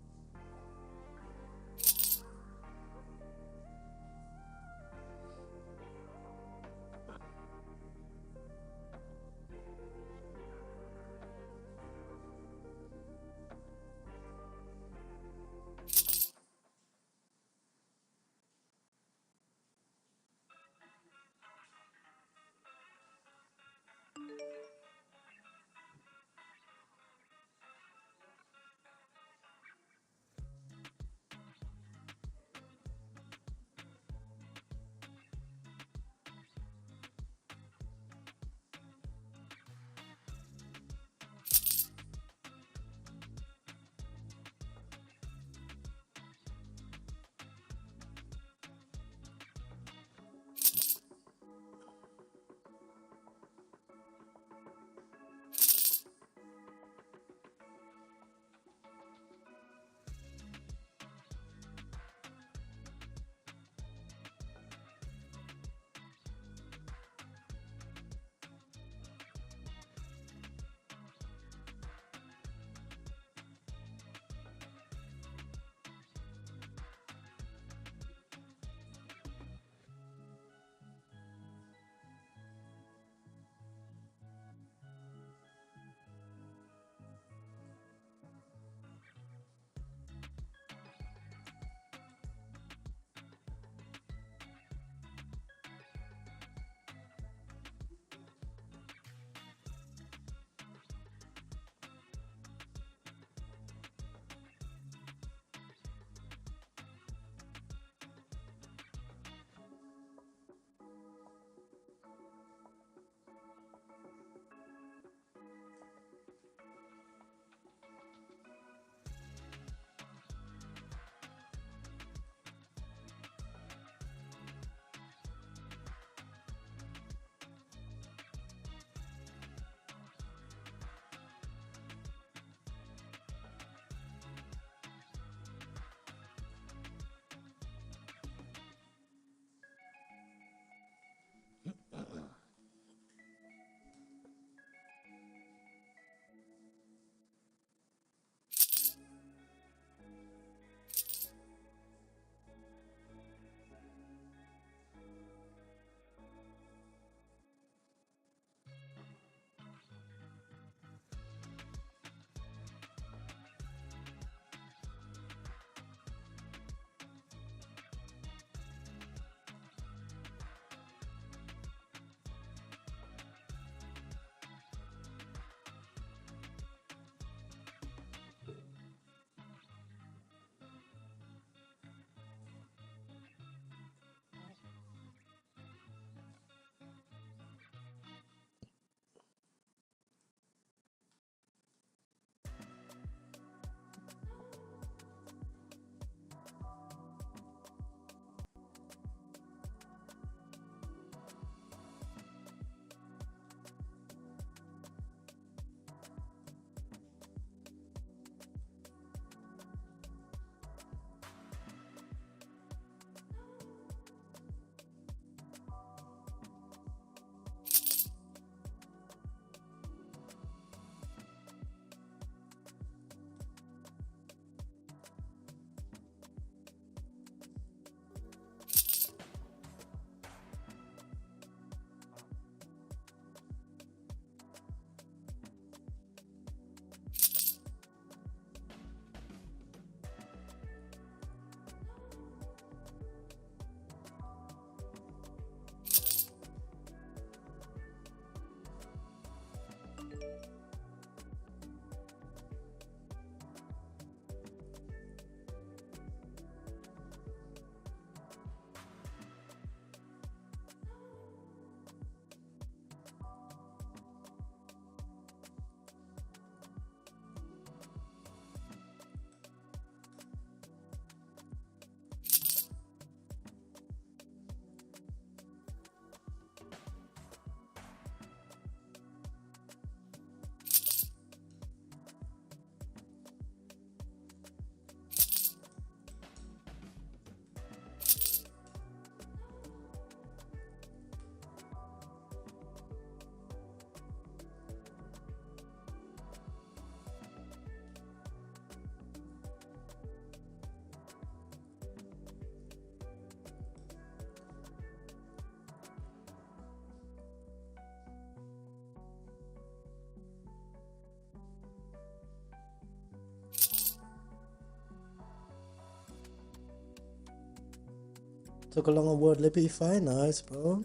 Took a long on World Liberty fight. Nice, bro.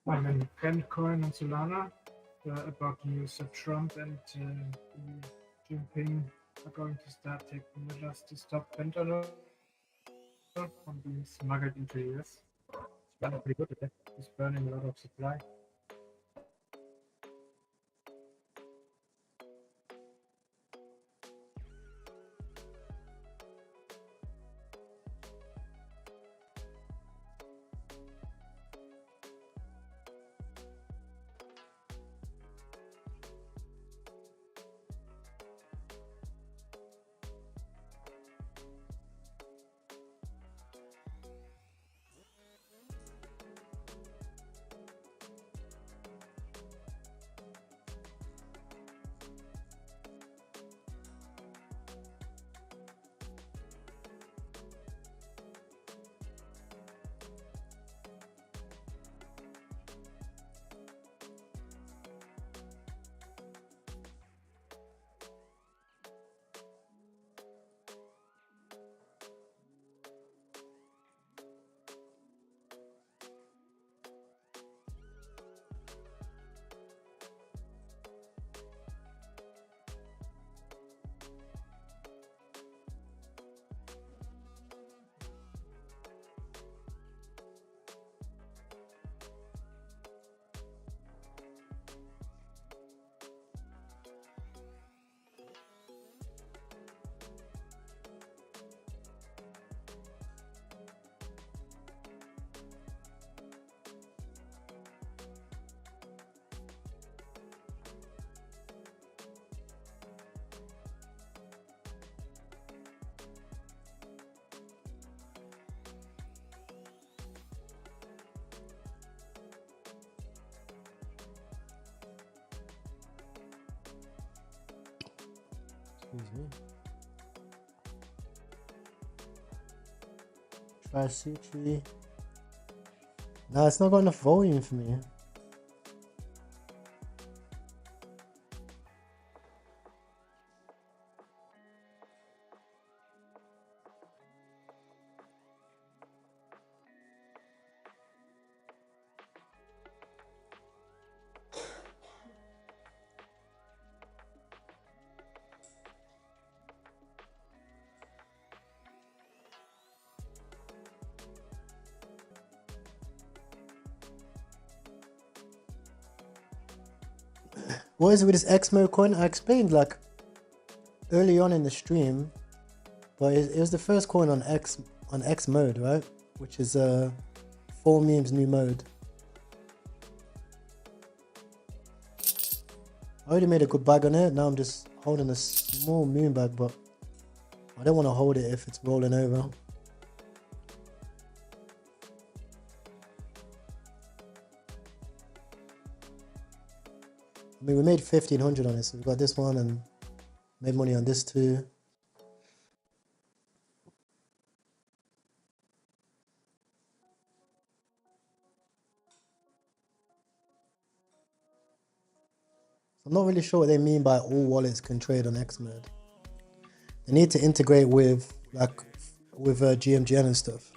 I'm in Memecoin and Solana about the news that Trump and Jinping are going to start taking measures to stop fentanyl from being smuggled into the US. It's running pretty good today. It's burning a lot of supply. Excuse me. Try Sutri. No, it's not got enough volume for me. What is it with this X mode coin? I explained like early on in the stream, but it was the first coin on X mode, right? Which is 4 memes new mode. I already made a good bag on it. Now I'm just holding a small moon bag, but I don't want to hold it if it's rolling over. I mean, we made 1,500 on it, so we've got this one and made money on this too. I'm not really sure what they mean by all wallets can trade on X mode. They need to integrate with GMGN and stuff.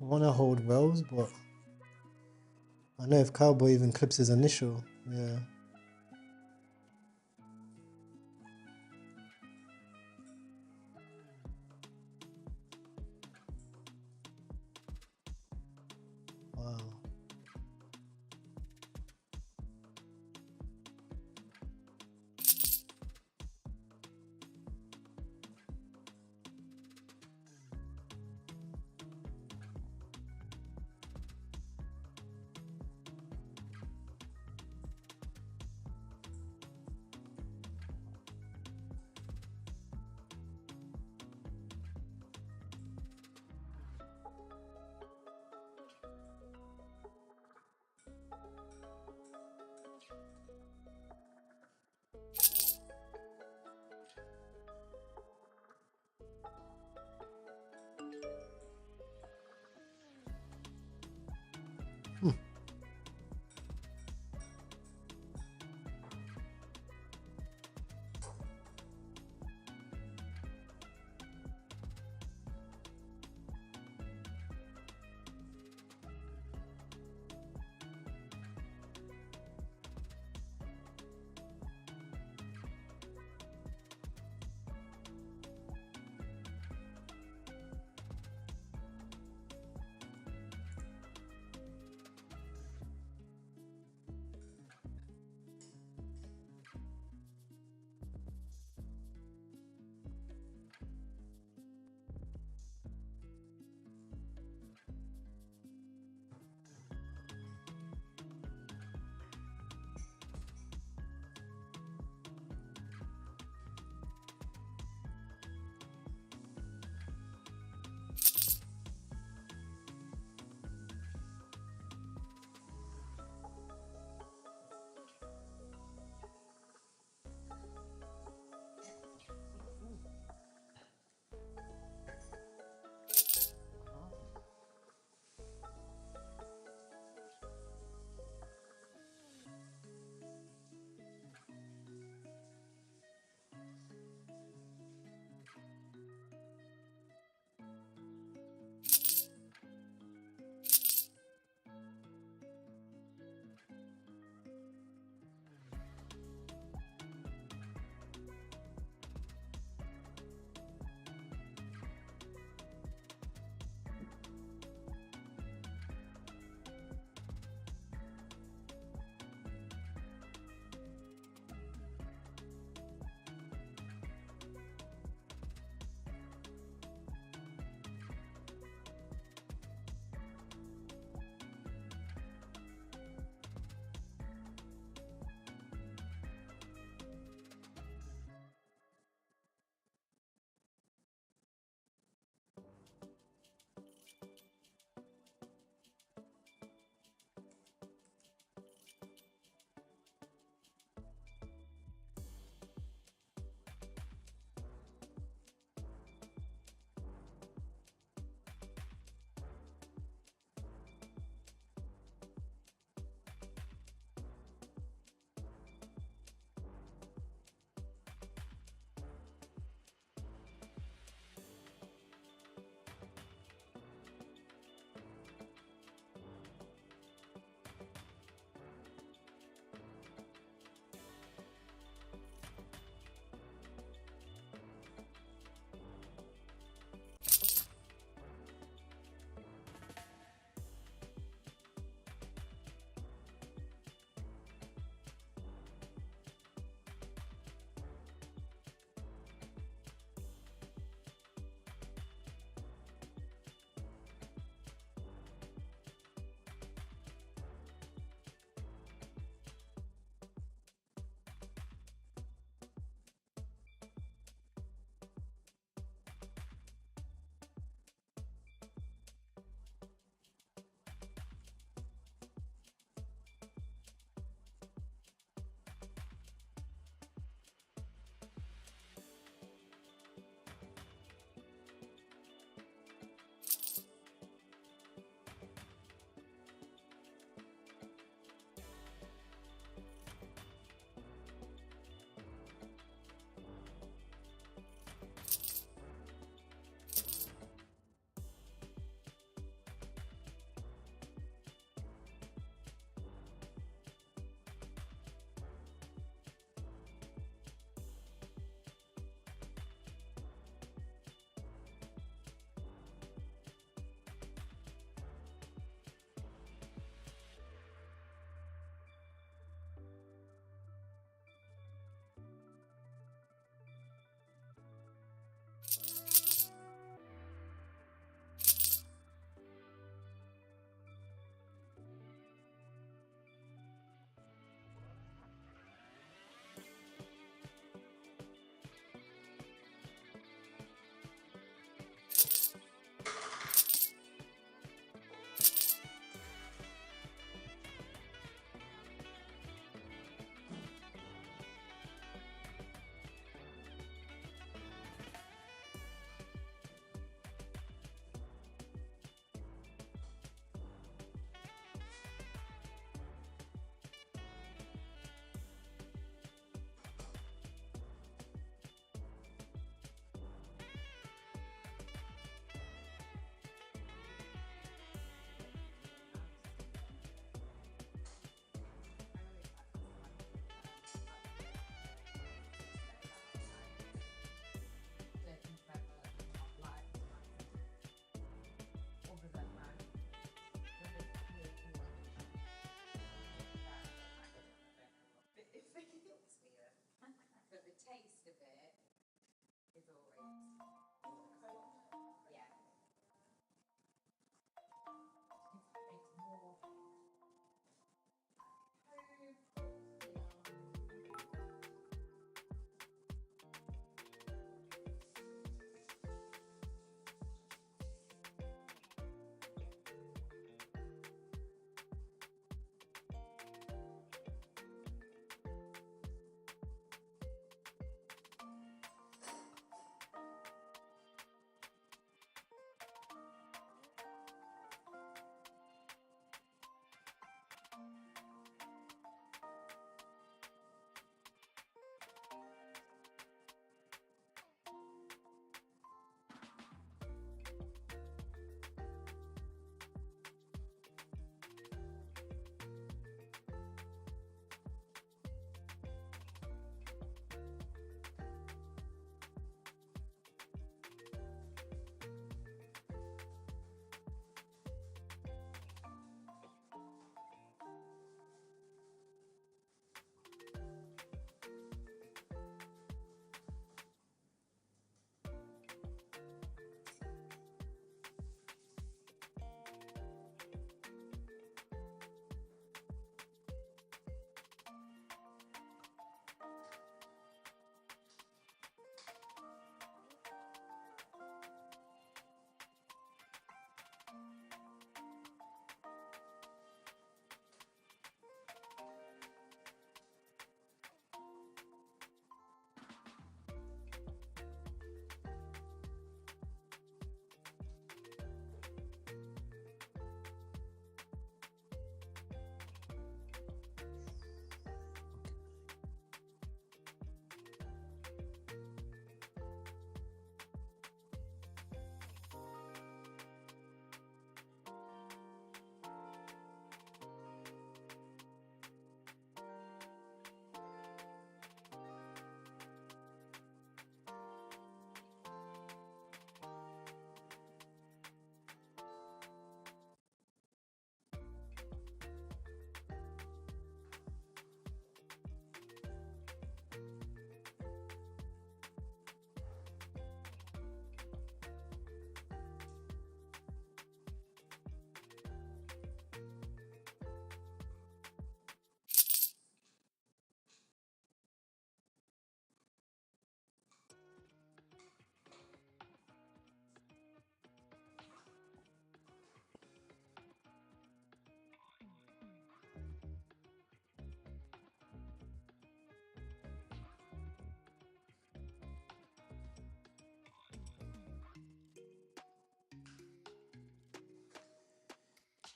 I want to hold Rose, but I know if Cowboy even clips his initial, yeah. Wow.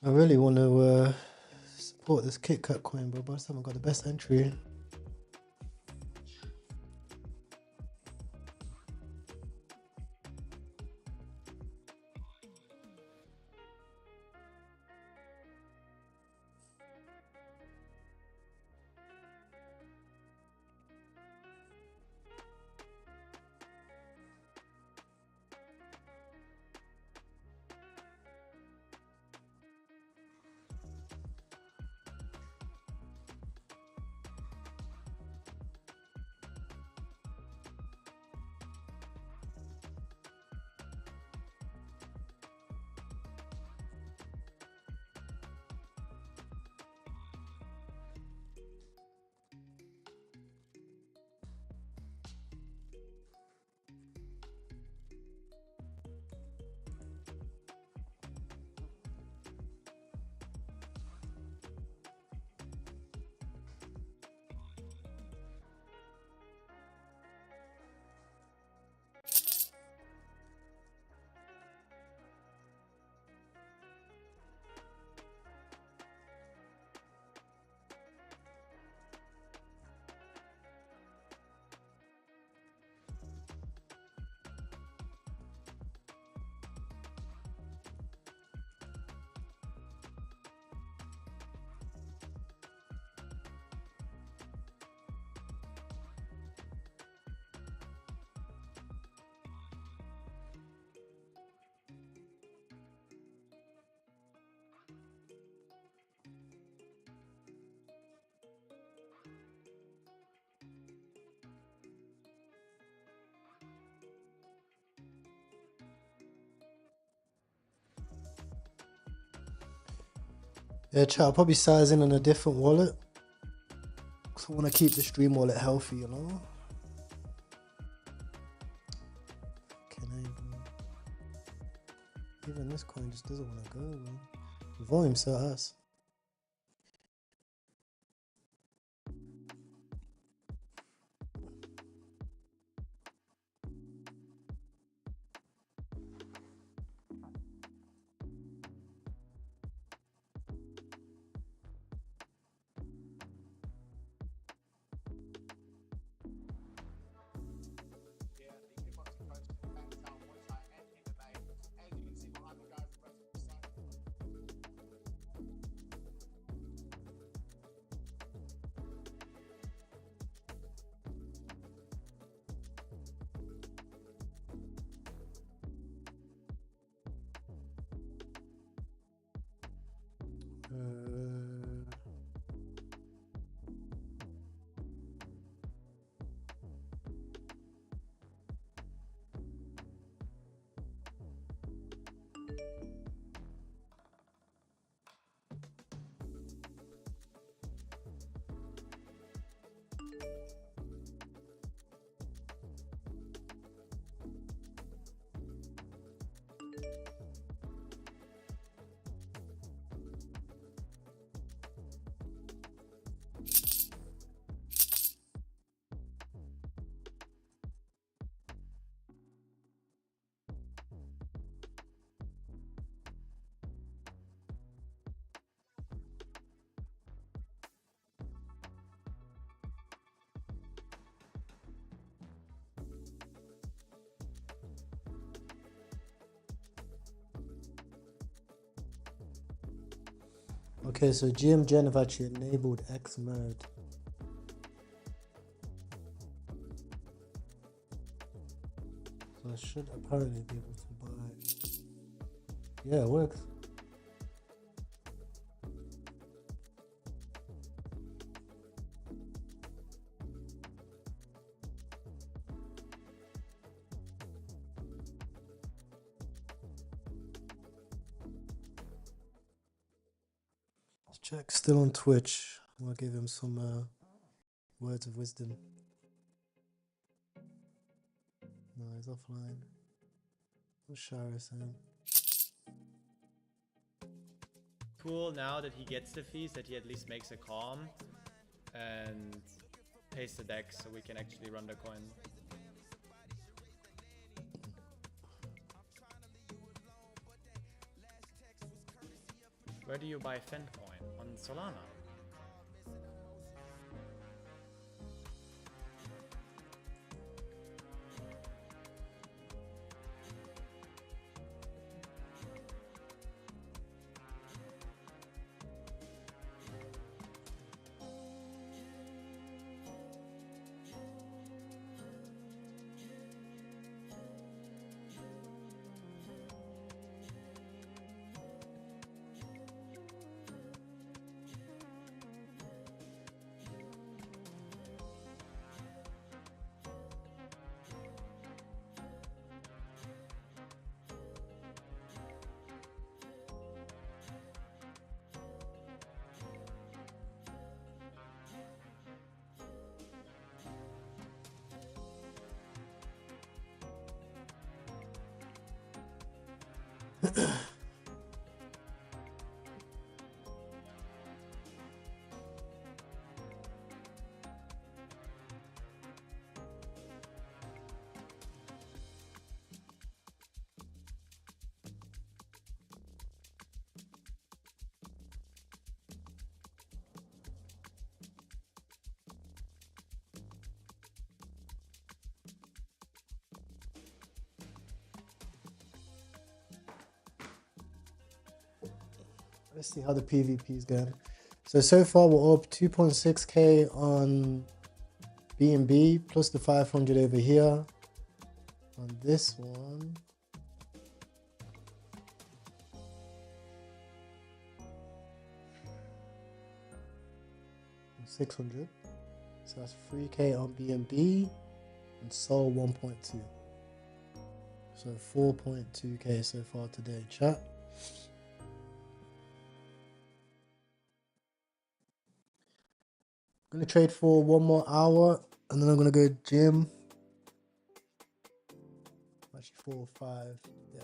I really want to support this KitKat coin, bro, but I just haven't got the best entry. Yeah, chat, I'll probably size in on a different wallet. Cause I want to keep the stream wallet healthy, you know? Even this coin just doesn't want to go, man. Volume so ass. Okay, so GM Gen have actually enabled X mode. So I should apparently be able to buy. Yeah, it works. Check still on Twitch. I'll give him some words of wisdom. No, he's offline. What's Shara saying? Cool now that he gets the fees, that he at least makes a calm and pays the deck so we can actually run the coin. Where do you buy Memecoin? On Solana? Let's see how the PvP is going. So far we're up 2.6k on B&B plus the 500 over here. On this one, $600. So that's 3k on B&B and Sol 1.2. So 4.2k so far today, chat. I'm gonna trade for 1 more hour and then I'm gonna go gym. Actually 4 or 5, yeah.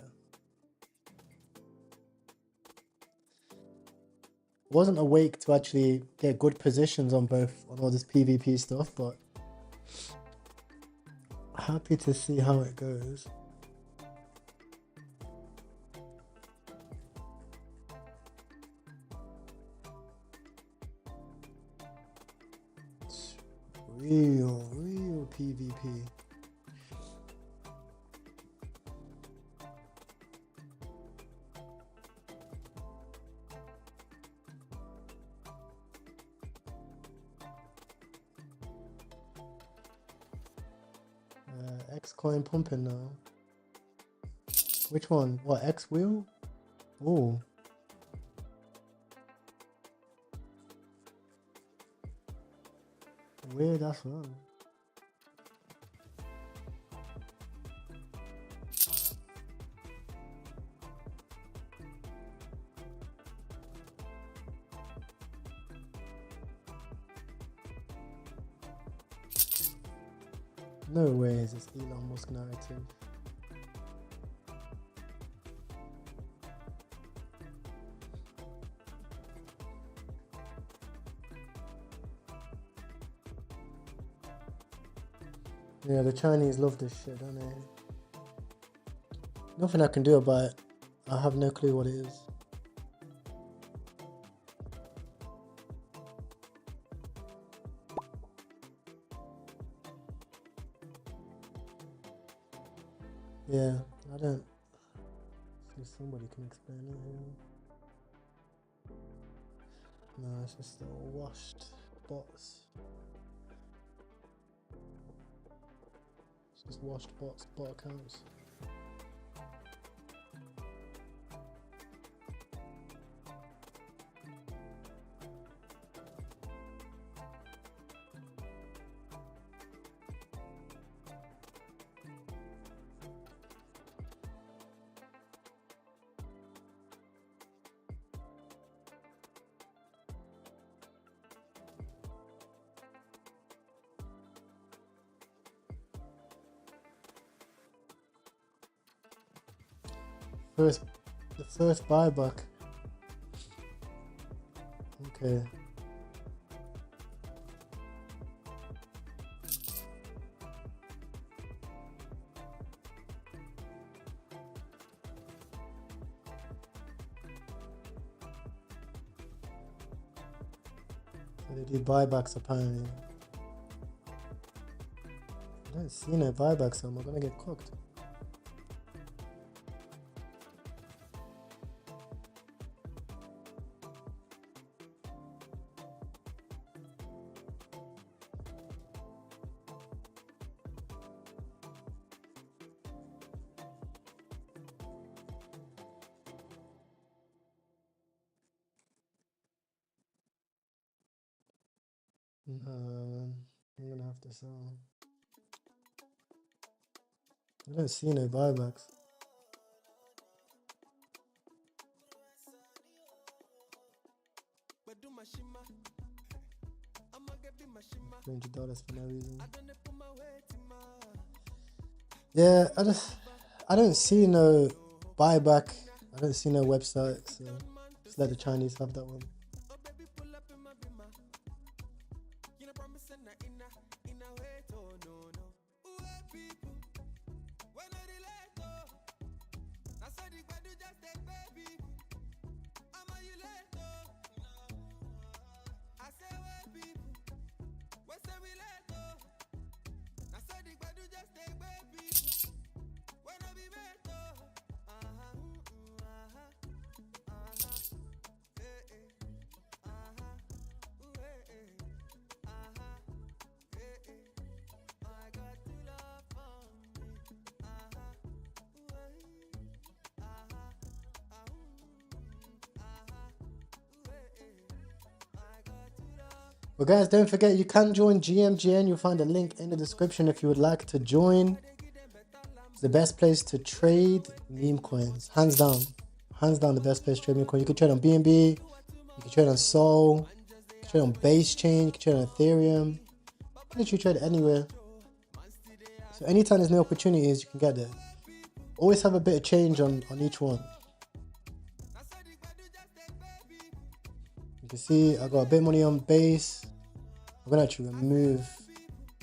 Wasn't awake to actually get good positions on all this PvP stuff, but happy to see how it goes. It's real PvP. X coin pumping now. Which one? What, X wheel? Oh. Weird, that's one. No way is this Elon Musk narrative. Yeah, the Chinese love this shit, don't they? Nothing I can do about it. I have no clue what it is. Yeah, I don't see somebody can explain it here. No, it's just all washed bots. It's just washed bots, bot accounts. The first buyback. Okay. They do buybacks apparently. I don't see no buybacks, so I'm gonna get cooked. I'm gonna have to sell. I don't see no buybacks. $300 for no reason. Yeah, I don't see no buyback. I don't see no website, so just let the Chinese have that one. But guys, don't forget you can join GMGN. You'll find a link in the description if you would like to join. It's the best place to trade meme coins. Hands down. Hands down the best place to trade meme coins. You can trade on BNB. You can trade on Sol. You can trade on Base Chain. You can trade on Ethereum. You can literally trade anywhere. So anytime there's new opportunities, you can get there. Always have a bit of change on each one. You can see I got a bit of money on Base. I'm gonna actually remove.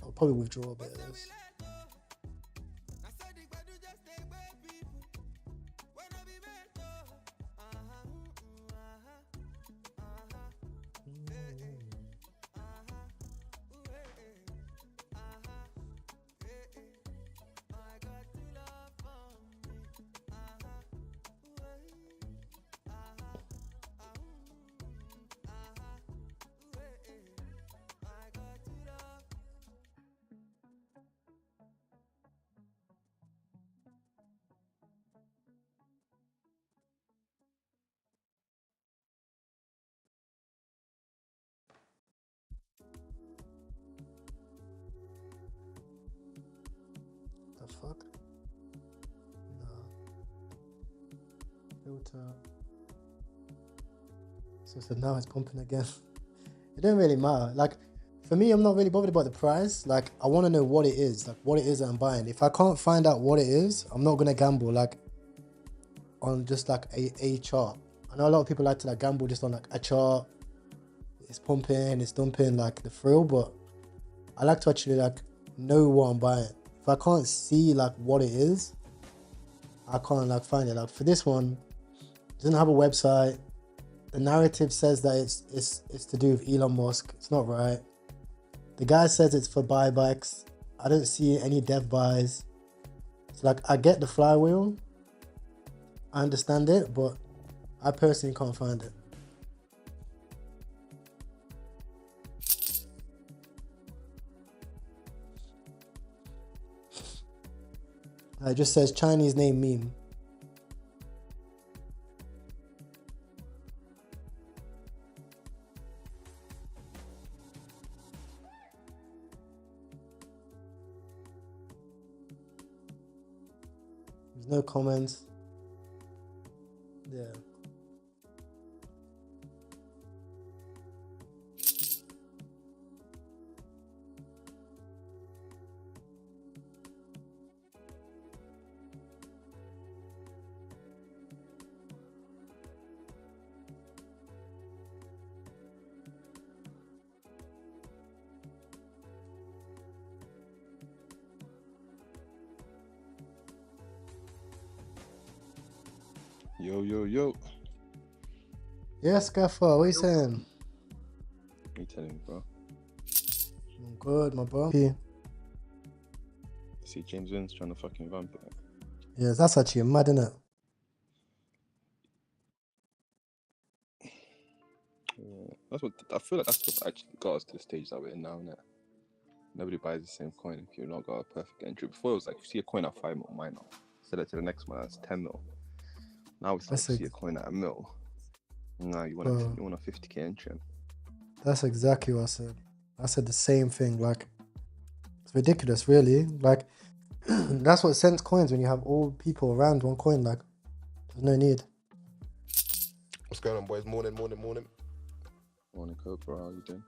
I'll probably withdraw a bit of this. The fuck? No. Filter. So now it's pumping again. It don't really matter. Like, for me, I'm not really bothered about the price. Like, I want to know what it is. Like, what it is that I'm buying. If I can't find out what it is, I'm not going to gamble, like, on just, like, a chart. I know a lot of people like to, like, gamble just on, like, a chart. It's pumping, it's dumping, like, the thrill. But I like to actually, like, know what I'm buying. If I can't see, like, what it is, I can't, like, find it. Like, for this one, it doesn't have a website. The narrative says that it's to do with Elon Musk. It's not right. The guy says it's for buybacks. I don't see any dev buys. It's like, I get the flywheel. I understand it, but I personally can't find it. It just says Chinese name meme. There's no comments. Yeah. Yo. Yes, Gaffer, what are you saying? What are you telling me? I'm good, my bro. See, James Wynn's trying to fucking vamp it. Yeah, that's actually mad, isn't it? Yeah, that's what I feel like. That's what's actually got us to the stage that we're in now, innit? Nobody buys the same coin if you've not got a perfect entry. Before it was like, if you see a coin at 5 mil, why not? Sell it to the next one, that's 10 mil. Now it's like, That's you see a coin at a mil. Now you want Bro. you want a 50k entry. That's exactly what I said. I said the same thing. Like, it's ridiculous, really. Like, that's what sends coins when you have all people around one coin. Like, there's no need. What's going on, boys? Morning. Morning, Cobra. How you doing?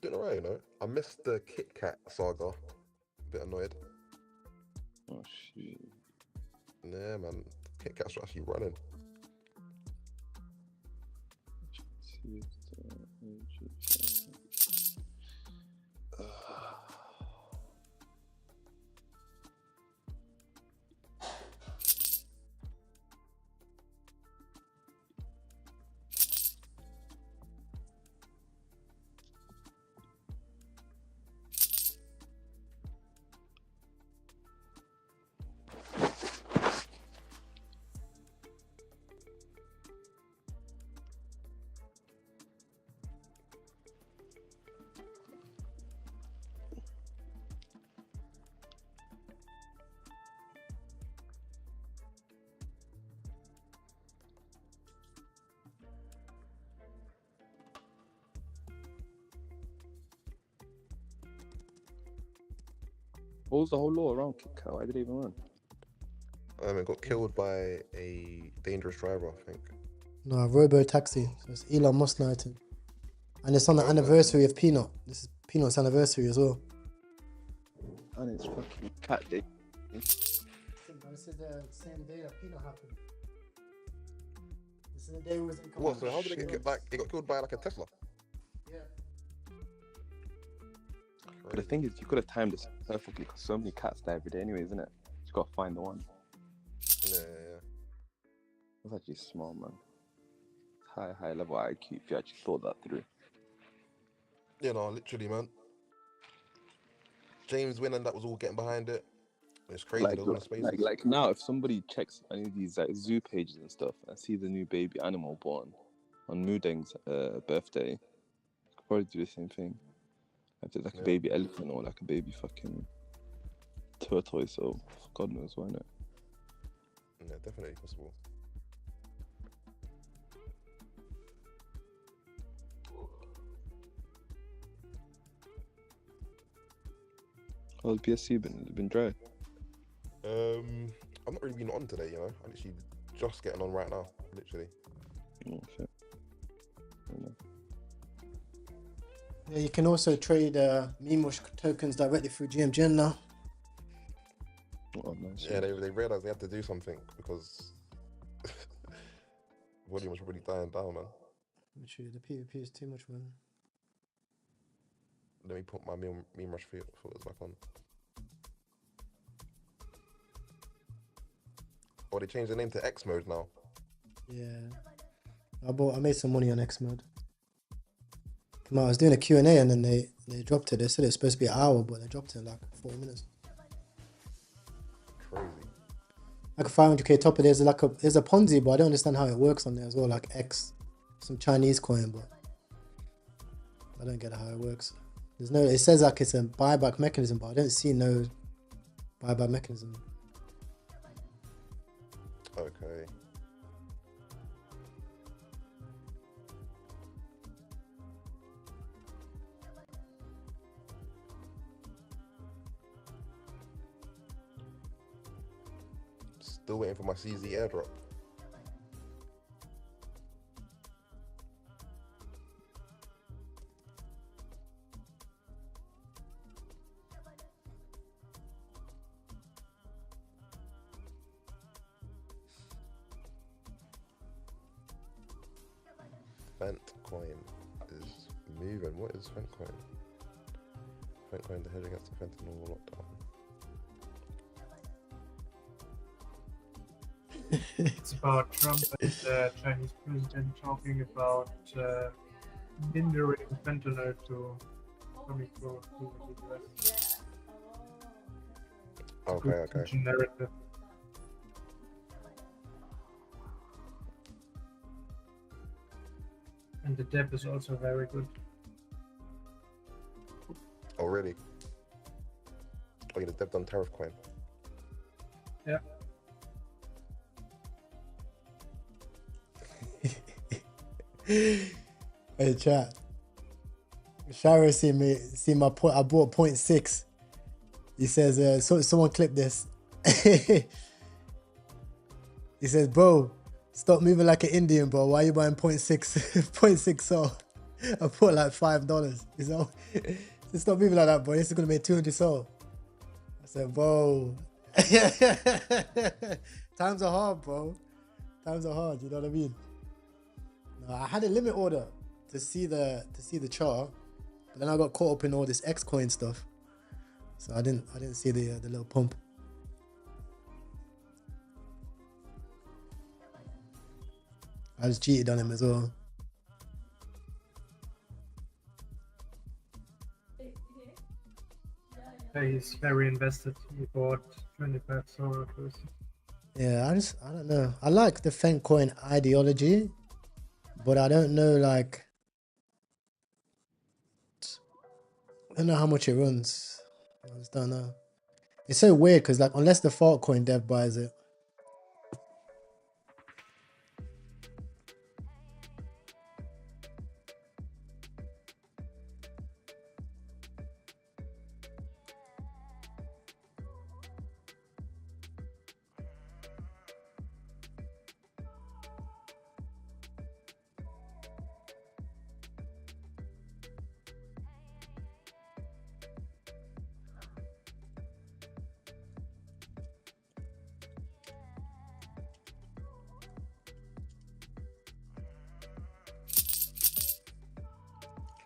Doing alright, you know. I missed the Kit Kat saga. A bit annoyed. Oh shit. Yeah, man. Kit Kats are actually running. What was the whole law around Kit Kat? Why did it even run? It got killed by a dangerous driver, I think. No, Robo Taxi. So it's Elon Musk narrative. And it's on the anniversary of Peanut. This is Peanut's anniversary as well. And it's fucking Cat Day. This is the same day that Peanut happened. This is the day it was in What? So how did it get like? It got killed by like a Tesla. Yeah. But the thing is, you could have timed this perfectly because so many cats die every day anyway, isn't it? You got to find the one. Yeah. That's actually smart, man. High level IQ if you actually thought that through. You know, literally, man. James Wynn and that was all getting behind it. It's crazy. Like, There was one spaces. like now, if somebody checks any of these like zoo pages and stuff and see the new baby animal born on Mudeng's birthday, you could probably do the same thing. If there's like a baby elephant or like a baby fucking tortoise or God knows why not. Yeah, definitely possible. How's BSC been dry? I've not really been on today, you know. I'm literally just getting on right now, literally. Oh shit. Yeah, you can also trade Memecoin tokens directly through GMGN now. Oh, nice. Yeah, they realised they had to do something because volume was really dying down, man. Literally, the PvP is too much, man. Let me put my meme rush filters back on. Oh, they changed the name to X mode now. Yeah. I made some money on X mode. Come on, I was doing a Q&A and then they dropped it. They said it was supposed to be an hour, but they dropped it in like 4 minutes. Crazy. Like a 500k topper, there's a Ponzi, but I don't understand how it works on there as well, like X, some Chinese coin, but I don't get how it works. There's no, it says like it's a buyback mechanism, but I don't see no buyback mechanism. Okay. Still waiting for my CZ airdrop. Fentcoin is moving. What is Fentcoin? Fentcoin, the hedge against the fentanyl lockdown. It's about Trump and the Chinese president talking about hindering fentanyl to coming to the US. It's a Okay, good okay. teaching narrative. And the depth is also very good. Oh, really? Oh, you the depth on Tariff Coin. Yeah. Hey, chat. Shara see my point. I bought 0.6. He says, someone clip this. He says, bro, stop moving like an Indian, bro. Why are you buying 0.6, 0.6 soul? I put like $5. He's like, stop moving like that, bro. This is going to make 200 soul. I said, bro. Times are hard, bro. Times are hard, you know what I mean? No, I had a limit order to see the chart, but then I got caught up in all this X coin stuff. So I didn't see the little pump. I just cheated on him as well. Yeah, he's very invested. He bought 25 solar first. Yeah, I don't know. I like the Feng coin ideology, but I don't know, like, I don't know how much it runs. I just don't know. It's so weird because, like, unless the fart coin dev buys it.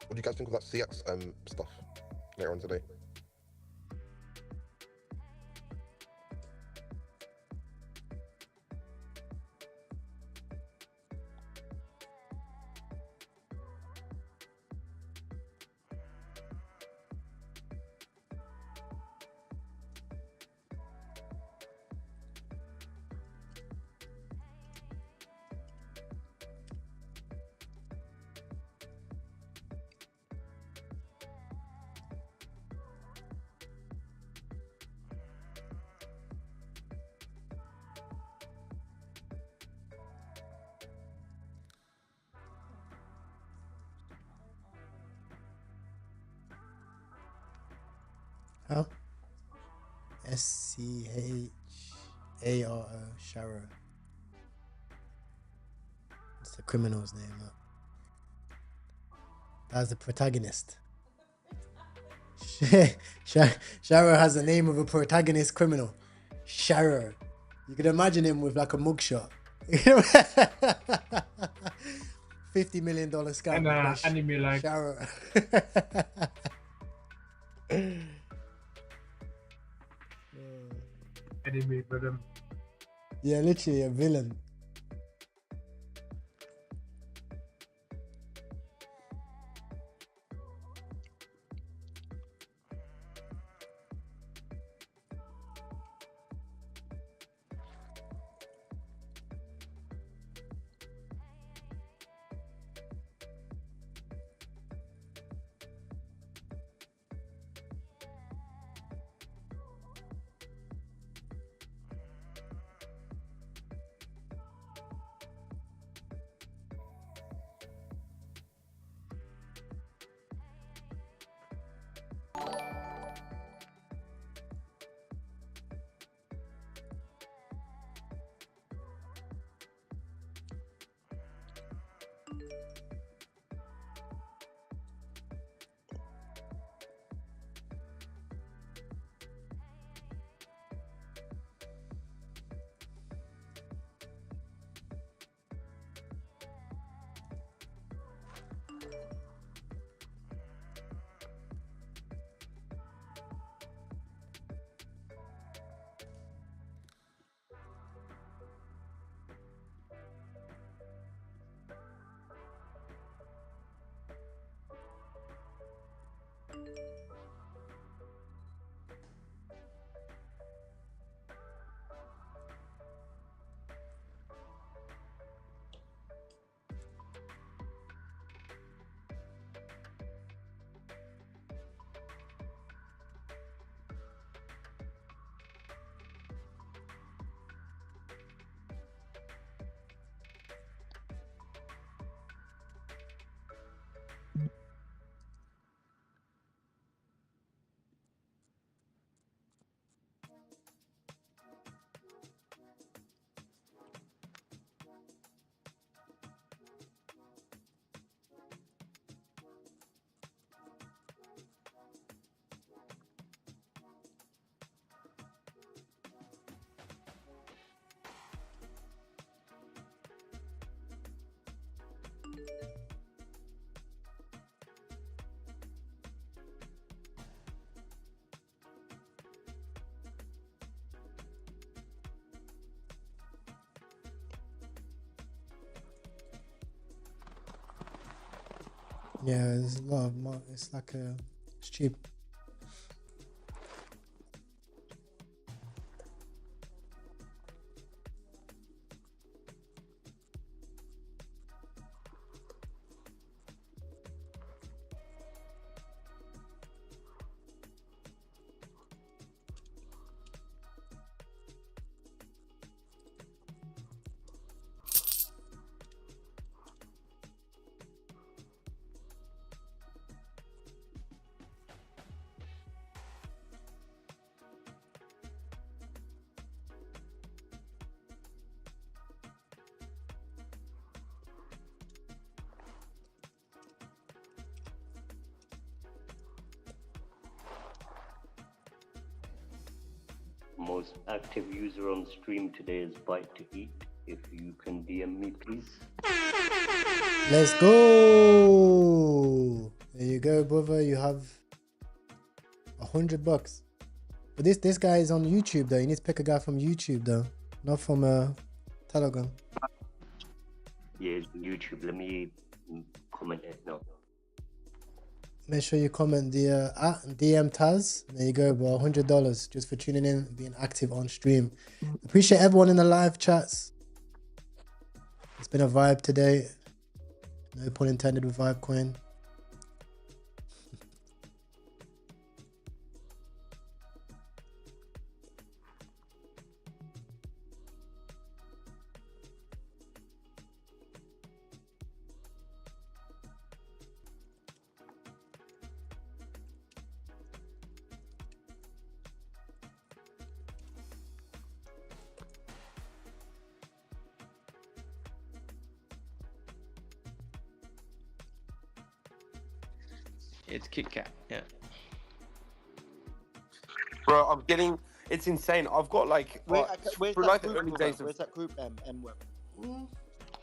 What do you guys think of that CX stuff later on today? How? SCHARO, Sharo. It's the criminal's name. That's the protagonist. Sharo has the name of a protagonist criminal. Sharo. You can imagine him with like a mugshot. $50 million scam. And anime like. Sharo. Enemy villain. Yeah, literally a villain. Yeah, there's a lot of it's like it's cheap. Most active user on stream today is Bite to Eat. If you can DM me, please. Let's go. There you go, brother. You have $100. But this guy is on YouTube though. You need to pick a guy from YouTube though, not from Telegram. Yeah, YouTube. Let me comment it now. Make sure you comment the DM Taz. There you go, bro. $100 just for tuning in and being active on stream. Appreciate everyone in the live chats. It's been a vibe today. No pun intended with Vibecoin. It's Kit Kat, yeah. Bro, I'm getting. It's insane. I've got like. Where's for that like the group, early brother? days of. Where's that group M web?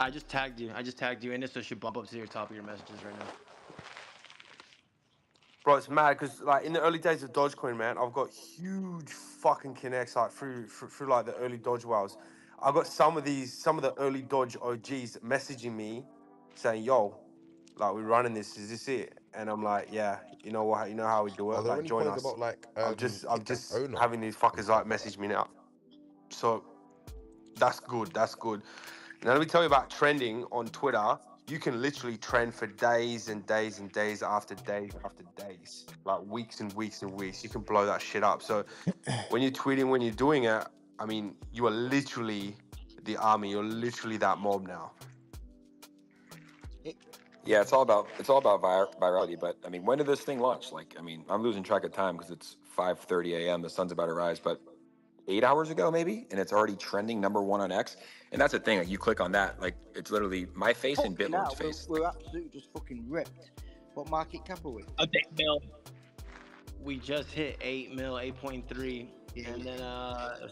I just tagged you in it, so it should bump up to your top of your messages right now. Bro, it's mad because like in the early days of Dogecoin, man, I've got huge fucking connects like through like the early Dodge whales. I've got some of the early Dodge OGs messaging me saying, "Yo, like we're running this. Is this it?" And I'm like, "Yeah, you know what? You know how we do it. Are there Like any join coins us." about like I'm just owner having these fuckers like message me now. So that's good. That's good. Now let me tell you about trending on Twitter. You can literally trend for days and days and days after days after days, like weeks and weeks and weeks. You can blow that shit up. So when you're tweeting, when you're doing it, I mean, you are literally the army. You're literally that mob now. Yeah, it's all about virality. But I mean, when did this thing launch? Like, I mean, I'm losing track of time because it's 5:30 a.m. The sun's about to rise, but 8 hours ago maybe, and it's already trending #1 on X. And that's the thing. Like, you click on that, like it's literally my face and Bitlord's face. We're absolutely just fucking ripped. What market cap are we? A big mil. We just hit 8 mil, 8.3, and then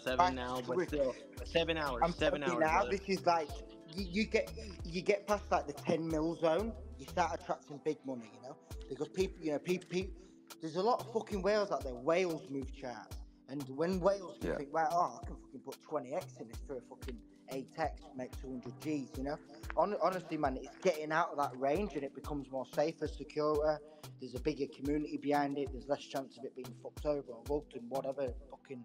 7 now, but still 7 hours. I'm 7 telling hours. you now, brother. this is like you get past like the 10 mil zone, you start attracting big money, you know, because people, people. There's a lot of fucking whales out there. Whales move charts, and when whales you think, right, I can fucking put 20x in this for a fucking 8x, make 200 Gs, you know. Honestly, man, it's getting out of that range, and it becomes more safer, secure. There's a bigger community behind it. There's less chance of it being fucked over or mugged and whatever. Fucking,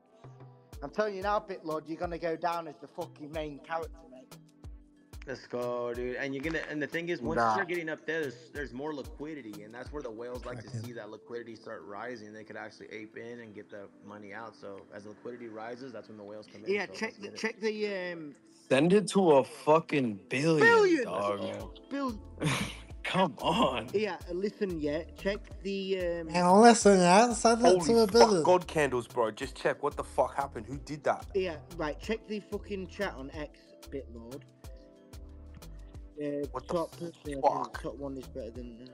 I'm telling you now, Bitlord, you're gonna go down as the fucking main character, mate. Let's go, dude. And the thing is, once you start getting up there, there's more liquidity, and that's where the whales like to see that liquidity start rising. They could actually ape in and get the money out. So as the liquidity rises, that's when the whales come in. Yeah, so check the Send it to a fucking billion, dog. Come on. Yeah, listen, check the And listen, send that to Holy a fuck, billion. God candles, bro. Just check what the fuck happened. Who did that? Yeah, right. Check the fucking chat on X, Bitlord. What top, the fuck? Top one is better than.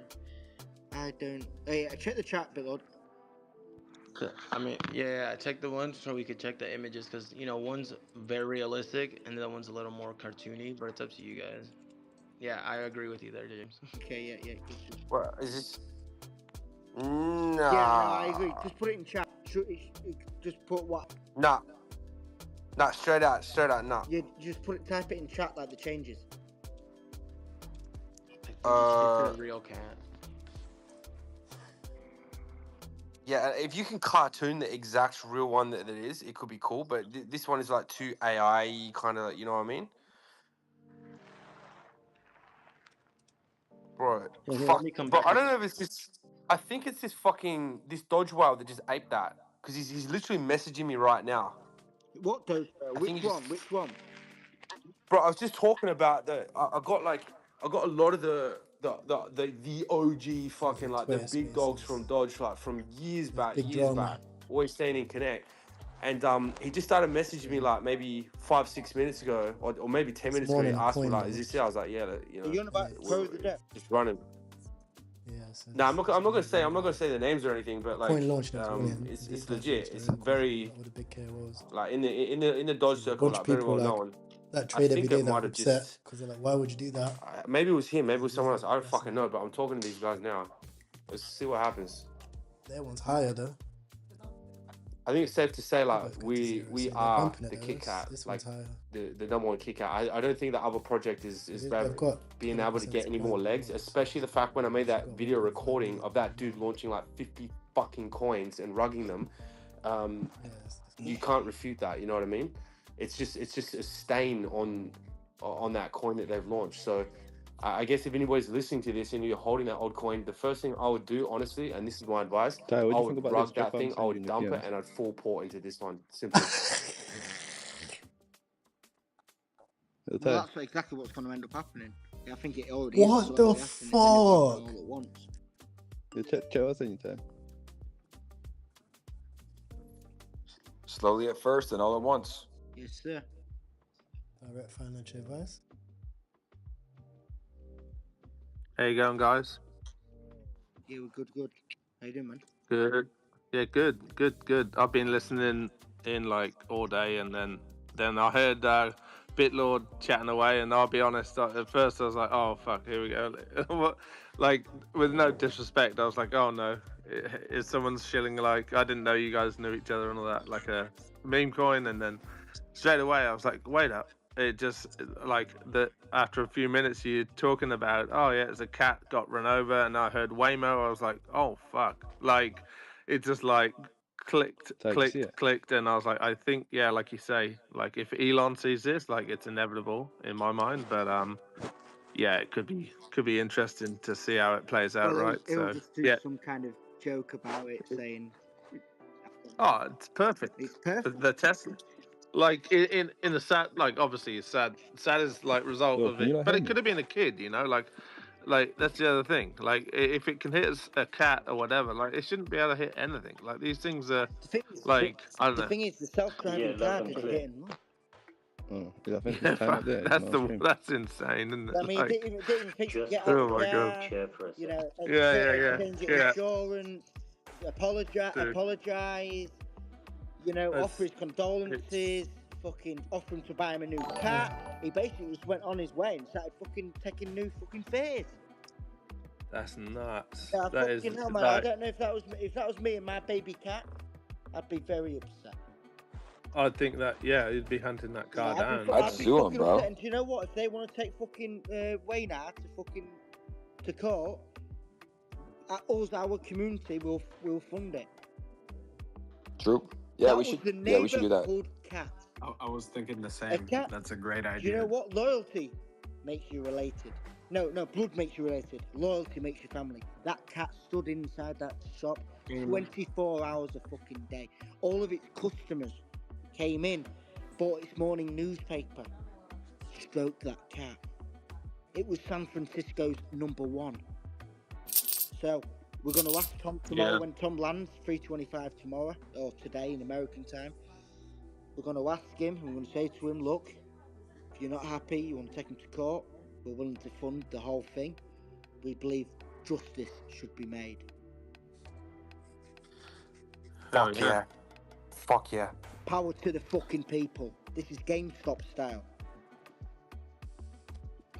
I don't. Oh, yeah, check the chat, Bitlord. I mean, yeah, check the one so we could check the images, because one's very realistic and the other one's a little more cartoony, but it's up to you guys. Yeah, I agree with you there, James. Okay, yeah. What is this? Nah. Yeah, no, I agree. Just put it in chat. Just put what? Nah, straight out, nah. Yeah, just type it in chat like the changes. It's a real cat. Yeah, if you can cartoon the exact real one that it is, it could be cool. But this one is like too AI kind of, you know what I mean? Bro, Yeah, here, let fuck. me come Bro, back I with don't know if it's this. I think it's this fucking Dodge whale that just aped that because he's literally messaging me right now. What does? I Which think he just. one? Which one? Bro, I was just talking about I got a lot of the OG fucking like the Twitter big dogs Spaces. from Dodge like from years back, big drama. always staying in connect. And he just started messaging me like maybe 5-6 minutes ago or maybe 10 minutes ago. He morning the asked me coin like, "Is this it?" I was like, "Yeah, you Are know, you on about Pro the Death? just running." Yeah, so No, I'm not gonna say the names or anything, but like, coin launch next morning. it's These guys legit. launched It's already. very All the big KOs. like in the Dodge circle, Bunch like of very people well like known. that I trade every think day it that might are have upset just because they're like, why would you do that? maybe it was him, maybe it was someone else. I don't fucking know, but I'm talking to these guys now. Let's see what happens. Their one's higher though. I think it's safe to say like That's good to we see, we they're are bumping it the though. Kit Kat, This like one's higher. the number one Kit Kat. I don't think the other project is They've got being able to 20% get any more supply. legs, especially the fact when I made that video recording of that dude launching like 50 fucking coins and rugging them. You can't refute that, you know what I mean? It's just a stain on that coin that they've launched. So I guess if anybody's listening to this and you're holding that old coin, the first thing I would do, honestly, and this is my advice, Ty, what I do you think would about rug this? Check that what I'm thing, I sending would in the dump it, DMs. and I'd full port into this one. Simple. Well, that's exactly what's going to end up happening. Yeah, I think it already What is. the It's already happening. It's ended up happening all at once. Yeah, check what I'm sending you, Ty. Slowly at first and all at once. Yes, sir. Direct financial advice. How you going, guys? Yeah, we're good. How you doing, man? Good. Yeah, good. I've been listening in like all day, and then I heard Bitlord chatting away, and I'll be honest, at first I was like, oh fuck, here we go. What? Like, with no disrespect, I was like, oh no, is someone's shilling? Like, I didn't know you guys knew each other and all that, like a meme coin, and then straight away I was like, wait up. It just like that after a few minutes you're talking about, oh yeah, it's a cat got run over, and I heard Waymo. I was like, oh fuck, like it just like clicked, and I was like, I think, yeah, like you say, like if Elon sees this, like it's inevitable in my mind, but yeah, it could be interesting to see how it plays out, Well, right? it'll So just do yeah, some kind of joke about it, saying, oh, it's perfect. It's perfect. The Tesla. Like in the sad, like obviously it's sad is like result Yo, of can you it, not but hear it me? could have been a kid, you know, like that's the other thing. Like if it can hit a cat or whatever, like it shouldn't be able to hit anything. Like these things are like I don't The know. thing is, the self-driving car didn't hit him. Oh, yeah, I think Yeah, it's time up there. that's insane, isn't it? I mean, like, didn't even think to get out oh of the my car, god. you know, Yeah. exchange insurance, apologise, you know, It's- offer his condolences, fucking offer him to buy him a new cat. He basically just went on his way and started fucking taking new fucking fares. That's nuts. Yeah, That is fucking hell, man. I don't know if that was me and my baby cat, I'd be very upset. I'd think that, yeah, you'd be hunting that car down. I'd be fucking upset. And do you know what? If they want to take fucking Wayne out to court, us, our community will fund it. True. Yeah, That we was should. the Yeah, we should do that. neighborhood cat. I was thinking the A same. cat. That's a great Do idea. you know what? Loyalty makes you related. No, blood makes you related. Loyalty makes you family. That cat stood inside that shop 24 hours a fucking day. All of its customers came in, bought its morning newspaper, stroked that cat. It was San Francisco's #1. So we're going to ask Tom tomorrow when Tom lands, 3:25 tomorrow, or today in American time. We're going to ask him, and we're going to say to him, look, if you're not happy, you want to take him to court, we're willing to fund the whole thing. We believe justice should be made. Fuck yeah. Fuck yeah. Power to the fucking people. This is GameStop style.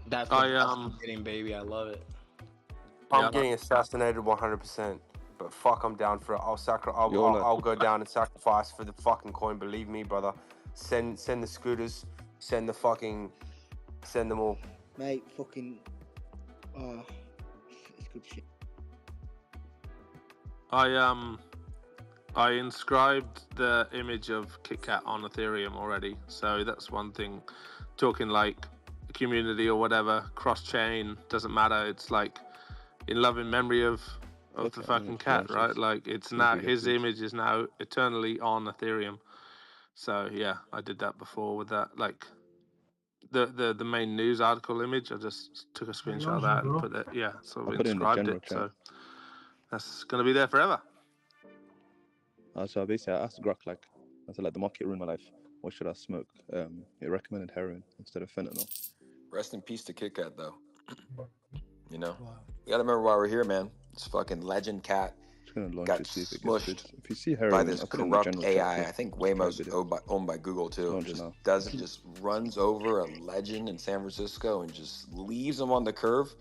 That's getting, baby. I love it. I'm getting assassinated 100%. But fuck, I'm down for it. I'll go down and sacrifice for the fucking coin. Believe me, brother. Send the scooters. Send them all. Mate, fucking... Oh, it's good shit. I inscribed the image of KitKat on Ethereum already, so that's one thing. Talking like community or whatever, cross chain, doesn't matter. It's like in love and memory of the fucking cat, right? Like it's now his image is now eternally on Ethereum. So yeah, I did that before with that, like the main news article image. I just took a screenshot of that and put that. Yeah, so I'll we put it in the inscribed general it. chat. So that's gonna be there forever. So basically, I asked Grok, like, I said, like, the market ruined my life. What should I smoke? It recommended heroin instead of fentanyl. Rest in peace to Kit Kat, though. You know, we gotta remember why we're here, man. This fucking legend cat got smushed If you see by heroin, this I'll put it in the corrupt general chat. AI. I think Waymo's owned by Google too. Just runs over a legend in San Francisco and just leaves him on the curve.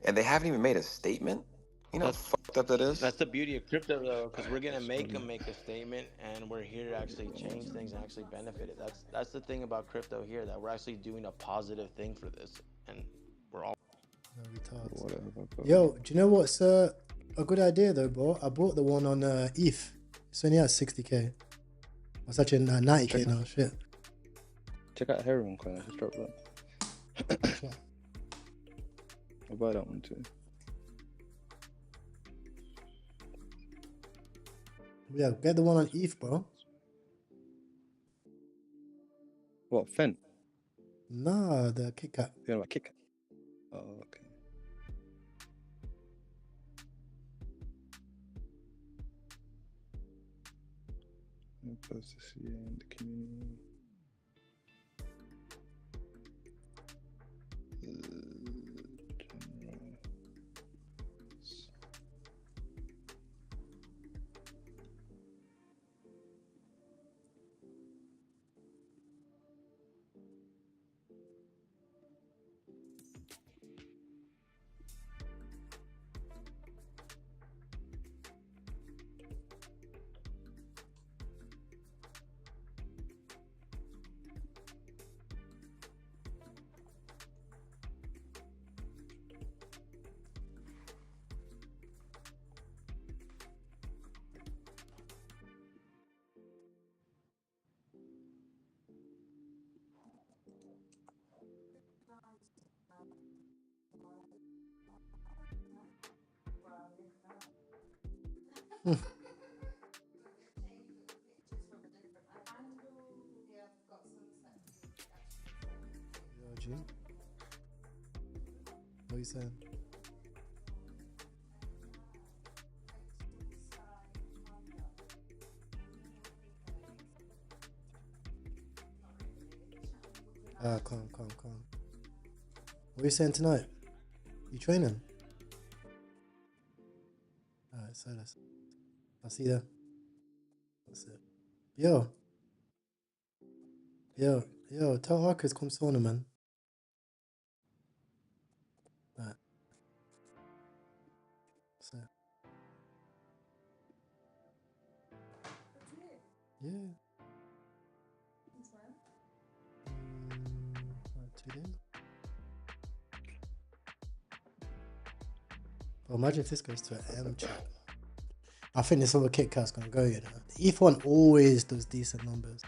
And they haven't even made a statement. You know how fucked up that is? That's the beauty of crypto, though, because we're gonna make them make a statement, and we're here to actually change things and actually benefit it. That's the thing about crypto here, that we're actually doing a positive thing for this, and we're all. Yo, do you know what's a good idea though, bro? I bought the one on ETH. It's only at 60k. It's actually 90k now. Shit. Check out heroin coin. I just dropped that. I'll buy that one too. Yeah, get the one on ETH, bro. What, Fent? Nah, the Kit Kat. You know about Kit Kat? Oh, okay. I'm supposed to see in the community. What are you saying? Calm. What are you saying tonight? You training? Alright, so I'll see you there. That's it. Yo, tell Arcus come sauna, man. Alright. So. Yeah. 2 days. Well, imagine if this goes to an M chat. I think this other Kit Kat's gonna go, you know. The ETH one always does decent numbers.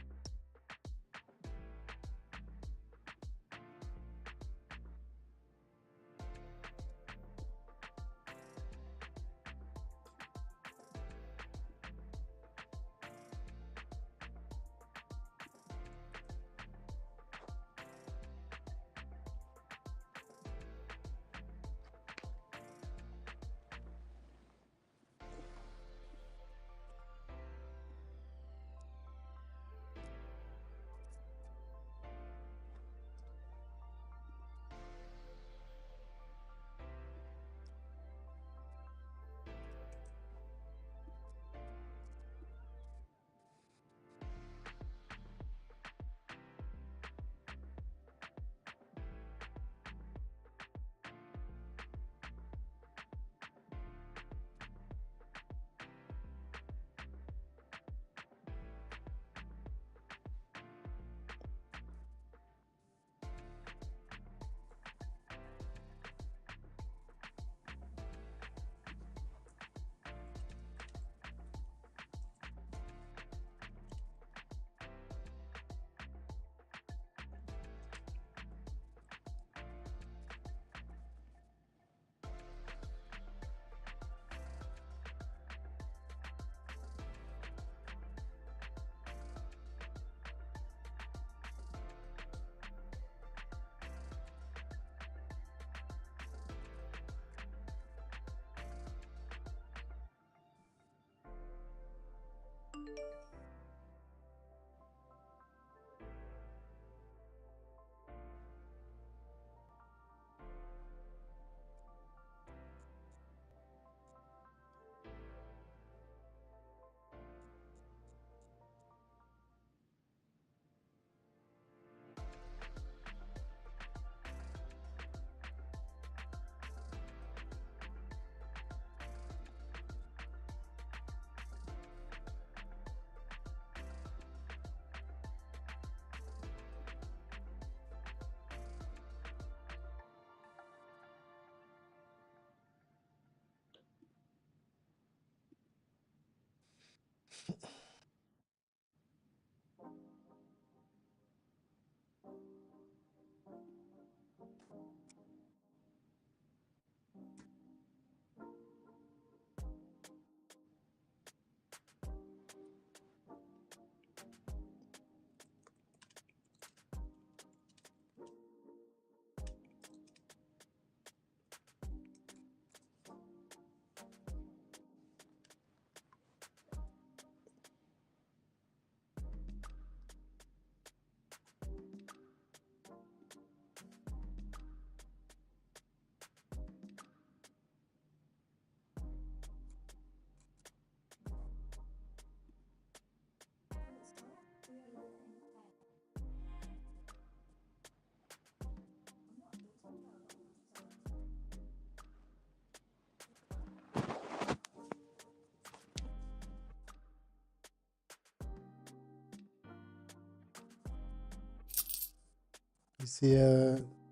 You see,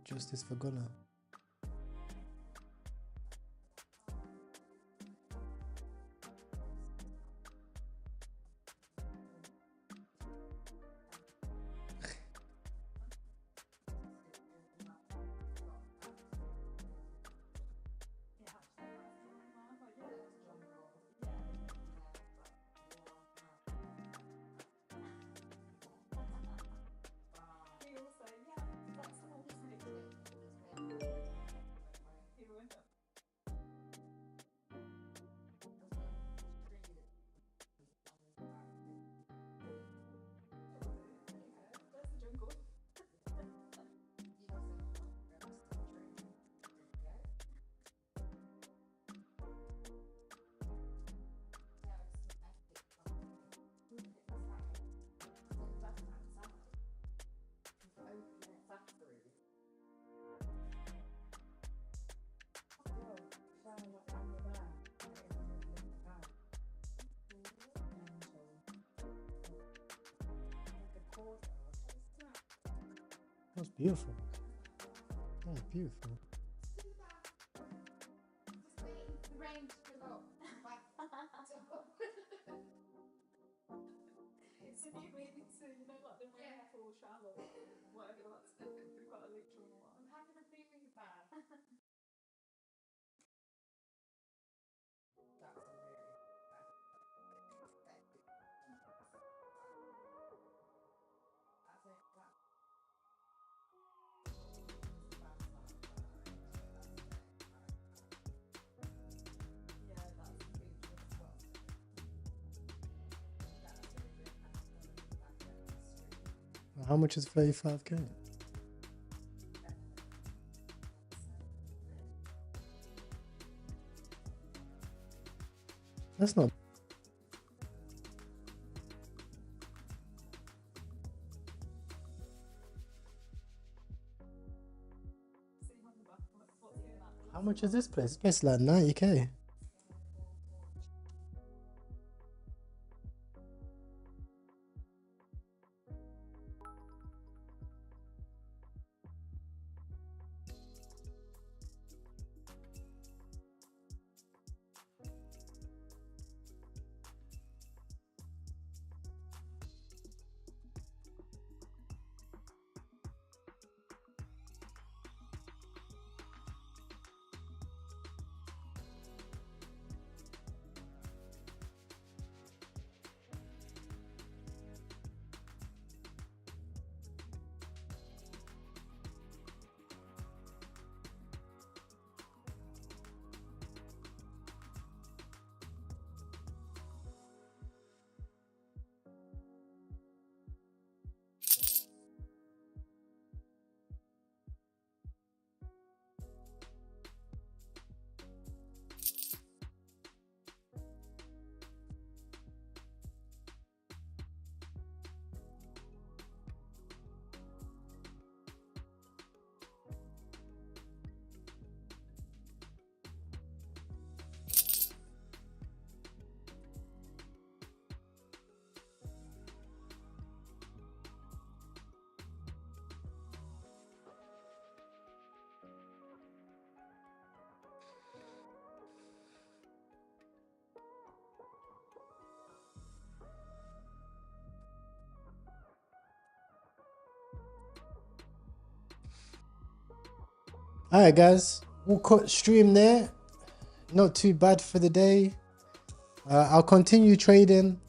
Justice for Gunner. He also, yeah, that's the one who's making it. He went up. That's the jungle. That's beautiful. That's beautiful. It's a new meaning to, you know, like the rain for Charlotte, whatever that's called. We've got a literal one. I'm having a feeling bad. How much is 35k? That's not. How much is this place? This place is like 90k. Alright guys, we'll cut stream there. Not too bad for the day. I'll continue trading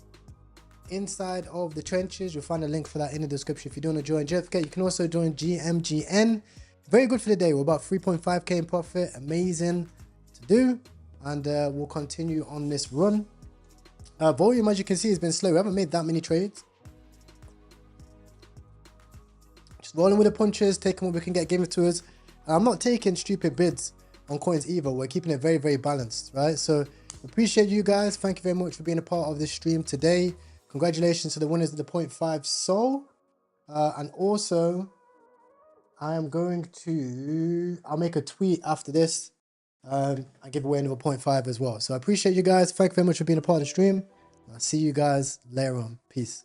inside of the trenches. You'll find a link for that in the description if you don't want to join. Don't forget, you can also join GMGN. Very good for the day. We're about 3.5k in profit. Amazing to do. And we'll continue on this run. Volume, as you can see, has been slow. We haven't made that many trades. Just rolling with the punches, taking what we can get given to us. I'm not taking stupid bids on coins either. We're keeping it very, very balanced, right? So appreciate you guys. Thank you very much for being a part of this stream today. Congratulations to the winners of the 0.5 Sol. And also, I am going to, I'll make a tweet after this. I give away another 0.5 as well. So I appreciate you guys. Thank you very much for being a part of the stream. I'll see you guys later on. Peace.